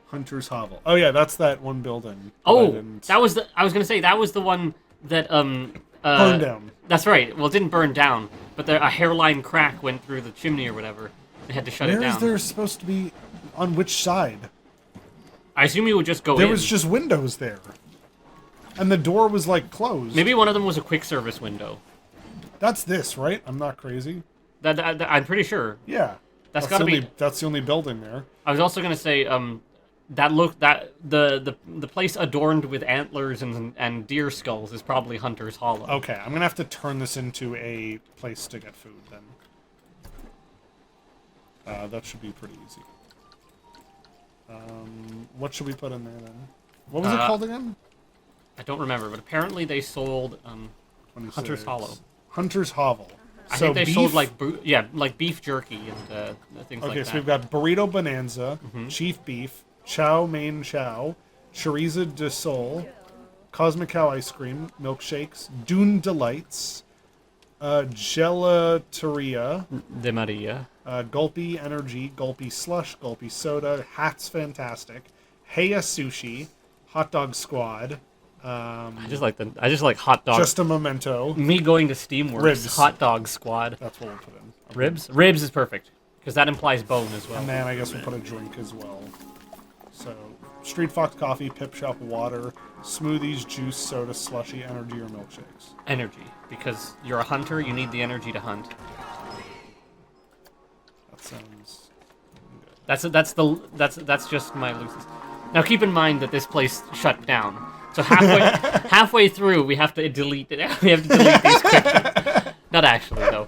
Hunter's Hovel. Oh yeah, that's that one building. That was the... I was going to say, that was the one that... burned down. That's right. Well, it didn't burn down, but a hairline crack went through the chimney or whatever. They had to shut it Where down. is there supposed to be... On which side? I assume you would just go in. There was just windows there. And the door was, like, closed. Maybe one of them was a quick service window. That's this, right? I'm not crazy. I'm pretty sure. Yeah. That's gotta be... That's the only building there. I was also gonna say, the place adorned with antlers and deer skulls is probably Hunter's Hollow. Okay, I'm gonna have to turn this into a place to get food, then. That should be pretty easy. What should we put in there, then? What was it called again? I don't remember, but apparently they sold 26. Hunter's Hollow. Hunter's Hovel. I think they sold like beef jerky and things like that. Okay, so we've got Burrito Bonanza, Chief Beef, Chow Mein Chow, Chorizo de Sol, Cosmic Cow Ice Cream, Milkshakes, Dune Delights, Gelateria, De Maria. Gulpy Energy, Gulpy Slush, Gulpy Soda, Hats Fantastic, Heya Sushi, Hot Dog Squad. I just like hot dog. Just a memento. Me going to Steamworks. Ribs. Hot dog squad. That's what we'll put in. Ribs? Ribs is perfect. Because that implies bone as well. And then I guess we'll put a drink as well. So, Street Fox Coffee, Pip Shop Water, Smoothies, Juice, Soda, Slushy, Energy, or Milkshakes. Energy. Because you're a hunter, you need the energy to hunt. That sounds good. That's just my loosest. Now keep in mind that this place shut down. So halfway through, we have to delete it. We have to delete these quickly. Not actually though,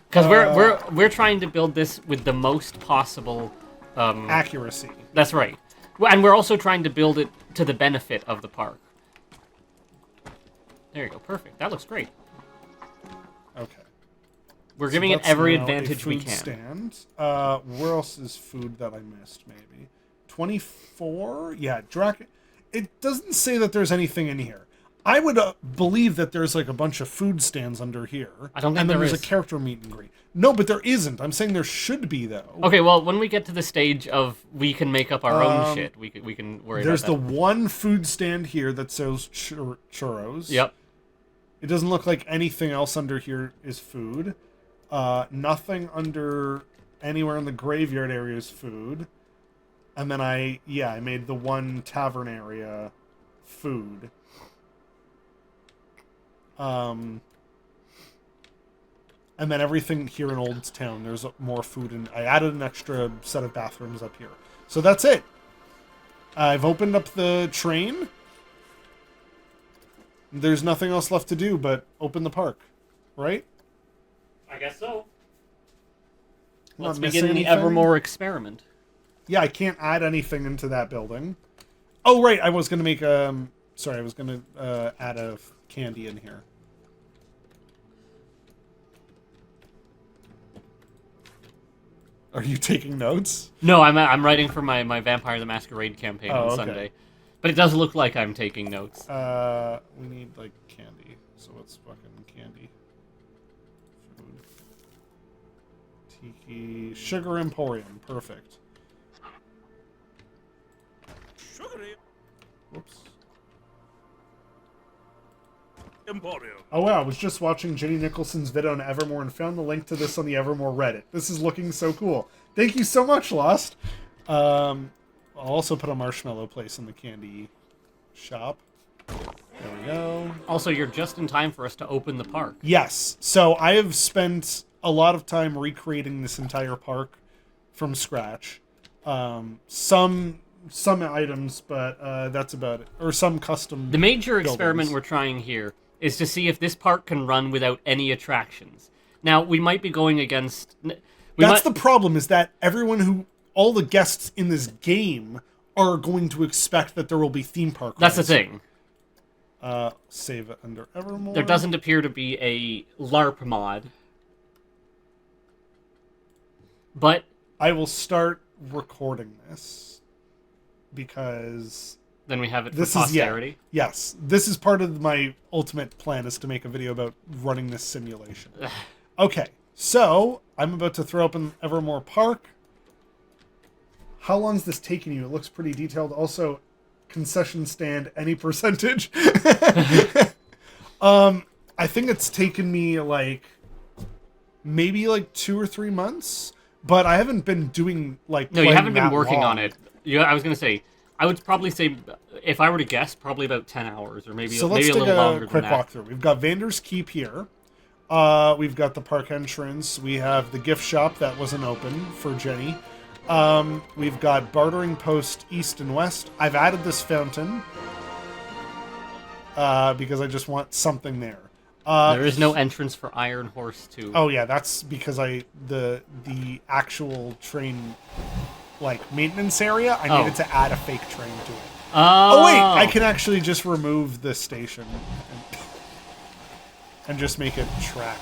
because we're trying to build this with the most possible accuracy. That's right, and we're also trying to build it to the benefit of the park. There you go, perfect. That looks great. Okay. We're giving it that's every now advantage a we food can. Stand. Where else is food that I missed? Maybe 24. Yeah, It doesn't say that there's anything in here. I would believe that there's like a bunch of food stands under here. I don't think and then there there's is. a character meet and greet. No, but there isn't. I'm saying there should be though. Okay, well, when we get to the stage of we can make up our own shit, we can worry There's about that. the one food stand here that sells churros. Yep. It doesn't look like anything else under here is food. Nothing under anywhere in the graveyard area is food. And then I made the one tavern area food. And then everything here in Old Town, there's more food, and I added an extra set of bathrooms up here. So that's it. I've opened up the train. There's nothing else left to do but open the park, right? I guess so. Not Let's missing begin the anything? Evermore experiment. Yeah, I can't add anything into that building. Oh, right, I was going to make, sorry, I was going to add a candy in here. Are you taking notes? No, I'm writing for my Vampire the Masquerade campaign on okay. Sunday. But it does look like I'm taking notes. We need, like, candy. So what's fucking candy? Food. Tiki. Sugar Emporium. Perfect. Whoops. Emporium. Oh wow, I was just watching Jenny Nicholson's video on Evermore and found the link to this on the Evermore Reddit. This is looking so cool. Thank you so much, Lost. I'll also put a marshmallow place in the candy shop. There we go. Also, you're just in time for us to open the park. Yes. So I have spent a lot of time recreating this entire park from scratch. Some items, but that's about it. Or some custom. The major experiment buildings. we're trying here is to see if this park can run without any attractions. Now, we might be going against... That's the problem, is that all the guests in this game are going to expect that there will be theme park That's the rides. thing. Save it under Evermore. There doesn't appear to be a LARP mod. But... I will start recording this because Then we have it for this posterity. is yes. This is part of my ultimate plan, is to make a video about running this simulation. Okay, so I'm about to throw open Evermore Park. How long is this taking you? It looks pretty detailed. Also, concession stand, any percentage. I think it's taken me maybe 2 or 3 months, but I haven't been doing No, you playing haven't been that working long. on it. I was going to say, I would probably say, if I were to guess, probably about 10 hours, or maybe, So let's maybe a take little a longer quick than that. walkthrough. We've got Vander's Keep here. We've got the park entrance. We have the gift shop that wasn't open for Jenny. We've got bartering post east and west. I've added this fountain because I just want something there. There is no entrance for Iron Horse 2. Oh yeah, that's because the actual train maintenance area, I needed to add a fake train to it. Oh wait, I can actually just remove the station and just make it track.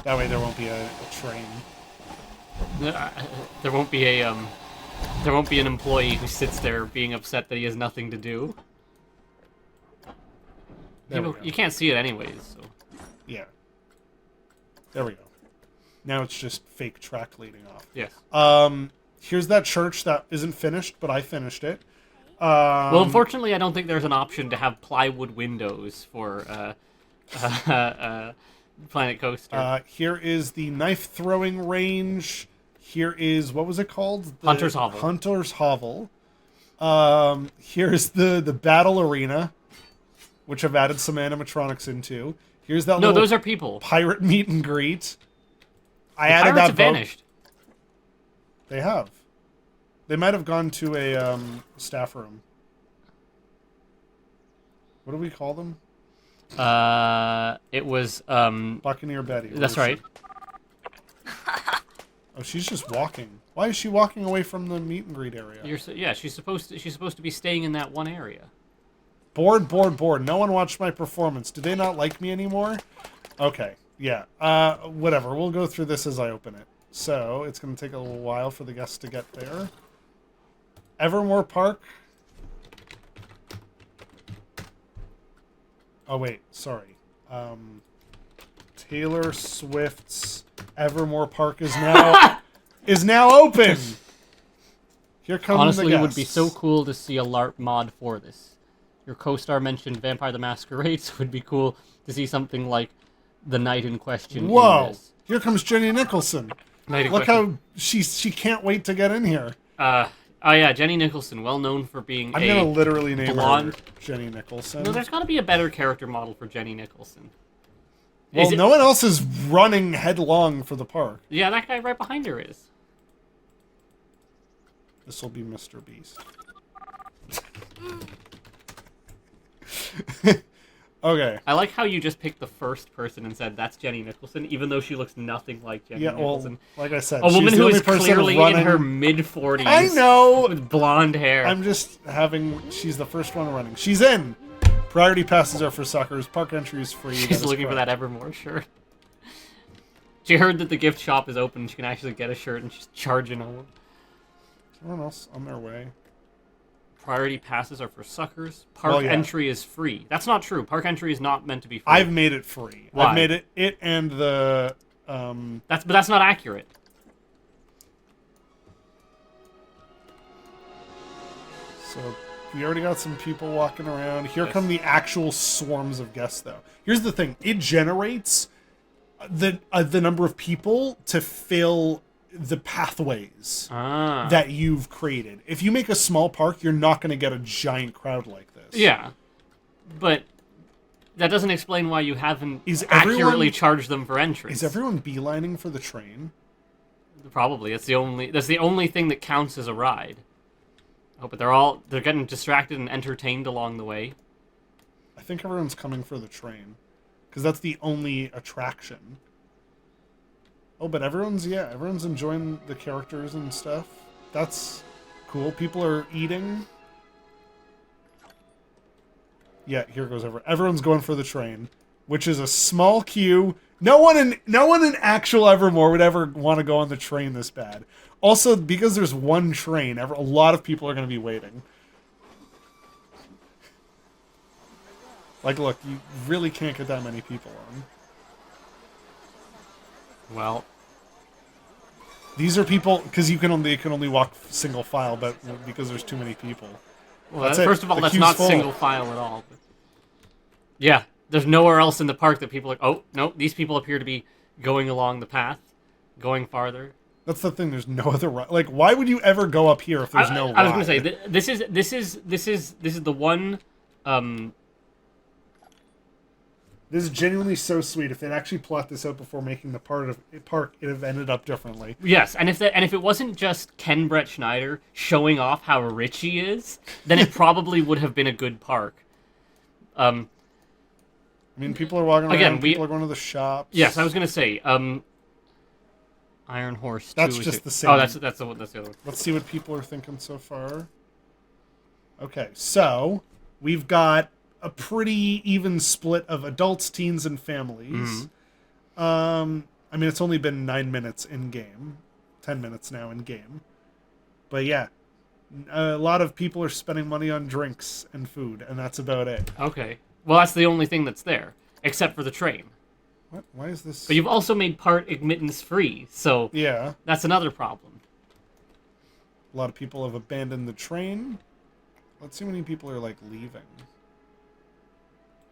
That way there won't be a train. There won't be an employee who sits there being upset that he has nothing to do. There we go. You can't see it anyways, so. Yeah. There we go. Now it's just fake track leading off. Yes. Here's that church that isn't finished, but I finished it. Well, unfortunately, I don't think there's an option to have plywood windows for Planet Coaster. Here is the knife throwing range. Here is, what was it called? The Hunter's Hovel. Hunter's Hovel. Here's the battle arena, which I've added some animatronics into. Here's that No, little those are people. pirate meet and greet. I The added pirates that have boat. vanished. They have. They might have gone to a staff room. What do we call them? It was, Buccaneer Betty. Where that's is right. she? Oh, she's just walking. Why is she walking away from the meet and greet area? Yeah, she's supposed to be staying in that one area. Bored. No one watched my performance. Do they not like me anymore? Okay. Yeah. Whatever. We'll go through this as I open it. So, it's going to take a little while for the guests to get there. Evermore Park. Oh, wait. Sorry. Taylor Swift's Evermore Park is now open. Here comes Honestly, the it would be guests. so cool to see a LARP mod for this. Your co-star mentioned Vampire the Masquerade, so it would be cool to see something like the night in question. Whoa! In this. Here comes Jenny Nicholson. Night in Look question. how she can't wait to get in here. Oh yeah, Jenny Nicholson, well known for being I'm gonna literally name blonde- her Jenny Nicholson. No, there's got to be a better character model for Jenny Nicholson. Well, Is it- no one else is running headlong for the park. Yeah, that guy right behind her is. This will be Mr. Beast. Okay. I like how you just picked the first person and said that's Jenny Nicholson, even though she looks nothing like Jenny Yeah, well, Nicholson. like I said, A woman she's the who only is person clearly running. in her mid-40s. I know. With blonde hair. I'm just having. She's the first one running. She's in. Priority passes are for suckers. Park entry is free. That She's is looking for correct. that Evermore shirt. She heard that the gift shop is open and she can actually get a shirt and she's charging on one. Everyone else on their way. Priority passes are for suckers. Park Well, yeah. entry is free. That's not true. Park entry is not meant to be free. I've made it free. Why? I've made it and the That's not accurate. So we already got some people walking around. Here Yes. come the actual swarms of guests, though. Here's the thing: it generates the number of people to fill the pathways Ah. that you've created. If you make a small park, you're not going to get a giant crowd like this. Yeah, but that doesn't explain why you haven't Is accurately everyone- charged them for entrance. Is everyone beelining for the train? Probably. That's the only thing that counts as a ride. Oh, but they're getting distracted and entertained along the way. I think everyone's coming for the train because that's the only attraction. Oh, but everyone's enjoying the characters and stuff. That's cool. People are eating. Yeah, here goes everyone's going for the train, which is a small queue. No one in actual Evermore would ever want to go on the train this bad. Also, because there's one train, a lot of people are going to be waiting. Like, look, you really can't get that many people on. Well, These are people because you can only walk single file, but because there's too many people. That's it. first of all, The that's queue's not full. single file at all. But... Yeah, there's nowhere else in the park that people are. Oh no, these people appear to be going along the path, going farther. That's the thing. There's no other like. Why would you ever go up here if there's no? I was going to ride? say this is the one. This is genuinely so sweet. If they'd actually plot this out before making the park, it'd have ended up differently. Yes, and if it wasn't just Ken Brett Schneider showing off how rich he is, then it probably would have been a good park. I mean, people are walking around. Again, People are going to the shops. Yes, I was going to say Iron Horse 2. That's is just it? the same. Oh, that's the other one. Let's see what people are thinking so far. Okay, so we've got a pretty even split of adults, teens, and families. I mean, it's only been 9 minutes in game, 10 minutes now in game, but yeah, a lot of people are spending money on drinks and food, and that's about it. Okay. Well, that's the only thing that's there, except for the train. What? Why is this? But you've also made part admittance free, so Yeah, that's another problem. a lot of people have abandoned the train. Let's see how many people are like leaving.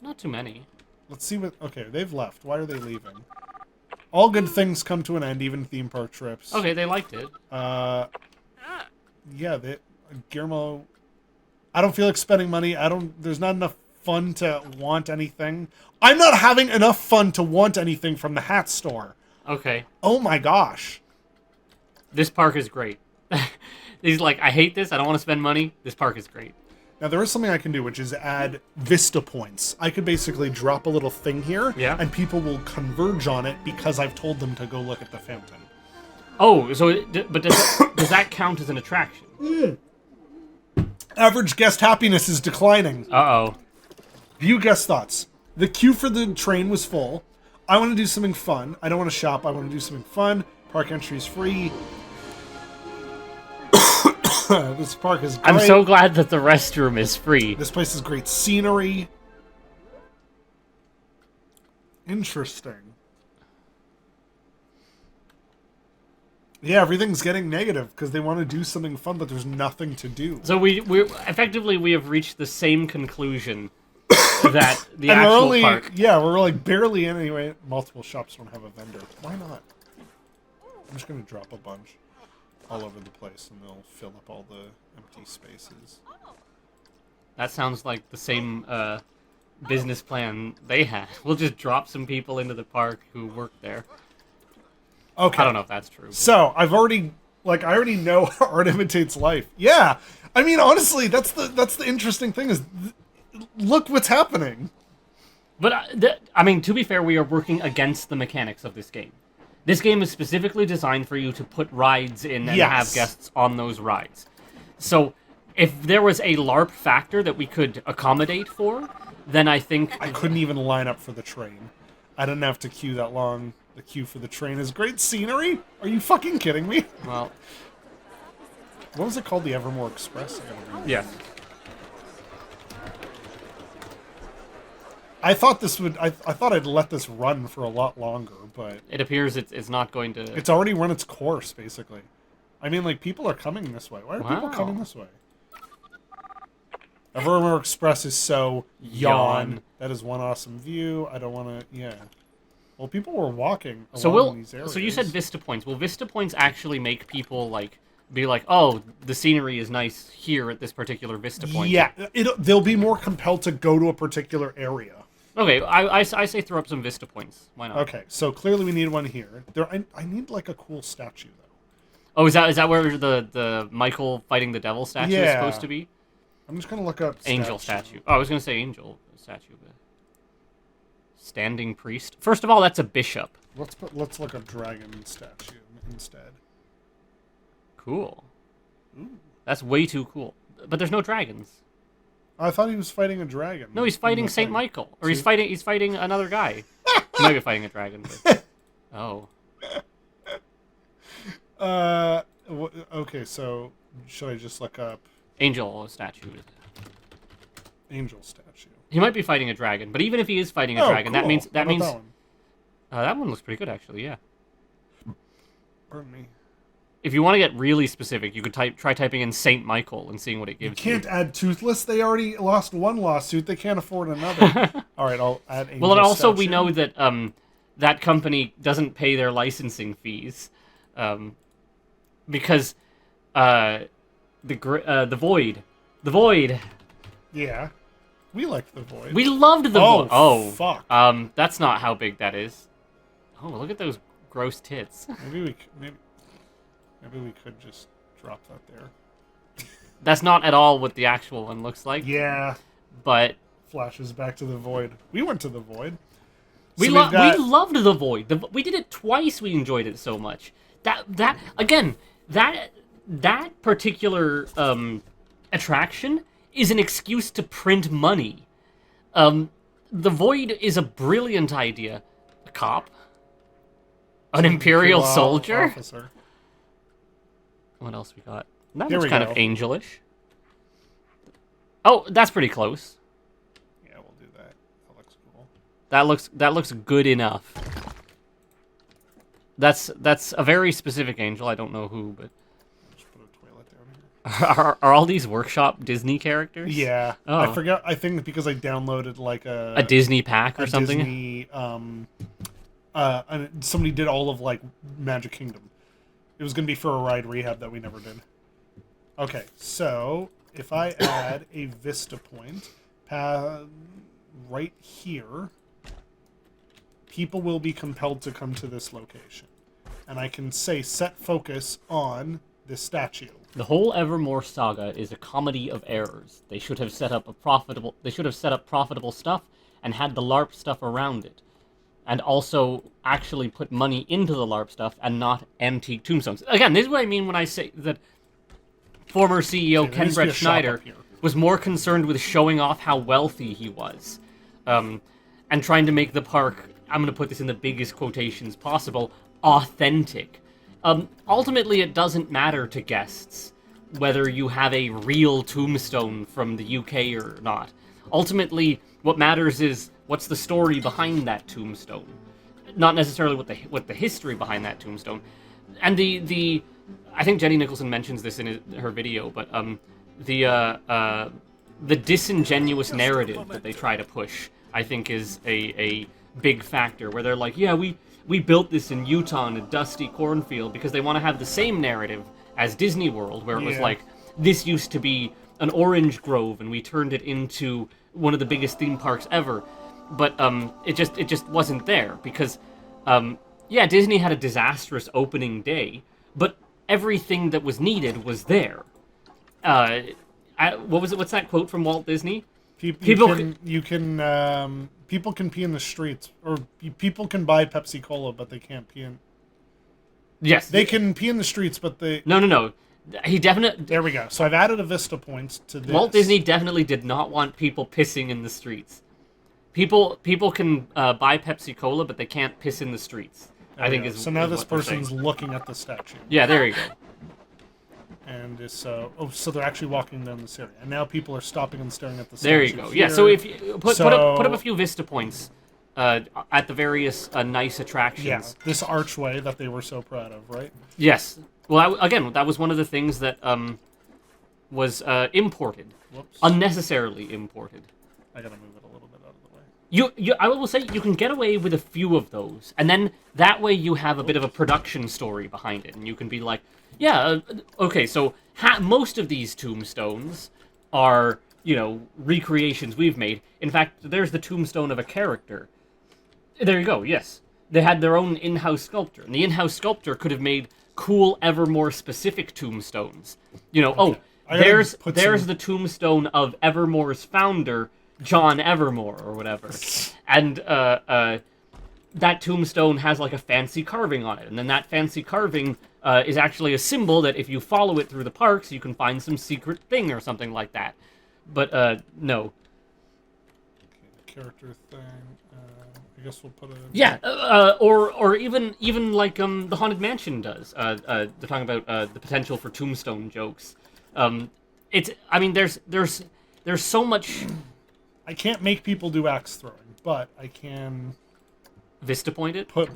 Not too many. Let's see what... Okay, they've left. Why are they leaving? All good things come to an end, even theme park trips. Okay, they liked it. Yeah, Guillermo... I don't feel like spending money. There's not enough fun to want anything. I'm not having enough fun to want anything from the hat store. Okay. Oh my gosh. This park is great. He's like, I hate this. I don't want to spend money. This park is great. Now, there is something I can do, which is add Vista points. I could basically drop a little thing here, Yeah. and people will converge on it because I've told them to go look at the fountain. Oh, so but does that count as an attraction? Average guest happiness is declining. Uh-oh. View guest thoughts. The queue for the train was full. I want to do something fun. I don't want to shop. I want to do something fun. Park entry is free. This park is great. I'm so glad that the restroom is free. This place is great scenery. Interesting. Yeah, everything's getting negative because they want to do something fun, but there's nothing to do. So we have reached the same conclusion that the And actual park. we're like barely in anyway. Multiple shops don't have a vendor. Why not? I'm just gonna drop a bunch all over the place, and they'll fill up all the empty spaces. That sounds like the same business plan they had. We'll just drop some people into the park who work there. Okay. I don't know if that's true. but- So I already know art imitates life. Yeah, I mean honestly, that's the interesting thing is, look what's happening. But I mean, to be fair, we are working against the mechanics of this game. This game is specifically designed for you to put rides in and Yes. have guests on those rides. So, if there was a LARP factor that we could accommodate for, then I think I couldn't even line up for the train. I didn't have to queue that long. The queue for the train is great scenery. Are you fucking kidding me? well, What was it called? The Evermore Express? I gotta read. yeah. I thought this would. I thought I'd let this run for a lot longer, but It appears it's not going to. it's already run its course, basically. I mean, like, people are coming this way. Why are people Wow. coming this way? Evermore Express is so yawn. That is one awesome view. I don't want to. Yeah. Well, people were walking along these areas. So you said Vista Points. Will Vista Points actually make people like be like, oh, the scenery is nice here at this particular Vista Point? Yeah, they'll be more compelled to go to a particular area. Okay, I say throw up some Vista Points. Why not? Okay, so clearly we need one here. I need like a cool statue though. Oh, is that where the Michael fighting the devil statue is Yeah. supposed to be? I'm just gonna look up Angel statue. Oh, I was gonna say angel statue, but standing priest. First of all, that's a bishop. Let's look up dragon statue instead. Cool. That's way too cool. But there's no dragons. I thought he was fighting a dragon. No, he's fighting in the Saint thing. Michael, or See? he's fighting another guy. He might be fighting a dragon. But... Oh. Okay, so should I just look up Angel statue. angel statue? He might be fighting a dragon, but even if he is fighting a Oh, dragon, that cool. means How about that one? that one looks pretty good actually. Yeah. Pardon me. If you want to get really specific, you could try typing in Saint Michael and seeing what it You gives can't add toothless. They already lost one lawsuit. They can't afford another. All right, I'll add angel Well, and also we statue. know that that company doesn't pay their licensing fees, because the void. Yeah, we liked the void. We loved the Oh, void. Oh, fuck. That's not how big that is. Oh, look at those gross tits. Maybe we could just drop that there. That's not at all what the actual one looks like. Yeah, But flashes back to the void. We went to the void. we So we've got- loved the void. We did it twice. We enjoyed it so much. That again, that particular attraction is an excuse to print money. The void is a brilliant idea. A cop, an imperial soldier. officer. What else we got? That Here looks we kind go. of angelish. Oh, that's pretty close. Yeah, we'll do that. That looks cool. That looks good enough. That's a very specific angel. I don't know who, but Just put a toilet down here. are all these workshop Disney characters? Yeah, Oh. I forgot. I think because I downloaded like A Disney pack or a something. Disney, and somebody did all of like Magic Kingdom. It was gonna be for a ride rehab that we never did. Okay, so if I add a Vista point right here, people will be compelled to come to this location, and I can say set focus on this statue. The whole Evermore saga is a comedy of errors. They should have set up profitable stuff and had the LARP stuff around it. And also actually put money into the LARP stuff and not empty tombstones. Again, this is what I mean when I say that former CEO there Ken needs to be Brett a shop Schneider up here. was more concerned with showing off how wealthy he was, and trying to make the park, I'm going to put this in the biggest quotations possible, authentic. Ultimately, it doesn't matter to guests whether you have a real tombstone from the UK or not. Ultimately, what matters is what's the story behind that tombstone, not necessarily what the history behind that tombstone. And the I think Jenny Nicholson mentions this in her video, but the disingenuous narrative that they try to push, I think, is a big factor. Where they're like, yeah, we built this in Utah in a dusty cornfield because they want to have the same narrative as Disney World, where it was Yeah. like, this used to be an orange grove and we turned it into one of the biggest theme parks ever. But it just wasn't there because yeah, Disney had a disastrous opening day, but everything that was needed was there. What was it? What's that quote from Walt Disney? People can pee in the streets, or people can buy Pepsi Cola, but they can't pee in. Yes, They can pee in the streets, but they. No. He definitely. There we go. So I've added a Vista points to this. Walt Disney definitely did not want people pissing in the streets. People can buy Pepsi Cola, but they can't piss in the streets. There I we think go. is so now is this what they're saying. person's looking at the statue, Yeah, there you go. And so they're actually walking down this area, and now people are stopping and staring at the There you statue go. here. Yeah. So if you put up a few vista points at the various nice attractions. Yeah, this archway that they were so proud of, right? Yes. Well, again, that was one of the things that was imported, Whoops. unnecessarily imported. I gotta move it a little bit out of the way. I will say you can get away with a few of those, and then that way you have a bit of a production story behind it, and you can be like, yeah, okay, so most of these tombstones are, recreations we've made. In fact, there's the tombstone of a character. There you go, yes. They had their own in-house sculptor, and the in-house sculptor could have made cool Evermore specific tombstones. There's the tombstone of Evermore's founder, John Evermore, or whatever. And that tombstone has like a fancy carving on it, and then that fancy carving is actually a symbol that if you follow it through the parks, you can find some secret thing or something like that. But no. Okay, the character thing. I guess we'll put a... Yeah, or even like the Haunted Mansion does. They're talking about the potential for tombstone jokes. There's so much. I can't make people do axe throwing, but I can Vista point it. put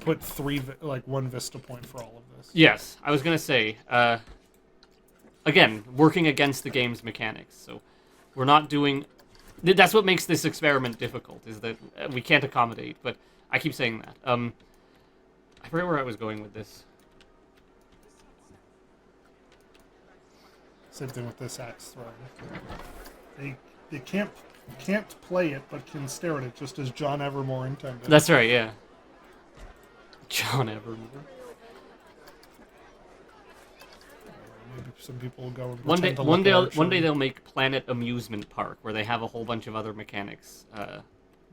one vista point for all of this. Yes, I was gonna say. Again, working against the game's mechanics, so we're not doing. That's what makes this experiment difficult, is that we can't accommodate, but I keep saying that. I forget where I was going with this. Same thing with this axe throwing. They can't play it, but can stare at it, just as John Evermore intended. That's right, yeah. John Evermore. Maybe some people will go and One pretend day, to one look day, one day at they'll make Planet Amusement Park, where they have a whole bunch of other mechanics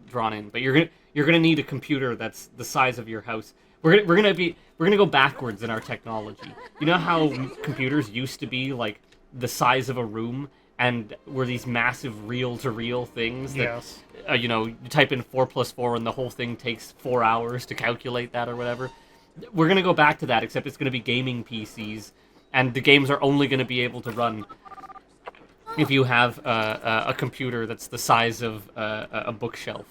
drawn in. But you're gonna need a computer that's the size of your house. We're gonna go backwards in our technology. You know how computers used to be like the size of a room, and were these massive reel-to-reel things that Yes. You type in 4 + 4 and the whole thing takes 4 hours to calculate that or whatever. We're gonna go back to that, except it's gonna be gaming PCs. And the games are only going to be able to run if you have a computer that's the size of a bookshelf.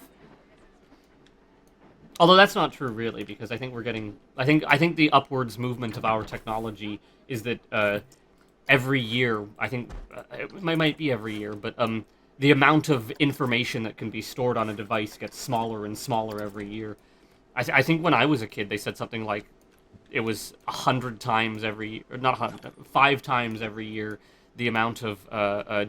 Although that's not true, really, because I think we're getting. I think the upwards movement of our technology is that every year. I think it might be every year, but the amount of information that can be stored on a device gets smaller and smaller every year. I think when I was a kid, they said something like. It was 100 times every, or not 100, 5 times every year the amount of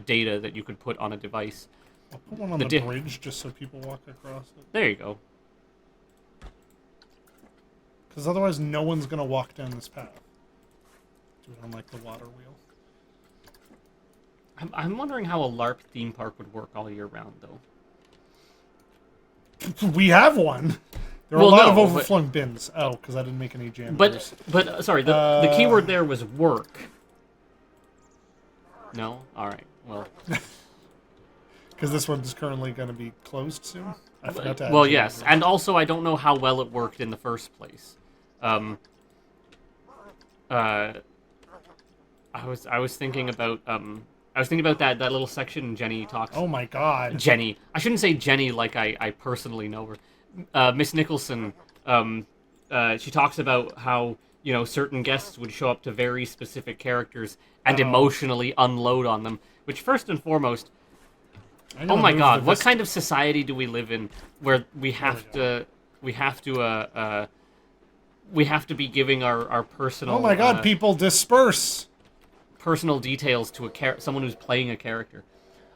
data that you could put on a device. I'll put one on the bridge just so people walk across it. There you go. Because otherwise no one's going to walk down this path. Do it on like the water wheel. I'm wondering how a LARP theme park would work all year round, though. We have one! There are a lot of overflowing bins. Oh, because I didn't make any janitors. But sorry, the keyword there was work. No? Alright, well. Because this one's currently going to be closed soon? I forgot to add well, yes. janitors. And also, I don't know how well it worked in the first place. I was thinking about that little section Jenny talks. Oh my god. Jenny. I shouldn't say Jenny like I personally know her. Miss Nicholson, she talks about how, certain guests would show up to very specific characters and emotionally unload on them, which first and foremost, oh my god, what kind of society do we live in where we have to be giving our personal... Oh my god, people disperse! Personal details to someone who's playing a character.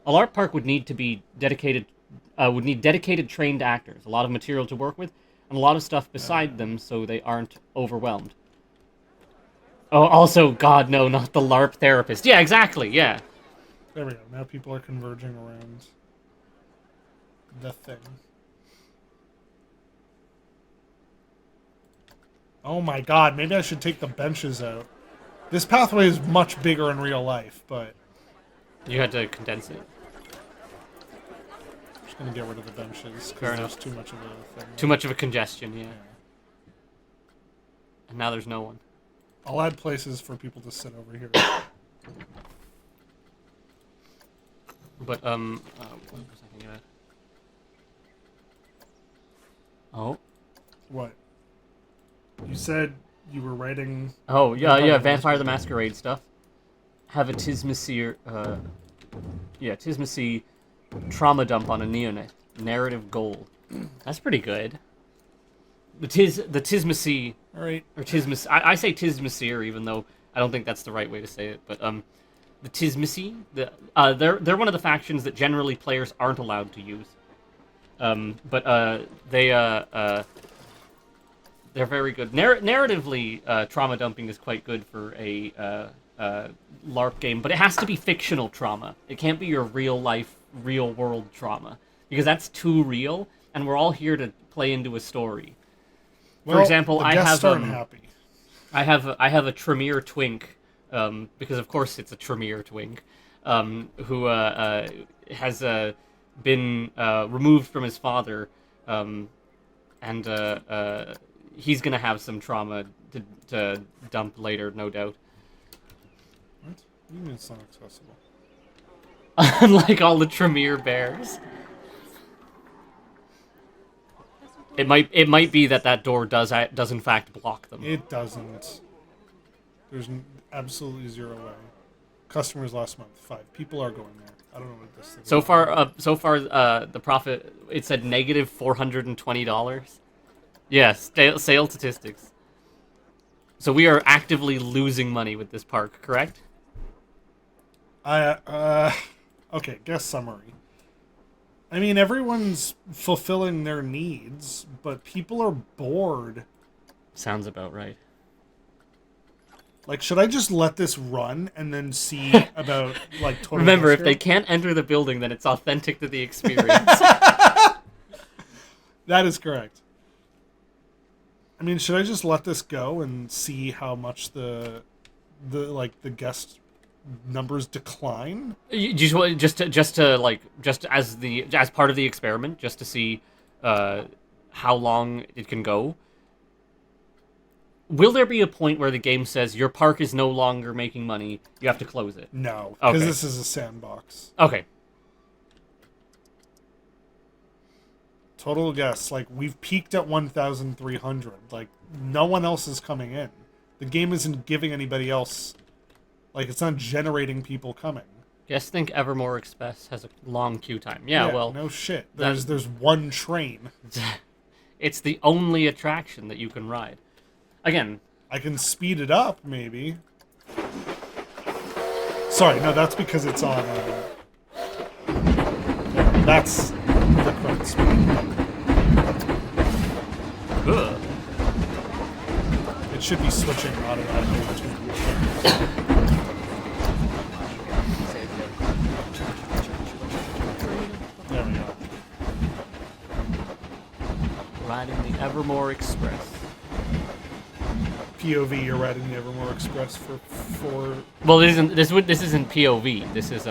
A LARP park would need to be dedicated trained actors, a lot of material to work with, and a lot of stuff beside them so they aren't overwhelmed. Oh, also, God, no, not the LARP therapist. Yeah, exactly, yeah. There we go. Now people are converging around the thing. Oh my god, maybe I should take the benches out. This pathway is much bigger in real life, but... You had to condense it. Gonna get rid of the benches Fair because enough. there's too much of a thing. Too much of a congestion, yeah. And now there's no one. I'll add places for people to sit over here. But what was I thinking of? Oh. What? You said you were writing... Oh, yeah, Vampire the Vampire the Masquerade stuff. Have a Tismissy, Tismissy trauma dump on a neonate. Narrative goal. That's pretty good. The Tismissy... Alright. Or Tismiss... I say Tismissir, even though I don't think that's the right way to say it, but, the Tismissy, they're one of the factions that generally players aren't allowed to use. They're very good. Narratively, trauma dumping is quite good for a LARP game, but it has to be fictional trauma. It can't be your real life, real world trauma, because that's too real, and we're all here to play into a story. For example, I have a Tremere Twink, because of course it's a Tremere Twink, who has been removed from his father, and he's gonna have some trauma to dump later, no doubt. What? You mean it's not accessible? Unlike all the Tremere bears. It might be that door does in fact block them. It doesn't. There's absolutely zero way. Customers last month 5 people are going there. I don't know what this thing is. So far, the profit, it said negative $420. Yes, sale statistics. So we are actively losing money with this park, correct? Okay, guess summary. I mean, everyone's fulfilling their needs, but people are bored. Sounds about right. Like, should I just let this run and then see about, like, total... Remember, if they can't enter the building, then it's authentic to the experience. That is correct. I mean, should I just let this go and see how much the guest numbers decline? You just as part of the experiment, just to see how long it can go. Will there be a point where the game says your park is no longer making money, you have to close it? No, because Okay. this is a sandbox. Okay. Total guess, like, we've peaked at 1,300. Like, no one else is coming in. The game isn't giving anybody else... Like, it's not generating people coming. Guess think Evermore Express has a long queue time. Yeah, well... No shit. There's one train. It's the only attraction that you can ride. Again... I can speed it up, maybe. Sorry, no, that's because it's on... that's the correct speed. Ugh. It should be switching automatically between... There we go. Riding the Evermore Express. POV, you're riding the Evermore Express for... Well, this isn't POV. This is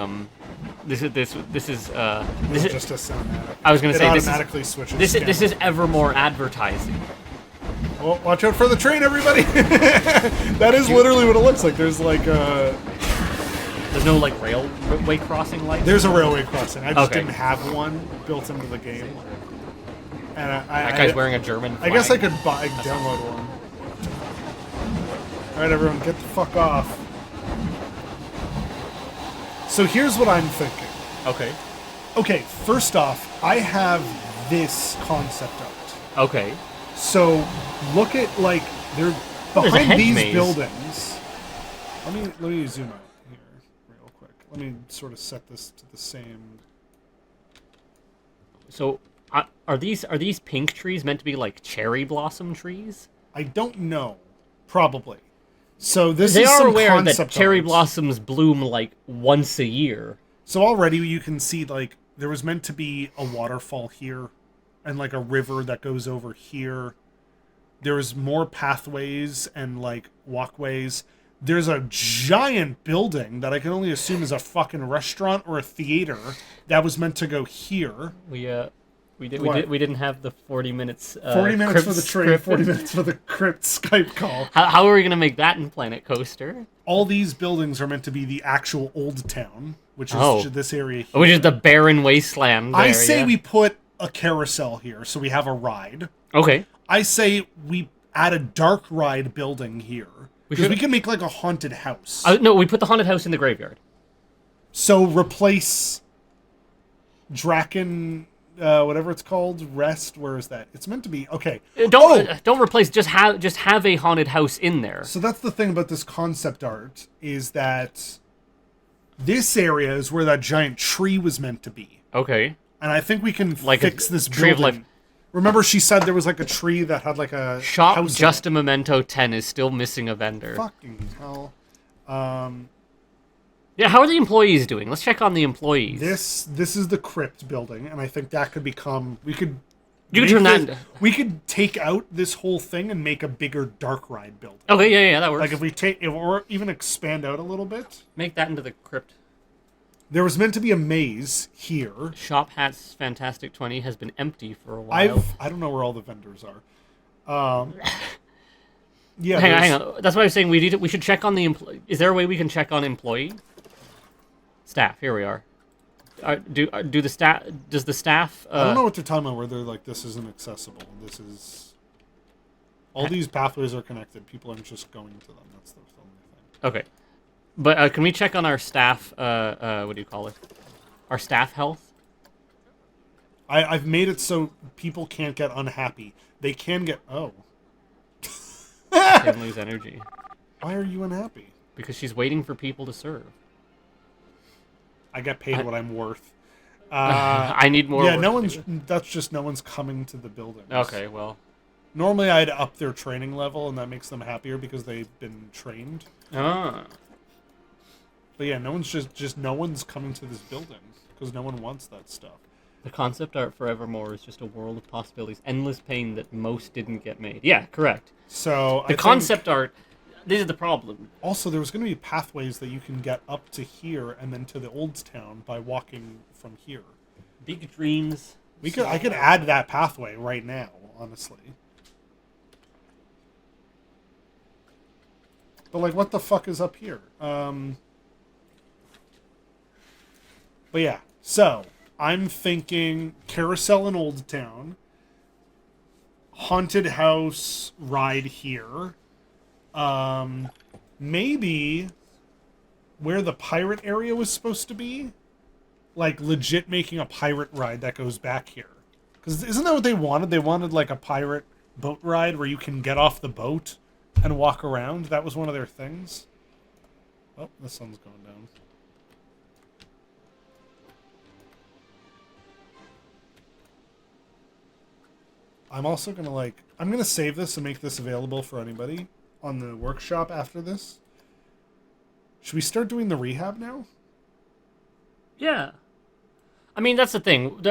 just a cinematic. I was gonna say this automatically switches. This is Evermore advertising. Well, watch out for the train, everybody! That is literally what it looks like. There's like a... There's no like railway crossing lights. There's a railway crossing. I just Okay. didn't have one built into the game. And That guy's wearing a German flag. I guess I could download one. Alright, everyone, get the fuck off. So here's what I'm thinking. Okay. Okay, first off, I have this concept art. Okay. So look at, like, they're There's a behind hedge these maze. Buildings. Let me zoom out here real quick. Let me sort of set this to the same. So, are these pink trees meant to be like cherry blossom trees? I don't know. Probably. So this They is are some aware that concept cherry art. blossoms bloom like once a year. So already you can see, like, there was meant to be a waterfall here and, like, a river that goes over here. There's more pathways and, like, walkways. There's a giant building that I can only assume is a fucking restaurant or a theater that was meant to go here. We What? didn't have the 40 minutes. 40 minutes for crypt the train, script. 40 minutes for the crypt Skype call. How are we gonna make that in Planet Coaster? all these buildings are meant to be the actual old town, which is Oh. this area here. Which is the barren wasteland I area. say we put a carousel here, so we have a ride. Okay. I say we add a dark ride building here. Because should- we can make like a haunted house. No, we put the haunted house in the graveyard. So replace Draken, whatever it's called, Rest. Where is that? It's meant to be okay. Don't replace. Just have a haunted house in there. So that's the thing about this concept art is that this area is where that giant tree was meant to be, Okay. and I think we can Like fix a this tree of building. life. Remember, she said there was like a tree that had like a Shop house in Just it. a Memento 10 is still missing a vendor. Fucking hell. Yeah, how are the employees doing? Let's check on the employees. This is the crypt building, and I think that could become. We could. You make could turn that this- into- We could take out this whole thing and make a bigger dark ride building. Okay, yeah, that works. Like if we take, or even expand out a little bit. Make that into the crypt. There was meant to be a maze here. Shop Hats Fantastic 20 has been empty for a while. I don't know where all the vendors are. Yeah. Hang on. That's why I was saying we should check on the employee. Is there a way we can check on employee? Staff. Here we are. Do the staff? Does the staff? I don't know what they're talking about. Where they're like, this isn't accessible. This is. All these pathways are connected. People aren't just going to them. That's the only thing. Okay, but can we check on our staff? What do you call it? Our staff health. I've made it so people can't get unhappy. They can get. Oh. Can lose energy Why are you unhappy? because she's waiting for people to serve. I get paid what I'm worth. I need more. Yeah, work no to one's. do. That's just no one's coming to the buildings. Okay, well. Normally, I'd up their training level, and that makes them happier because they've been trained. Ah. But yeah, no one's just no one's coming to this building because no one wants that stuff. The concept art for Evermore is just a world of possibilities, endless pain that most didn't get made. Yeah, correct. So The concept art. This is the problem. Also, there was going to be pathways that you can get up to here and then to the old town by walking from here. Big dreams. I could add that pathway right now, honestly. But like, what the fuck is up here? But yeah, so I'm thinking carousel in Old Town, haunted house ride here. Maybe where the pirate area was supposed to be, like legit making a pirate ride that goes back here. Because isn't that what they wanted? They wanted like a pirate boat ride where you can get off the boat and walk around. That was one of their things. Oh, the sun's going down. I'm also gonna I'm gonna save this and make this available for anybody on the workshop after this. Should we start doing the rehab now? Yeah. I mean, that's the thing.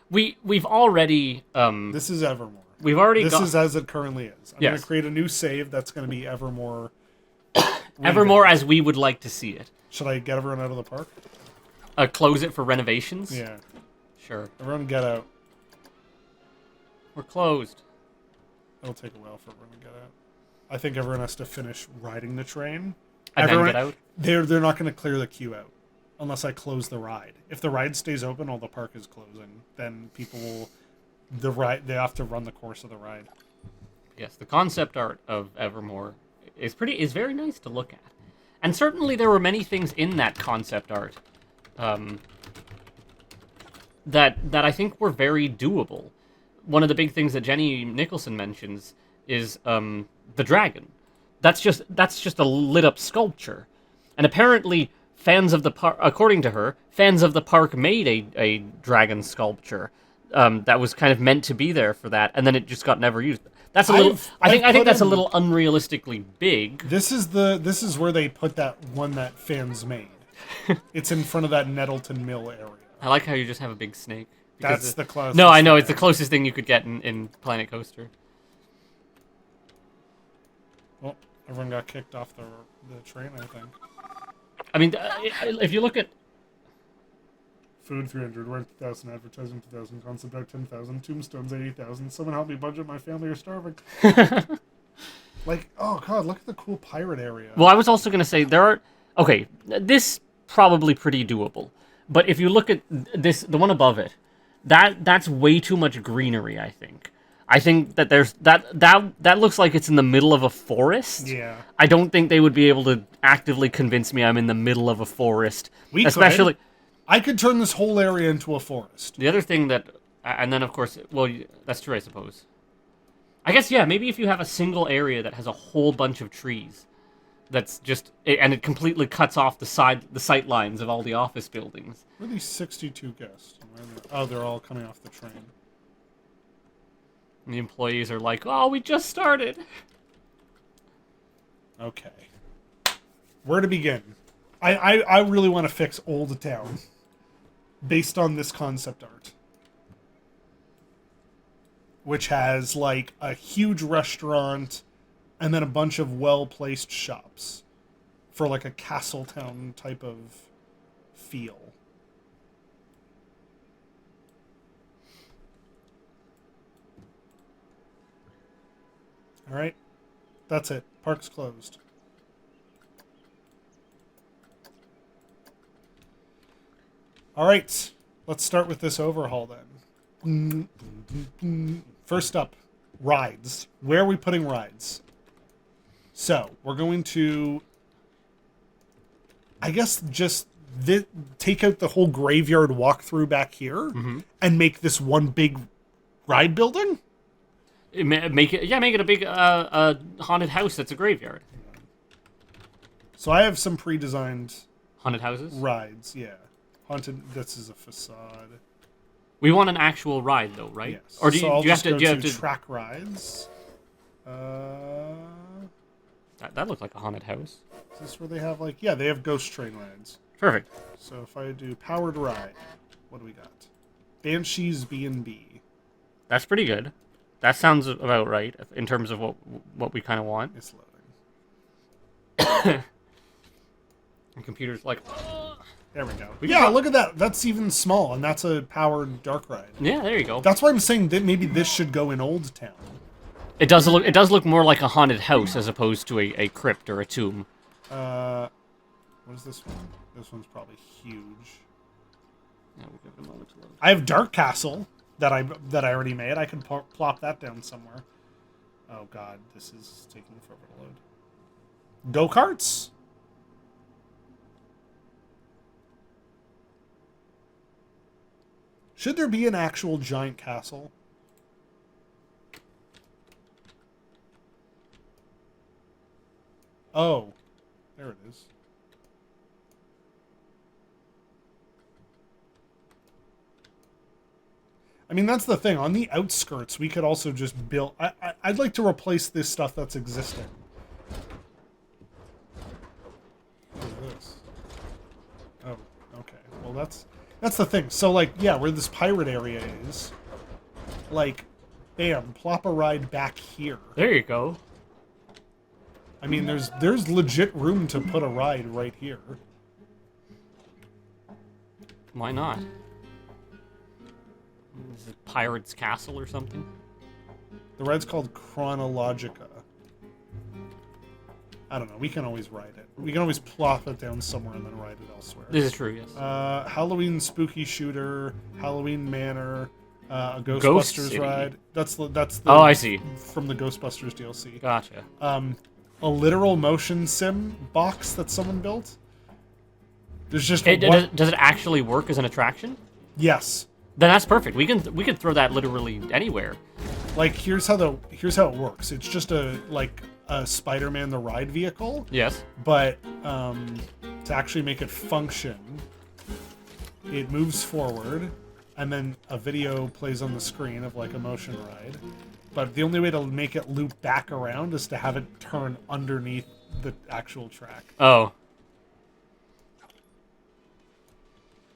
We've already This is Evermore. we've already This got is as it currently is. I'm Yes. gonna create a new save that's gonna be Evermore. Evermore as we would like to see it. Should I get everyone out of the park? Close it for renovations. Yeah. Sure. Everyone get out. We're closed. It'll take a while for everyone to get out. I think everyone has to finish riding the train. And everyone, then get out. They're not going to clear the queue out unless I close the ride. If the ride stays open while the park is closing, then people will they have to run the course of the ride. Yes, the concept art of Evermore is very nice to look at. And certainly there were many things in that concept art that I think were very doable. One of the big things that Jenny Nicholson mentions is the dragon. That's just a lit up sculpture. And apparently fans of the park, according to her, fans of the park made a dragon sculpture that was kind of meant to be there for that, and then it just got never used. That's a little. I think that's a little unrealistically big. This is where they put that one that fans made. It's in front of that Nettleton Mill area. I like how you just have a big snake. That's the closest. No, I know it's the closest thing you could get in Planet Coaster. Well, everyone got kicked off the train, I think. I mean, if you look at Food 300, rent 2,000, advertising 2,000, concept art 10,000, tombstones 80,000. Someone help me budget, my family are starving. Like, oh god, look at the cool pirate area. Well, I was also going to say there are. Okay, this probably pretty doable. But if you look at this, the one above it, that's way too much greenery. I think that that looks like it's in the middle of a forest. Yeah. I don't think they would be able to actively convince me I'm in the middle of a forest. We especially. could. I could turn this whole area into a forest. The other thing that, and then of course, well, that's true, I suppose. I guess, yeah, maybe if you have a single area that has a whole bunch of trees, that's just, and it completely cuts off the sight lines of all the office buildings. Where are these 62 guests? Oh, they're all coming off the train. And the employees are like, oh, we just started. Okay. Where to begin? I really want to fix Old Town based on this concept art, which has like a huge restaurant and then a bunch of well-placed shops for like a castle town type of feel. All right. That's it. Park's closed. All right. Let's start with this overhaul then. First up, rides. Where are we putting rides? So, we're going to, I guess, just take out the whole graveyard walkthrough back here and make this one big ride building? Make it a big haunted house that's a graveyard. So I have some pre-designed Haunted houses? rides, yeah. Haunted, this is a facade. We want an actual ride, though, right? Yes. Or do so you, I'll do you have just to? go Do you have to to? track rides. That looked like a haunted house. Is this where they have like, yeah, they have ghost train rides. Perfect. So if I do powered ride, what do we got? Banshees B&B. That's pretty good. That sounds about right in terms of what we kind of want. It's loading. And computer's like, oh. There we go. Yeah, look at that. That's even small, and that's a powered dark ride. Yeah, there you go. That's why I'm saying that maybe this should go in Old Town. It does look more like a haunted house as opposed to a crypt or a tomb. What is this one? This one's probably huge. Yeah, we'll give it a moment to load. I have Dark Castle that I already made. I can plop that down somewhere. Oh god, this is taking forever to load. Go-karts? Should there be an actual giant castle? Oh, there it is. I mean, that's the thing. On the outskirts, we could also just build... I'd like to replace this stuff that's existing. What is this? Oh, okay. Well, that's the thing. So, like, yeah, where this pirate area is, like, bam, plop a ride back here. There you go. I mean, there's legit room to put a ride right here. Why not? Is it Pirate's Castle or something? The ride's called Chronologica. I don't know. We can always ride it. We can always plop it down somewhere and then ride it elsewhere. This is true, yes. Halloween Spooky Shooter, Halloween Manor, a Ghost Ghostbusters City. ride. That's the Oh, I see. from the Ghostbusters DLC. Gotcha. A literal motion sim box that someone built. There's just Does it actually work as an attraction? Yes. Then that's perfect. We can throw that literally anywhere. Like here's how it works. It's just a Spider-Man the ride vehicle. Yes. But to actually make it function, it moves forward, and then a video plays on the screen of like a motion ride. But the only way to make it loop back around is to have it turn underneath the actual track. Oh.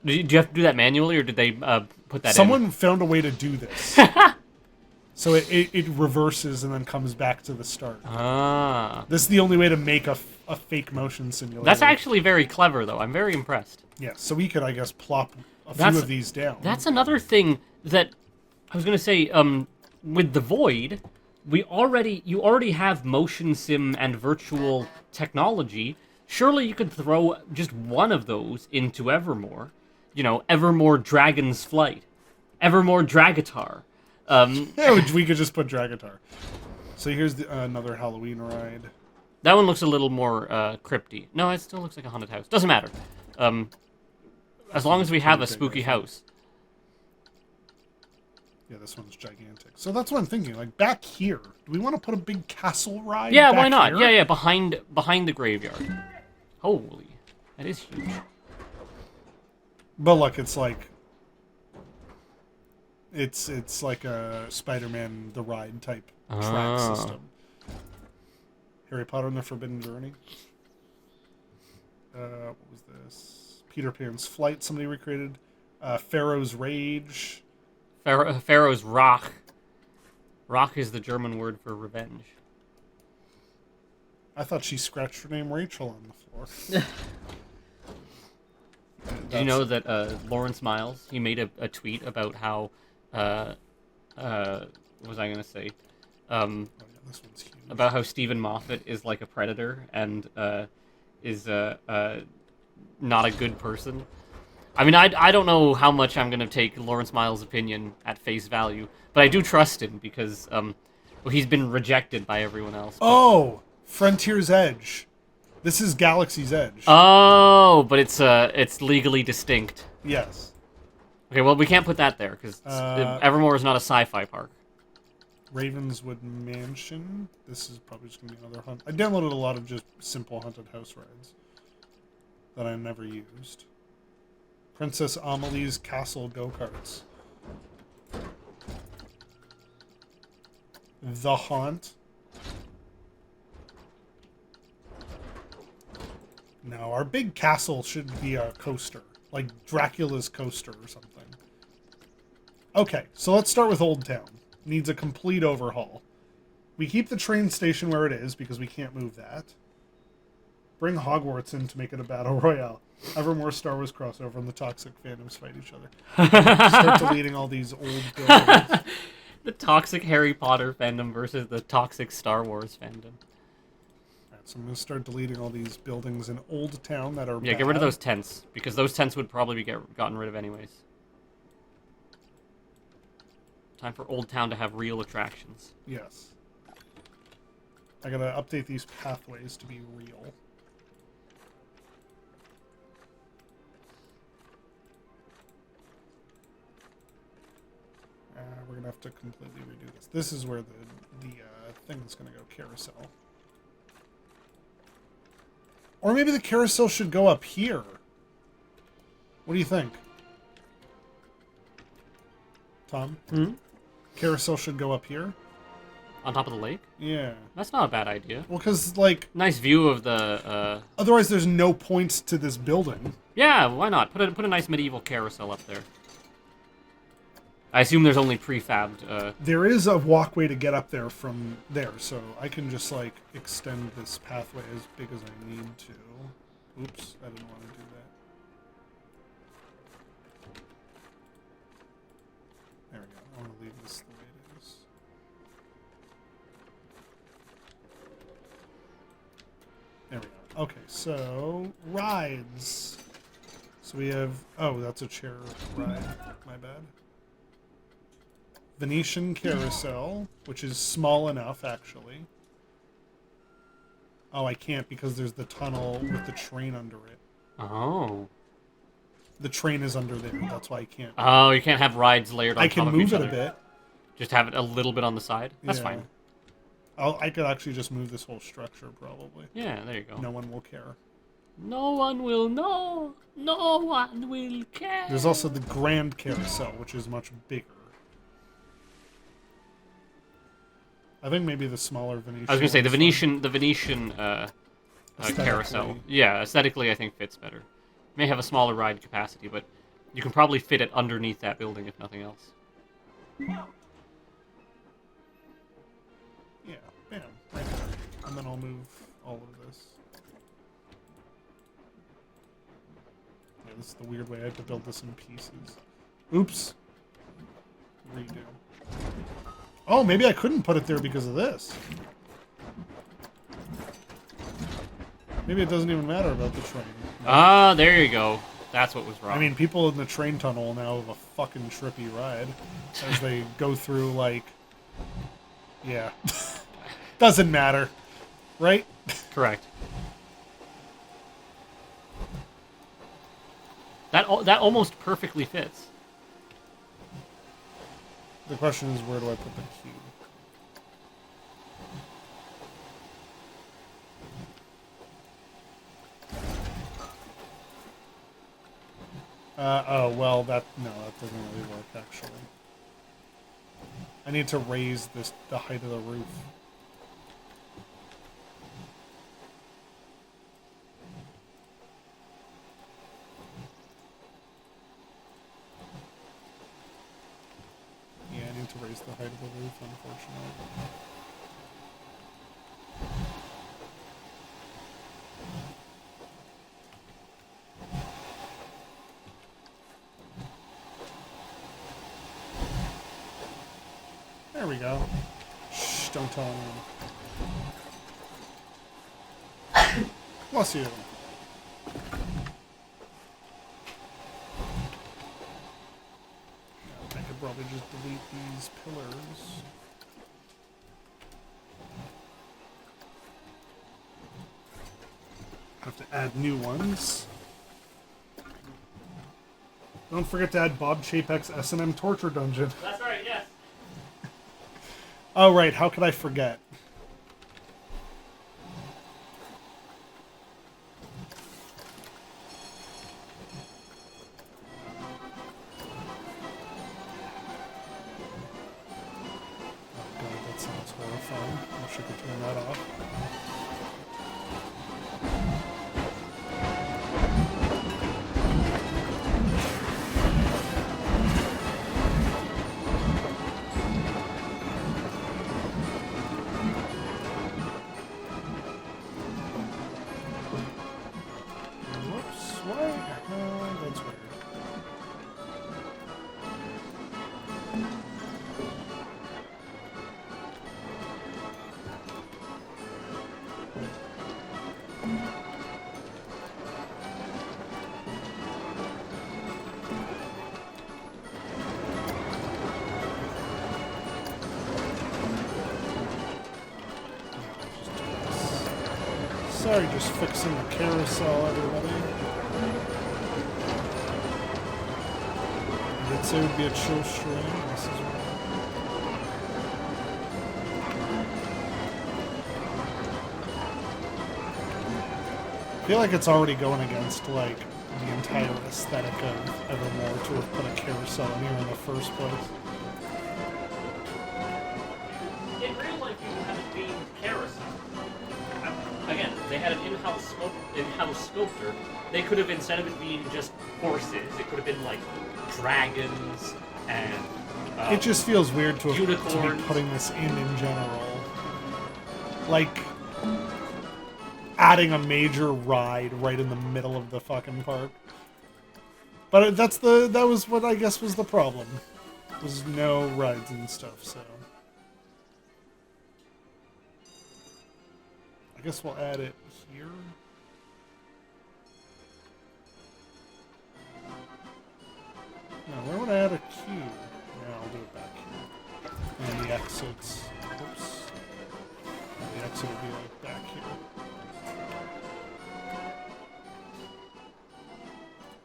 Do you have to do that manually, or did they put that in? Someone found a way to do this. So it reverses and then comes back to the start. Ah. This is the only way to make a fake motion simulator. That's actually very clever, though. I'm very impressed. Yeah, so we could, I guess, plop a few of these down. That's another thing that I was going to say, with the Void, you already have motion sim and virtual technology. Surely you could throw just one of those into Evermore. You know, Evermore Dragon's Flight, Evermore Dragatar. Yeah, we could just put Dragatar. So here's another Halloween ride. That one looks a little more crypty. No, it still looks like a haunted house. Doesn't matter. As long as we have a pretty big, spooky I think. house. Yeah, this one's gigantic. So that's what I'm thinking. Like back here, do we want to put a big castle ride? Yeah, back why not? here? Yeah, behind the graveyard. Holy, that is huge. But look, it's like a Spider-Man the Ride type track Ah. system. Harry Potter and the Forbidden Journey. What was this? Peter Pan's Flight. Somebody recreated. Pharaoh's Rage. Pharaoh's Rock. Rock is the German word for revenge. I thought she scratched her name Rachel on the floor. Did you know that Lawrence Miles, he made a tweet about how, what was I going to say? Oh, yeah, this one's huge. About how Stephen Moffat is like a predator and is not a good person. I mean, I don't know how much I'm going to take Lawrence Miles' opinion at face value, but I do trust him because well, he's been rejected by everyone else. But... Oh, Frontier's Edge. This is Galaxy's Edge. Oh, but it's legally distinct. Yes. Okay, well, we can't put that there because Evermore is not a sci-fi park. Ravenswood Mansion. This is probably just going to be another hunt. I downloaded a lot of just simple haunted house rides that I never used. Princess Amelie's Castle Go-Karts. The Haunt. No, our big castle should be a coaster. Like Dracula's coaster or something. Okay, so let's start with Old Town. Needs a complete overhaul. We keep the train station where it is because we can't move that. Bring Hogwarts in to make it a battle royale. Evermore Star Wars crossover and the toxic fandoms fight each other. Start deleting all these old buildings. The toxic Harry Potter fandom versus the toxic Star Wars fandom. Alright, so I'm going to start deleting all these buildings in Old Town that are Yeah, get rid of those tents because those tents would probably be gotten rid of anyways. Time for Old Town to have real attractions. Yes. I gotta update these pathways to be real. We're gonna have to completely redo this. This is where the thing is gonna go carousel. Or maybe the carousel should go up here. What do you think? Tom? Hmm? Carousel should go up here? On top of the lake? Yeah. That's not a bad idea. Well, because, like... Nice view of the, Otherwise, there's no points to this building. Yeah, why not? Put a nice medieval carousel up there. I assume there's only prefabbed, There is a walkway to get up there from there, so I can just, like, extend this pathway as big as I need to. Oops, I didn't want to do that. There we go. I want to leave this the way it is. There we go. Okay, so rides. So we have... Oh, that's a chair ride. My bad. Venetian Carousel, which is small enough, actually. Oh, I can't because there's the tunnel with the train under it. Oh. The train is under there. That's why I can't. Oh, you can't have rides layered on I top can of move each it other. a bit. Just have it a little bit on the side. That's Yeah. fine. I could actually just move this whole structure, probably. Yeah, there you go. No one will care. No one will know. No one will care. There's also the Grand Carousel, which is much bigger. I think maybe the smaller Venetian. I was gonna say the one's fine. Venetian carousel. Aesthetically. Yeah, aesthetically, I think fits better. May have a smaller ride capacity, but you can probably fit it underneath that building if nothing else. Yeah, bam, right there. And then I'll move all of this. Yeah, this is the weird way I had to build this in pieces. Oops. Redo. Oh, maybe I couldn't put it there because of this. Maybe it doesn't even matter about the train. Ah, there you go. That's what was wrong. I mean, people in the train tunnel now have a fucking trippy ride as they go through, like... Yeah. Doesn't matter. Right? correct. That almost perfectly fits. The question is, where do I put the cube? Oh, well, that doesn't really work, actually. I need to raise the height of the roof. Yeah, I need to raise the height of the roof, unfortunately. There we go. Shh, don't tell anyone. Bless you. I could probably just delete these pillars. Have to add new ones. Don't forget to add Bob Chapek's S&M torture dungeon. That's right, yes. Oh, right. How could I forget? Oh, God, that sounds horrifying. I wish I could turn that off. Whoops, why? That's weird. Sorry, just fixing the carousel, everybody. I did say it would be a chill stream. This is I feel like it's already going against, like, the entire aesthetic of Evermore to have put a carousel in here in the first place. In real life, you have a themed carousel. Again, they had an in-house sculptor. They could have, instead of it being just horses, it could have been like dragons and It just feels weird to be unicorns. putting this in general. Like, adding a major ride right in the middle of the fucking park. But that was what I guess was the problem. Was no rides and stuff, so. I guess we'll add it here. No, where would I add a queue? Yeah, I'll do it back here. And the exits. Oops. The exit would be like back here.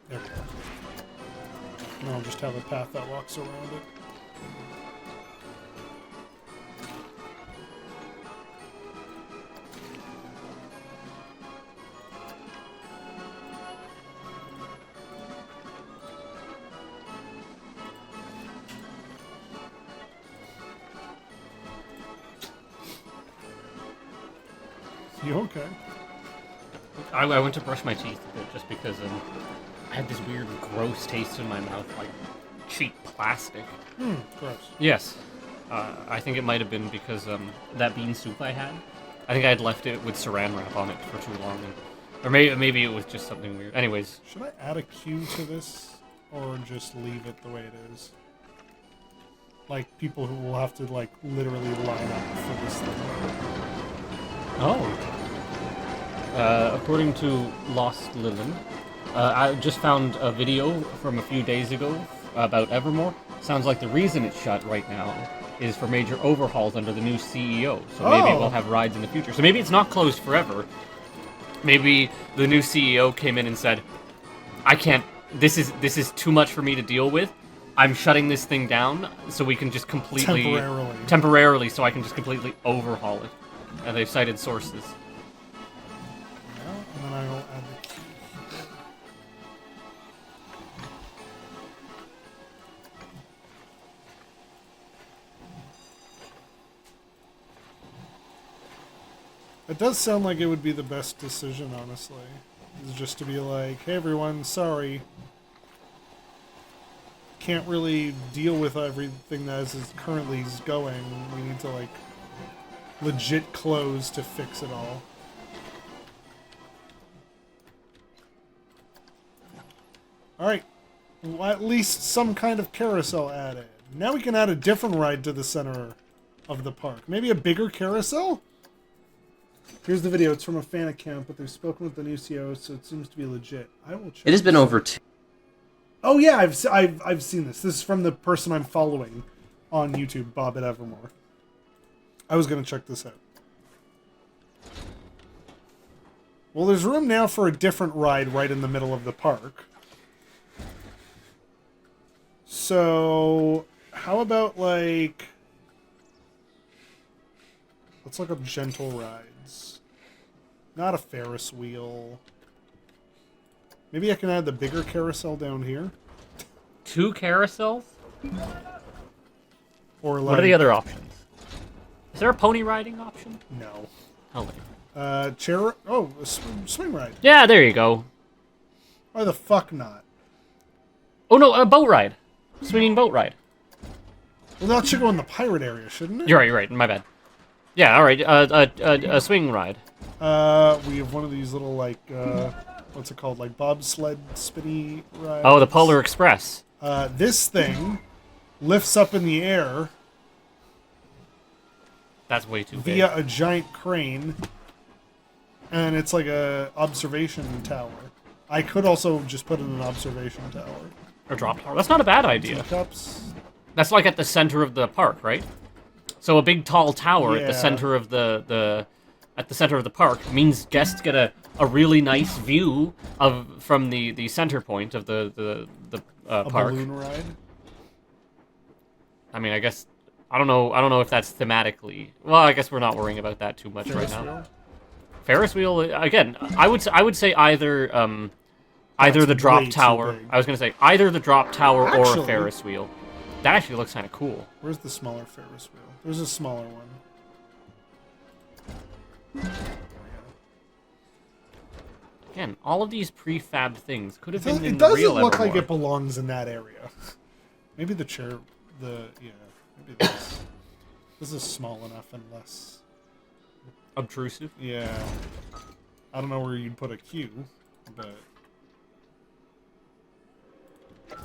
There we go. And I'll just have a path that walks around it. You okay? I went to brush my teeth a bit just because I had this weird, gross taste in my mouth, like cheap plastic. Gross. Yes. I think it might have been because that bean soup I had, I think I had left it with saran wrap on it for too long. Or maybe it was just something weird. Anyways. Should I add a queue to this, or just leave it the way it is? Like people who will have to like literally line up for this thing. Oh. According to Lost Lilin, I just found a video from a few days ago about Evermore. Sounds like the reason it's shut right now is for major overhauls under the new CEO. So maybe Oh. we'll have rides in the future. So maybe it's not closed forever. Maybe the new CEO came in and said, I can't, this is too much for me to deal with. I'm shutting this thing down so we can just completely... Temporarily, so I can just completely overhaul it. And they've cited sources. And then I will add the key here. It does sound like it would be the best decision, honestly. Is just to be like, hey everyone, sorry. Can't really deal with everything that is currently going. We need to like legit close to fix it all. Alright. Well, at least some kind of carousel added. Now we can add a different ride to the center of the park. Maybe a bigger carousel? Here's the video. It's from a fan account, but they've spoken with the new CEO, so it seems to be legit. I will check. It has been over 2. Oh yeah, I've seen this. This is from the person I'm following on YouTube, Bob at Evermore. I was gonna check this out. Well, there's room now for a different ride right in the middle of the park. So, how about like... Let's look up gentle rides. Not a Ferris wheel. Maybe I can add the bigger carousel down here. 2 carousels? Or like... What are the other options? Is there a pony riding option? No. Oh, Chair... Oh, a swing ride. yeah, there you go. Why the fuck not? Oh no, a boat ride. Swinging boat ride. Well, that should go in the pirate area, shouldn't it? You're right, my bad. Yeah, alright, a swing ride. We have one of these little, like, what's it called? Like bobsled spinny rides. Oh, the Polar Express. This thing lifts up in the air That's way too big. via a giant crane, and it's like a observation tower. I could also just put in an observation tower. Or drop tower. That's not a bad idea. Teacups. That's like at the center of the park, right? So a big tall tower at the Yeah. center of the center of the park means guests get a really nice view from the center point of the A park. balloon ride. I mean, I guess I don't know if that's thematically. Well, I guess we're not worrying about that too much Ferris right now. wheel. Ferris wheel again. I would say either the That's drop way too tower. big. I was gonna say either the drop tower or a Actually- Ferris wheel. That actually looks kind of cool. Where's the smaller Ferris wheel? There's a smaller one. Again, all of these prefab things could have been in It the doesn't real look like Evermore. it belongs in that area. Maybe the chair, maybe this. This is small enough and less. Obtrusive. Yeah. I don't know where you'd put a queue, but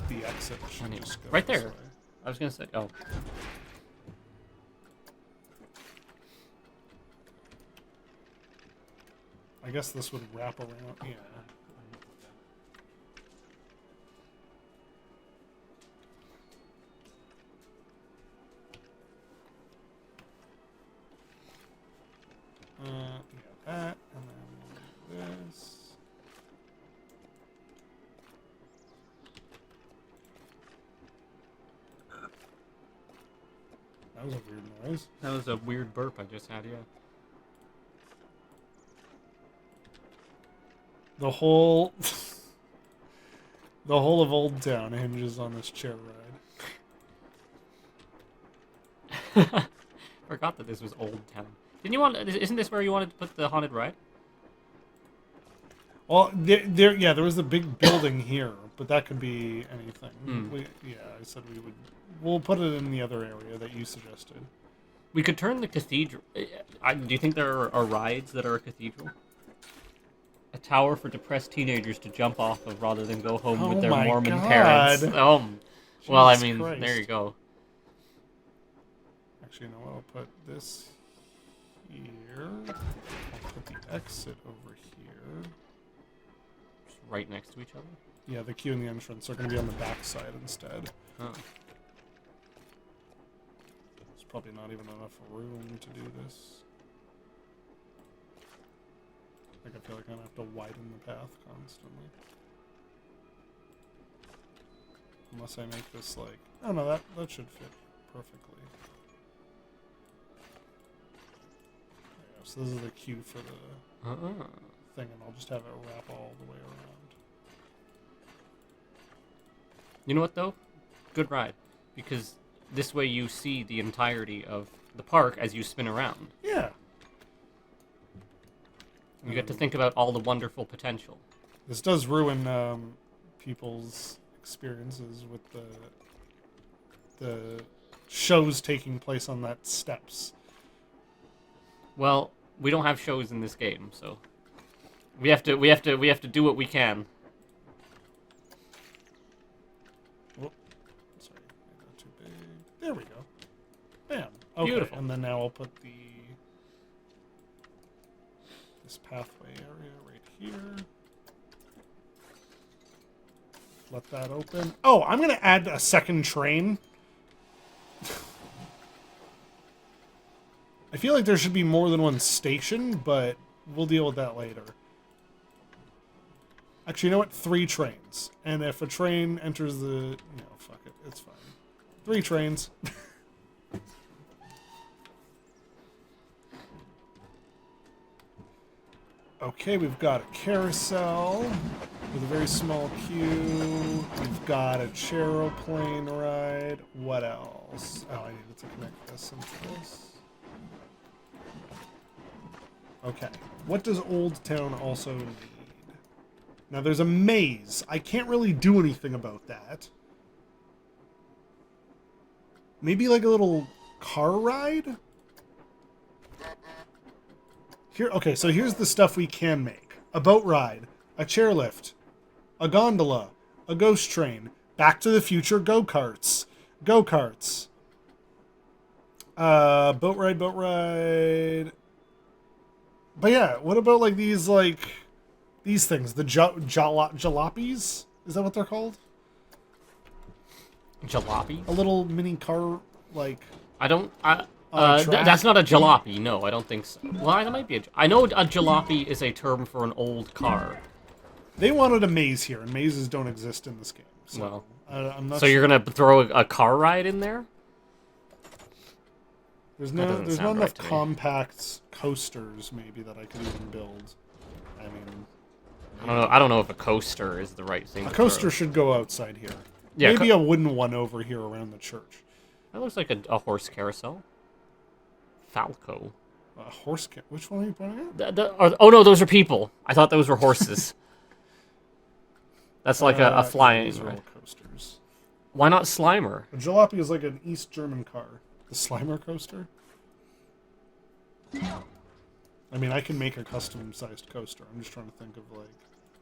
the exit should Anyway, just go right this there. way. I was gonna say, oh. I guess this would wrap around. Yeah. That, and then this. That was a weird noise. That was a weird burp I just had, yeah. The whole the whole of Old Town hinges on this chair ride. Forgot that this was Old Town. Didn't you want? Isn't this where you wanted to put the haunted ride? Well, there was the big building here, but that could be anything. I said we'll put it in the other area that you suggested. We could turn the cathedral. Do you think there are rides that are a cathedral? A tower for depressed teenagers to jump off of rather than go home Oh with their my Mormon God. parents. Well, I Jesus mean, Christ. there you go. Actually, you know what? I'll put this here. I'll put the exit over here. Just right next to each other. Yeah, the queue and the entrance are going to be on the back side instead. Oh. There's probably not even enough room to do this. Like, I feel like I'm going to have to widen the path constantly. Unless I make this like... Oh no, that should fit perfectly. There you go. So this is the queue for the thing, and I'll just have it wrap all the way around. You know what, though? Good ride. Because this way you see the entirety of the park as you spin around. Yeah. You get to think about all the wonderful potential. This does ruin people's experiences with the shows taking place on that steps. Well, we don't have shows in this game, so we have to do what we can. Whoop. Sorry, not too big. There we go. Bam. Okay, Beautiful. and then now I'll put this pathway area right here. Let that open. Oh, I'm going to add a second train. I feel like there should be more than one station, but we'll deal with that later. Actually, you know what? 3 trains. And if a train enters the... No, fuck it. It's fine. 3 trains. Okay, we've got a carousel with a very small queue. We've got a chairplane ride. What else? Oh, I needed to connect this into this. Okay. What does Old Town also need? Now, there's a maze. I can't really do anything about that. Maybe like a little car ride? Here, okay, so here's the stuff we can make. A boat ride, a chairlift, a gondola, a ghost train, Back to the Future go-karts. Go-karts. Boat ride. But yeah, what about like these things? The jalopies? Is that what they're called? Jalopy? A little mini car, like... That's not a jalopy. No, I don't think so. Well, that might be I know a jalopy is a term for an old car. They wanted a maze here, and mazes don't exist in this game. So, Well, I'm not so sure. you're gonna throw a car ride in there? There's doesn't not sound enough right to me. compact coasters, maybe, that I could even build. I mean... I don't know if a coaster is the right thing. A to coaster throw. should go outside here. Yeah, Maybe a wooden one over here around the church. That looks like a horse carousel. Falco. A horse which one are you pointing at? Oh no, those are people. I thought those were horses. That's like a flying. These are all coasters. Why not Slimer? A jalopy is like an East German car. The Slimer coaster? I mean, I can make a custom-sized coaster. I'm just trying to think of, like...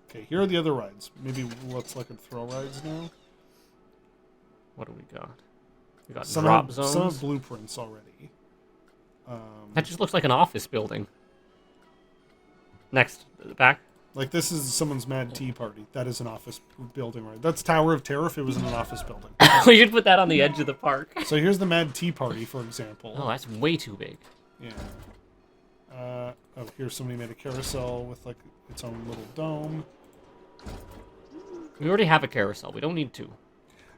Okay, here are the other rides. Maybe let's look at thrill rides now. What do we got? We got Some drop have, zones. Some have blueprints already. That just looks like an office building. Next, back. Like, this is someone's Mad Tea Party. That is an office building, right? That's Tower of Terror if it was in an office building. We should put that on the edge of the park. So here's the Mad Tea Party, for example. Oh, that's way too big. Yeah. Oh, here's somebody made a carousel with, like, its own little dome. We already have a carousel. We don't need to.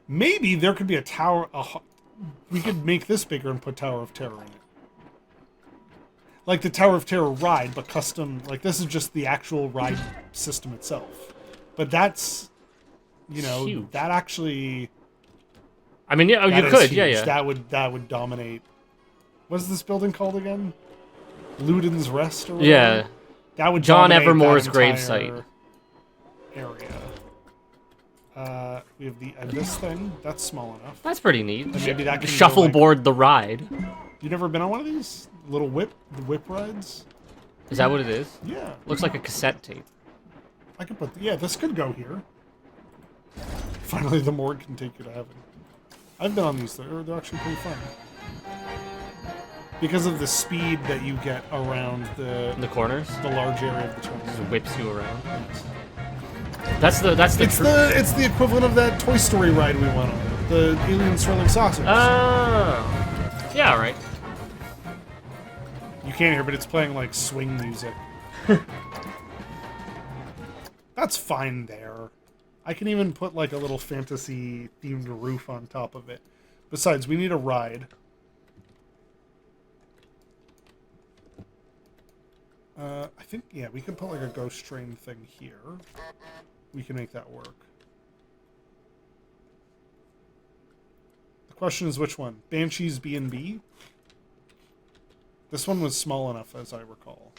Maybe there could be a tower... we could make this bigger and put Tower of Terror in it. Like the Tower of Terror ride, but custom... Like, this is just the actual ride system itself. But that's... You know, Huge. that actually... I mean, yeah, that you is could, yeah, huge. yeah. That would dominate... What is this building called again? Luden's Rest or whatever? Yeah. That would John dominate Evermore's that gravesite. entire area. We have this thing. That's small enough. That's pretty neat. And maybe that can go, Shuffleboard the ride. You never been on one of these little whip rides? Is that what it is? Yeah, Looks like a cassette tape. I could put. Yeah, this could go here. Finally, the morgue can take you to heaven. I've been on these. They're actually pretty fun. because of the speed that you get around The corners the large area of the just tunnel. whips you around. That's the It's the equivalent of that Toy Story ride we went on, the alien swirling saucers. Oh. Yeah, all right. You can't hear, but it's playing like swing music. That's fine there. I can even put like a little fantasy themed roof on top of it. Besides, we need a ride. I think, yeah, we can put like a ghost train thing here. We can make that work. The question is which one? Banshee's B&B? This one was small enough, as I recall.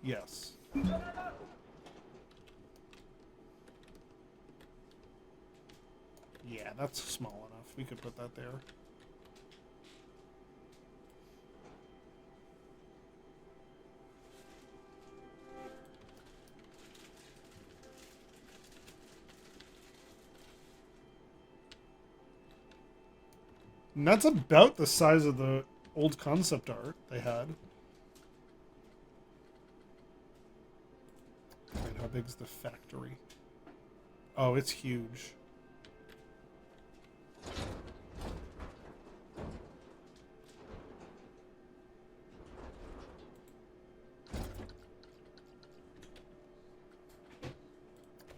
Yes. Yeah, that's small enough. We could put that there. And that's about the size of the old concept art they had. Wait, how big's the factory? Oh, it's huge.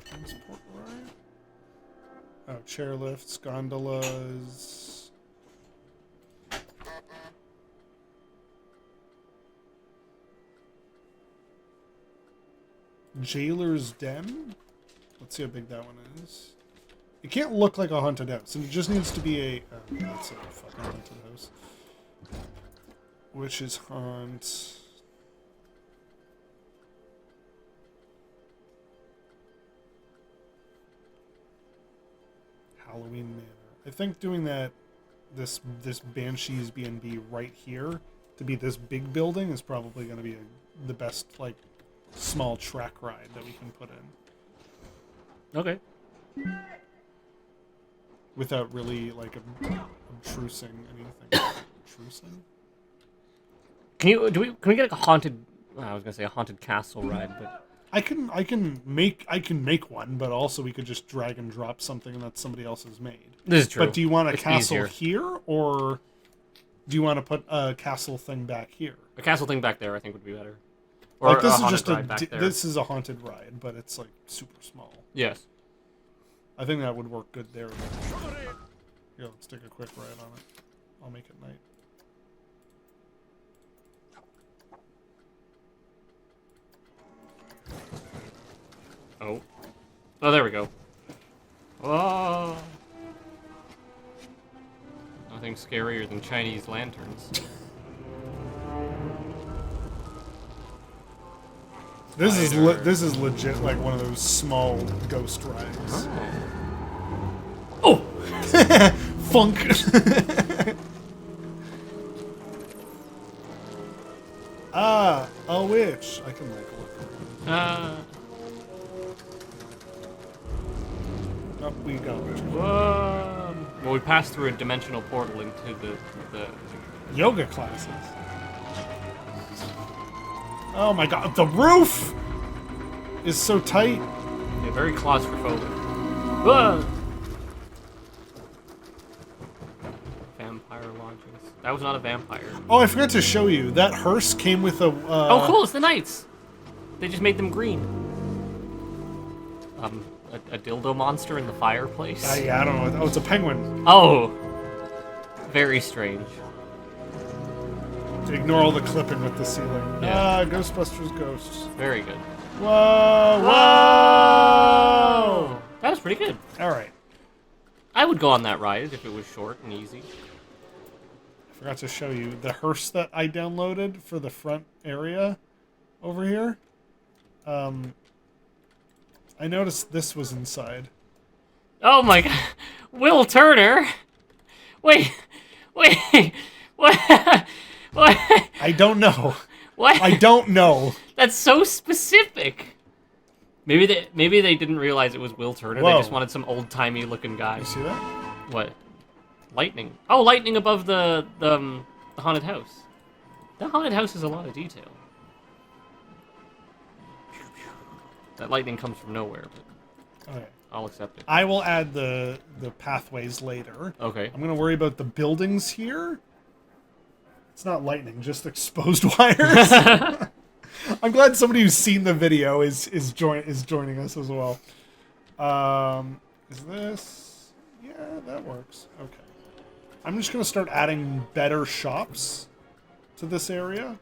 Transport ride? Oh, chairlifts, gondolas. Jailer's Den? Let's see how big that one is. It can't look like a haunted house, and it just needs to be a... Oh, that's a fucking haunted house. Witch's Haunt... Halloween Manor. I think doing that, this Banshee's B&B right here, to be this big building is probably going to be the best, like, small track ride that we can put in. Okay. Without really, like, obtrusing anything. Obtrusing? Can we get like a haunted? I was gonna say a haunted castle ride, but I can make one, but also we could just drag and drop something that somebody else has made. this is true. But do you want a It's castle easier. here, or do you want to put a castle thing back here? A castle thing back there, I think, would be better. Or Like, this a is haunted just ride back there. this is a haunted ride, but it's like super small. Yes. I think that would work good there. Here, let's take a quick ride on it. I'll make it night. Oh. Oh, there we go. Oh. Nothing scarier than Chinese lanterns. This is legit like one of those small ghost rides. Oh. Funk. Ah, a witch. I can like look around. Up we go. Whoa. Well, we passed through a dimensional portal into the Yoga classes. Oh my god, the roof is so tight. yeah, very claustrophobic. Whoa. Vampire lodges. That was not a vampire. Oh, I forgot to show you. That hearse came with a... Oh, cool! It's the knights. They just made them green. A dildo monster in the fireplace. Yeah, I don't know. Oh, it's a penguin. Oh, very strange. Ignore all the clipping with the ceiling. Yeah. Ah, Ghostbusters ghosts. Very good. Whoa! Whoa! That was pretty good. All right. I would go on that ride if it was short and easy. I forgot to show you the hearse that I downloaded for the front area over here. I noticed this was inside. Oh my god. Will Turner? Wait. What? What? I don't know. What? I don't know. That's so specific. Maybe they didn't realize it was Will Turner. Whoa. They just wanted some old-timey looking guy. You see that? What? Lightning. Oh, lightning above the haunted house. That haunted house has a lot of detail. That lightning comes from nowhere, but Okay. I'll accept it. I will add the pathways later. Okay. I'm going to worry about the buildings here. It's not lightning, just exposed wires. I'm glad somebody who's seen the video is joining us as well. Is this? Yeah, that works. Okay. I'm just going to start adding better shops to this area.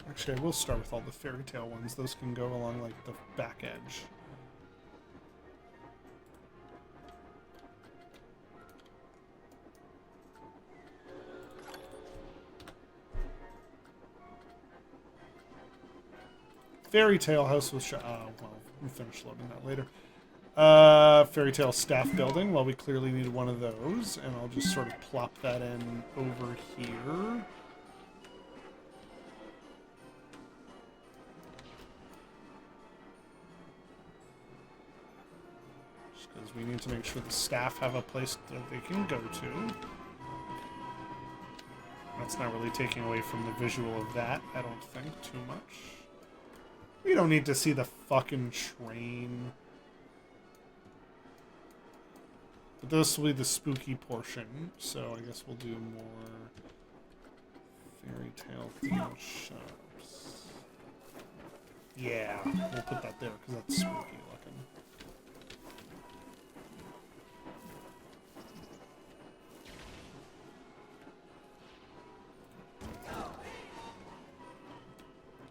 Actually, I will start with all the fairy tale ones. Those can go along, like, the back edge. Fairy tale house was well, we'll finish loading that later. Fairy tale staff building. Well, we clearly need one of those, and I'll just sort of plop that in over here. Because we need to make sure the staff have a place that they can go to. That's not really taking away from the visual of that, I don't think, too much. We don't need to see the fucking train. But this will be the spooky portion, so I guess we'll do more fairy tale themed shops. Yeah, we'll put that there because that's spooky looking.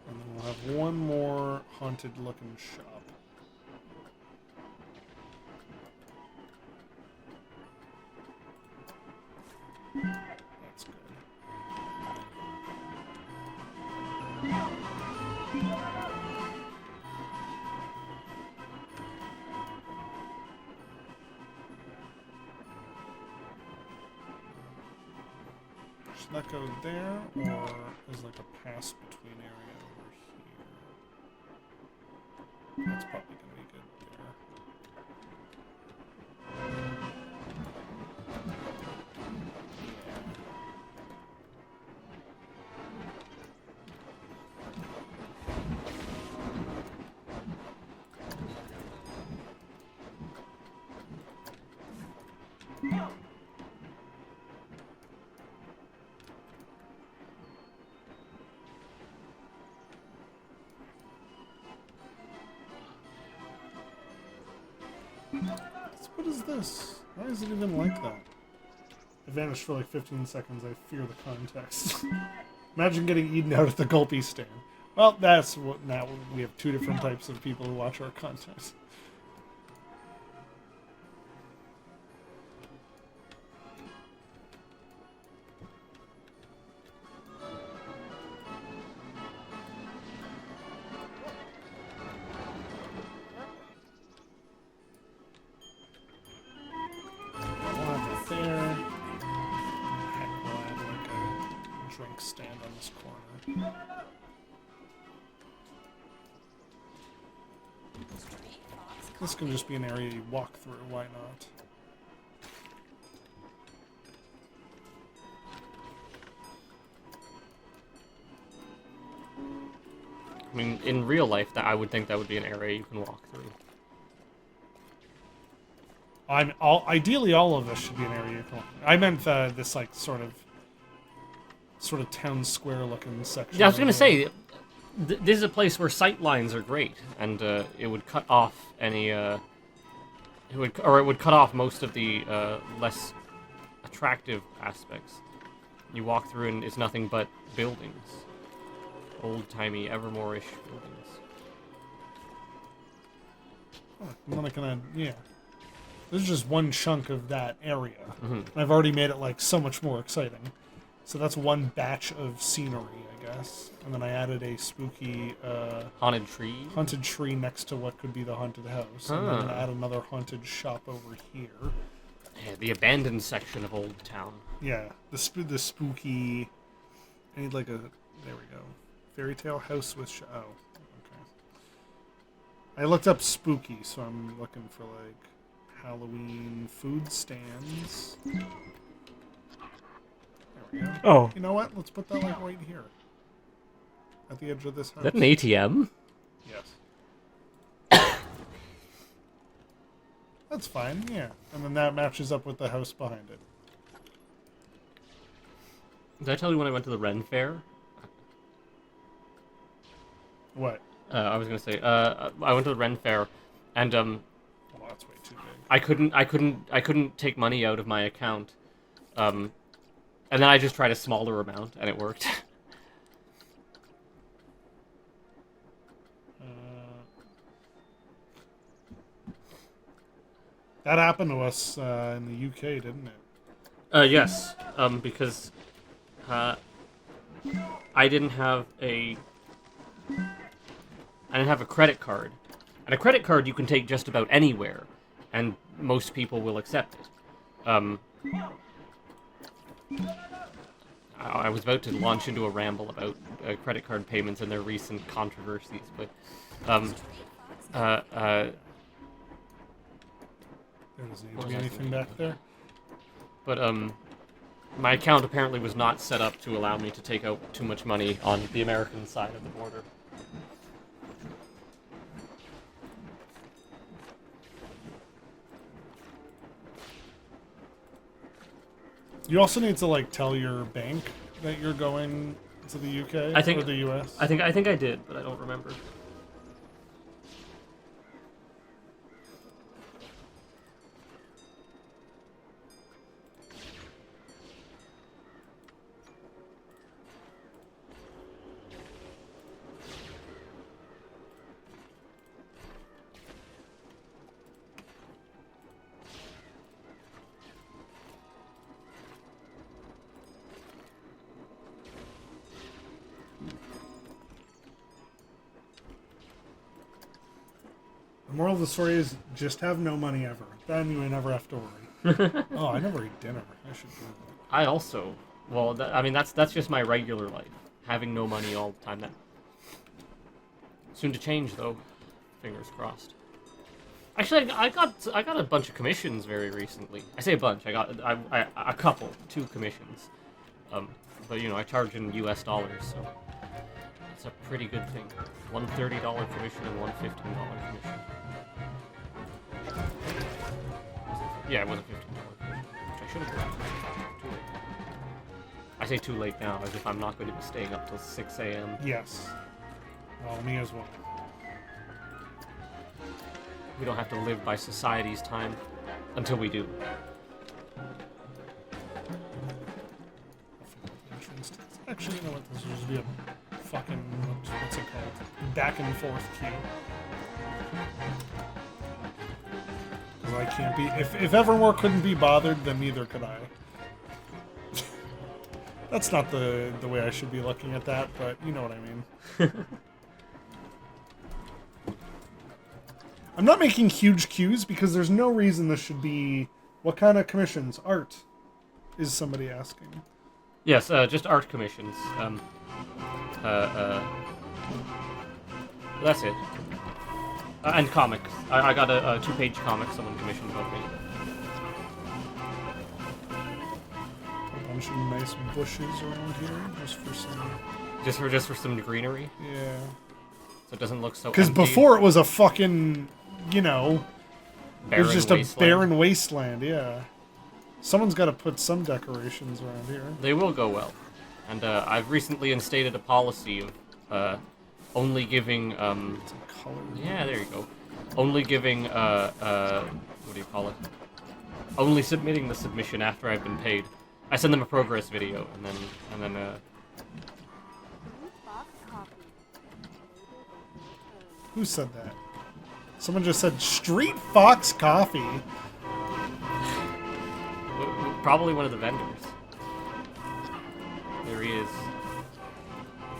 And then we'll have one more haunted looking shop. That's good. Should that go there, or is like a pass between area over here? That's probably going to be good there. What is this? Why is it even like that? It vanished for like 15 seconds. I fear the context. Imagine getting eaten out at the Gulpy stand. Well, that's what. Now we have two different types of people who watch our content. Stand on this corner. This can just be an area you walk through, why not? I mean, in real life, that I would think that would be an area you can walk through. Ideally, all of this should be an area you can walk through. I meant this like sort of town square looking section. Yeah, I was gonna say, this is a place where sight lines are great, and it would cut off any, it would cut off most of the less attractive aspects. You walk through and it's nothing but buildings, old-timey, Evermore-ish buildings. Oh, I'm not gonna, yeah. This is just one chunk of that area. Mm-hmm. I've already made it like so much more exciting. So that's one batch of scenery, I guess. And then I added a spooky haunted tree next to what could be the haunted house. And then I'm gonna add another haunted shop over here. Yeah, the abandoned section of Old Town. Yeah, the spooky. I need like a. There we go. Fairy tale house with okay. I looked up spooky, so I'm looking for like Halloween food stands. There we go. Oh. You know what? Let's put that like right here. At the edge of this house. Is that an ATM? Yes. That's fine, yeah. And then that matches up with the house behind it. Did I tell you when I went to the Ren Fair? What? I was gonna say, I went to the Ren Fair, and Well, that's way too big. I couldn't take money out of my account, and then I just tried a smaller amount, and it worked. That happened to us in the UK, didn't it? Yes, because I didn't have a credit card, and a credit card you can take just about anywhere, and most people will accept it. I was about to launch into a ramble about credit card payments and their recent controversies, but There doesn't need to be anything back there. But my account apparently was not set up to allow me to take out too much money on the American side of the border. You also need to like tell your bank that you're going to the UK or the US. I think I did, but I don't remember. The moral of the story is just have no money ever. Then you never have to worry. Oh, I never eat dinner. I should do that. I also, well, I mean that's just my regular life, having no money all the time. That soon to change though. Fingers crossed. Actually, I got a bunch of commissions very recently. I say a bunch. I got a couple, 2 commissions. But you know I charge in U.S. dollars, so it's a pretty good thing. One $30 commission and one $15 commission. Yeah, it was a $15 commission, which I should have grabbed. Too late. I say too late now, as if I'm not going to be staying up till 6 a.m. Yes. Well, me as well. We don't have to live by society's time until we do. Actually, you know what? This will just be a fucking what's it called? Back and forth queue. Because I can't be. If Evermore couldn't be bothered, then neither could I. That's not the way I should be looking at that, but you know what I mean. I'm not making huge queues because there's no reason this should be. What kind of commissions? Art, is somebody asking. Yes, just art commissions. That's it. And comics. I got a 2-page comic someone commissioned about me. A bunch of nice bushes around here, just for some. Just for some greenery, Yeah. so it doesn't look so. Because empty. before it was a fucking, it was Barren just wasteland. a barren wasteland. Yeah. Someone's got to put some decorations around here. They will go well, and I've recently instated a policy of only giving. Some color. Yeah, there you go. Only giving. What do you call it? Only submitting the submission after I've been paid. I send them a progress video, and then. Who said that? Someone just said Street Fox Coffee. Probably one of the vendors. There he is.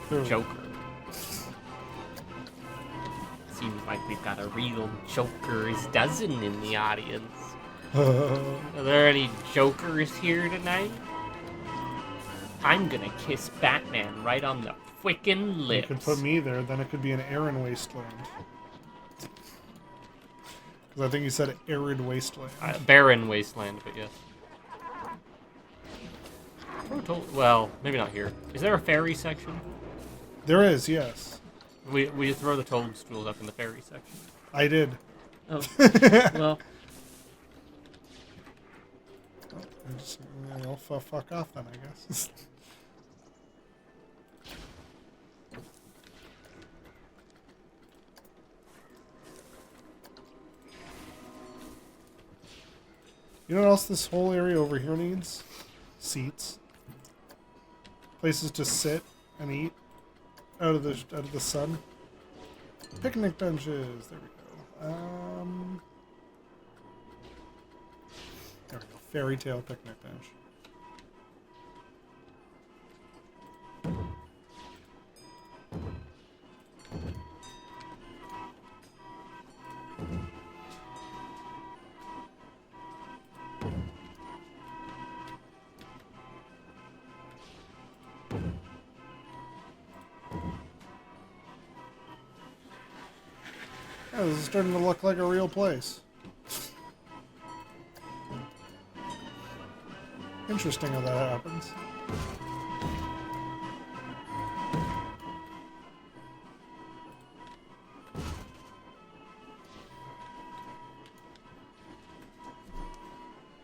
Who? Joker. Seems like we've got a real Joker's dozen in the audience. Are there any Jokers here tonight? I'm gonna kiss Batman right on the freaking You lips. could put me there, then it could be an arid wasteland. Because I think you said arid wasteland. Barren wasteland, but yes. Well, maybe not here. Is there a ferry section? There is, yes. We throw the toadstools up in the ferry section. I did. Oh, well. I'll fuck off then, I guess. You know what else this whole area over here needs? Seats. Places to sit and eat out of the sun. Picnic benches. There we go. There we go. Fairy tale picnic bench. Yeah, this is starting to look like a real place. Interesting how that happens.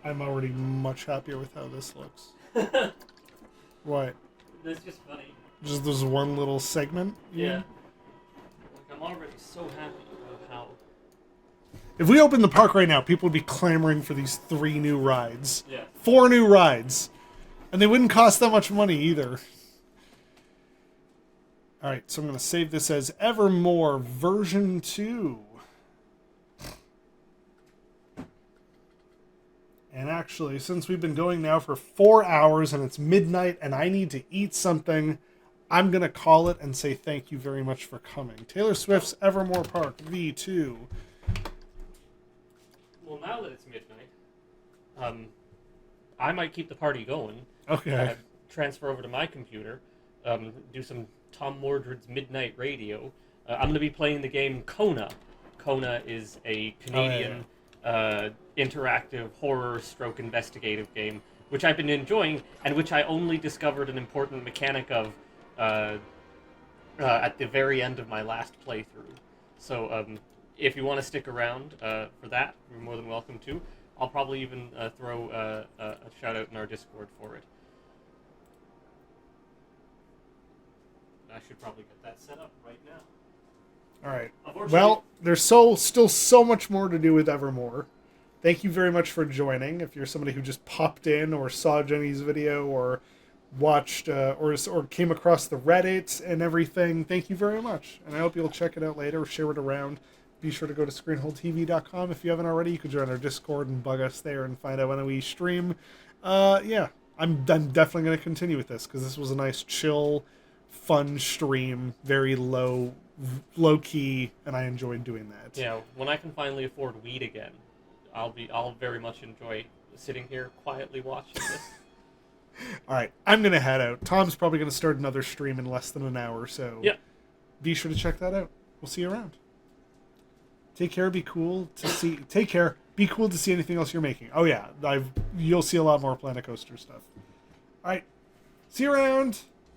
I'm already much happier with how this looks. What? That's just funny. Just this one little segment? Yeah. Like, I'm already so happy about how... If we opened the park right now, people would be clamoring for these 3 new rides. Yeah. 4 new rides. And they wouldn't cost that much money either. Alright, so I'm going to save this as Evermore version 2. And actually, since we've been going now for 4 hours and it's midnight and I need to eat something, I'm going to call it and say thank you very much for coming. Taylor Swift's Evermore Park V2. Well, now that it's midnight, I might keep the party going. Okay. Transfer over to my computer, do some Tom Mordred's Midnight Radio. I'm going to be playing the game Kona. Kona is a Canadian interactive horror stroke investigative game, which I've been enjoying, and which I only discovered an important mechanic of at the very end of my last playthrough. So if you want to stick around for that, you're more than welcome to. I'll probably even throw a shout out in our Discord for it. I should probably get that set up right now. All right. Well, there's still so much more to do with Evermore. Thank you very much for joining. If you're somebody who just popped in or saw Jenny's video or watched or came across the Reddit and everything, thank you very much. And I hope you'll check it out later, share it around. Be sure to go to screenholdtv.com if you haven't already. You can join our Discord and bug us there and find out when we stream. Yeah, I'm definitely going to continue with this because this was a nice, chill, fun stream, very low key, and I enjoyed doing that. Yeah, when I can finally afford weed again, I'll very much enjoy sitting here quietly watching this. All right, I'm gonna head out. Tom's probably gonna start another stream in less than an hour, so yeah, be sure to check that out. We'll see you around. Take care. Be cool to see. Take care. Be cool to see anything else you're making. Oh yeah, you'll see a lot more Planet Coaster stuff. All right, see you around.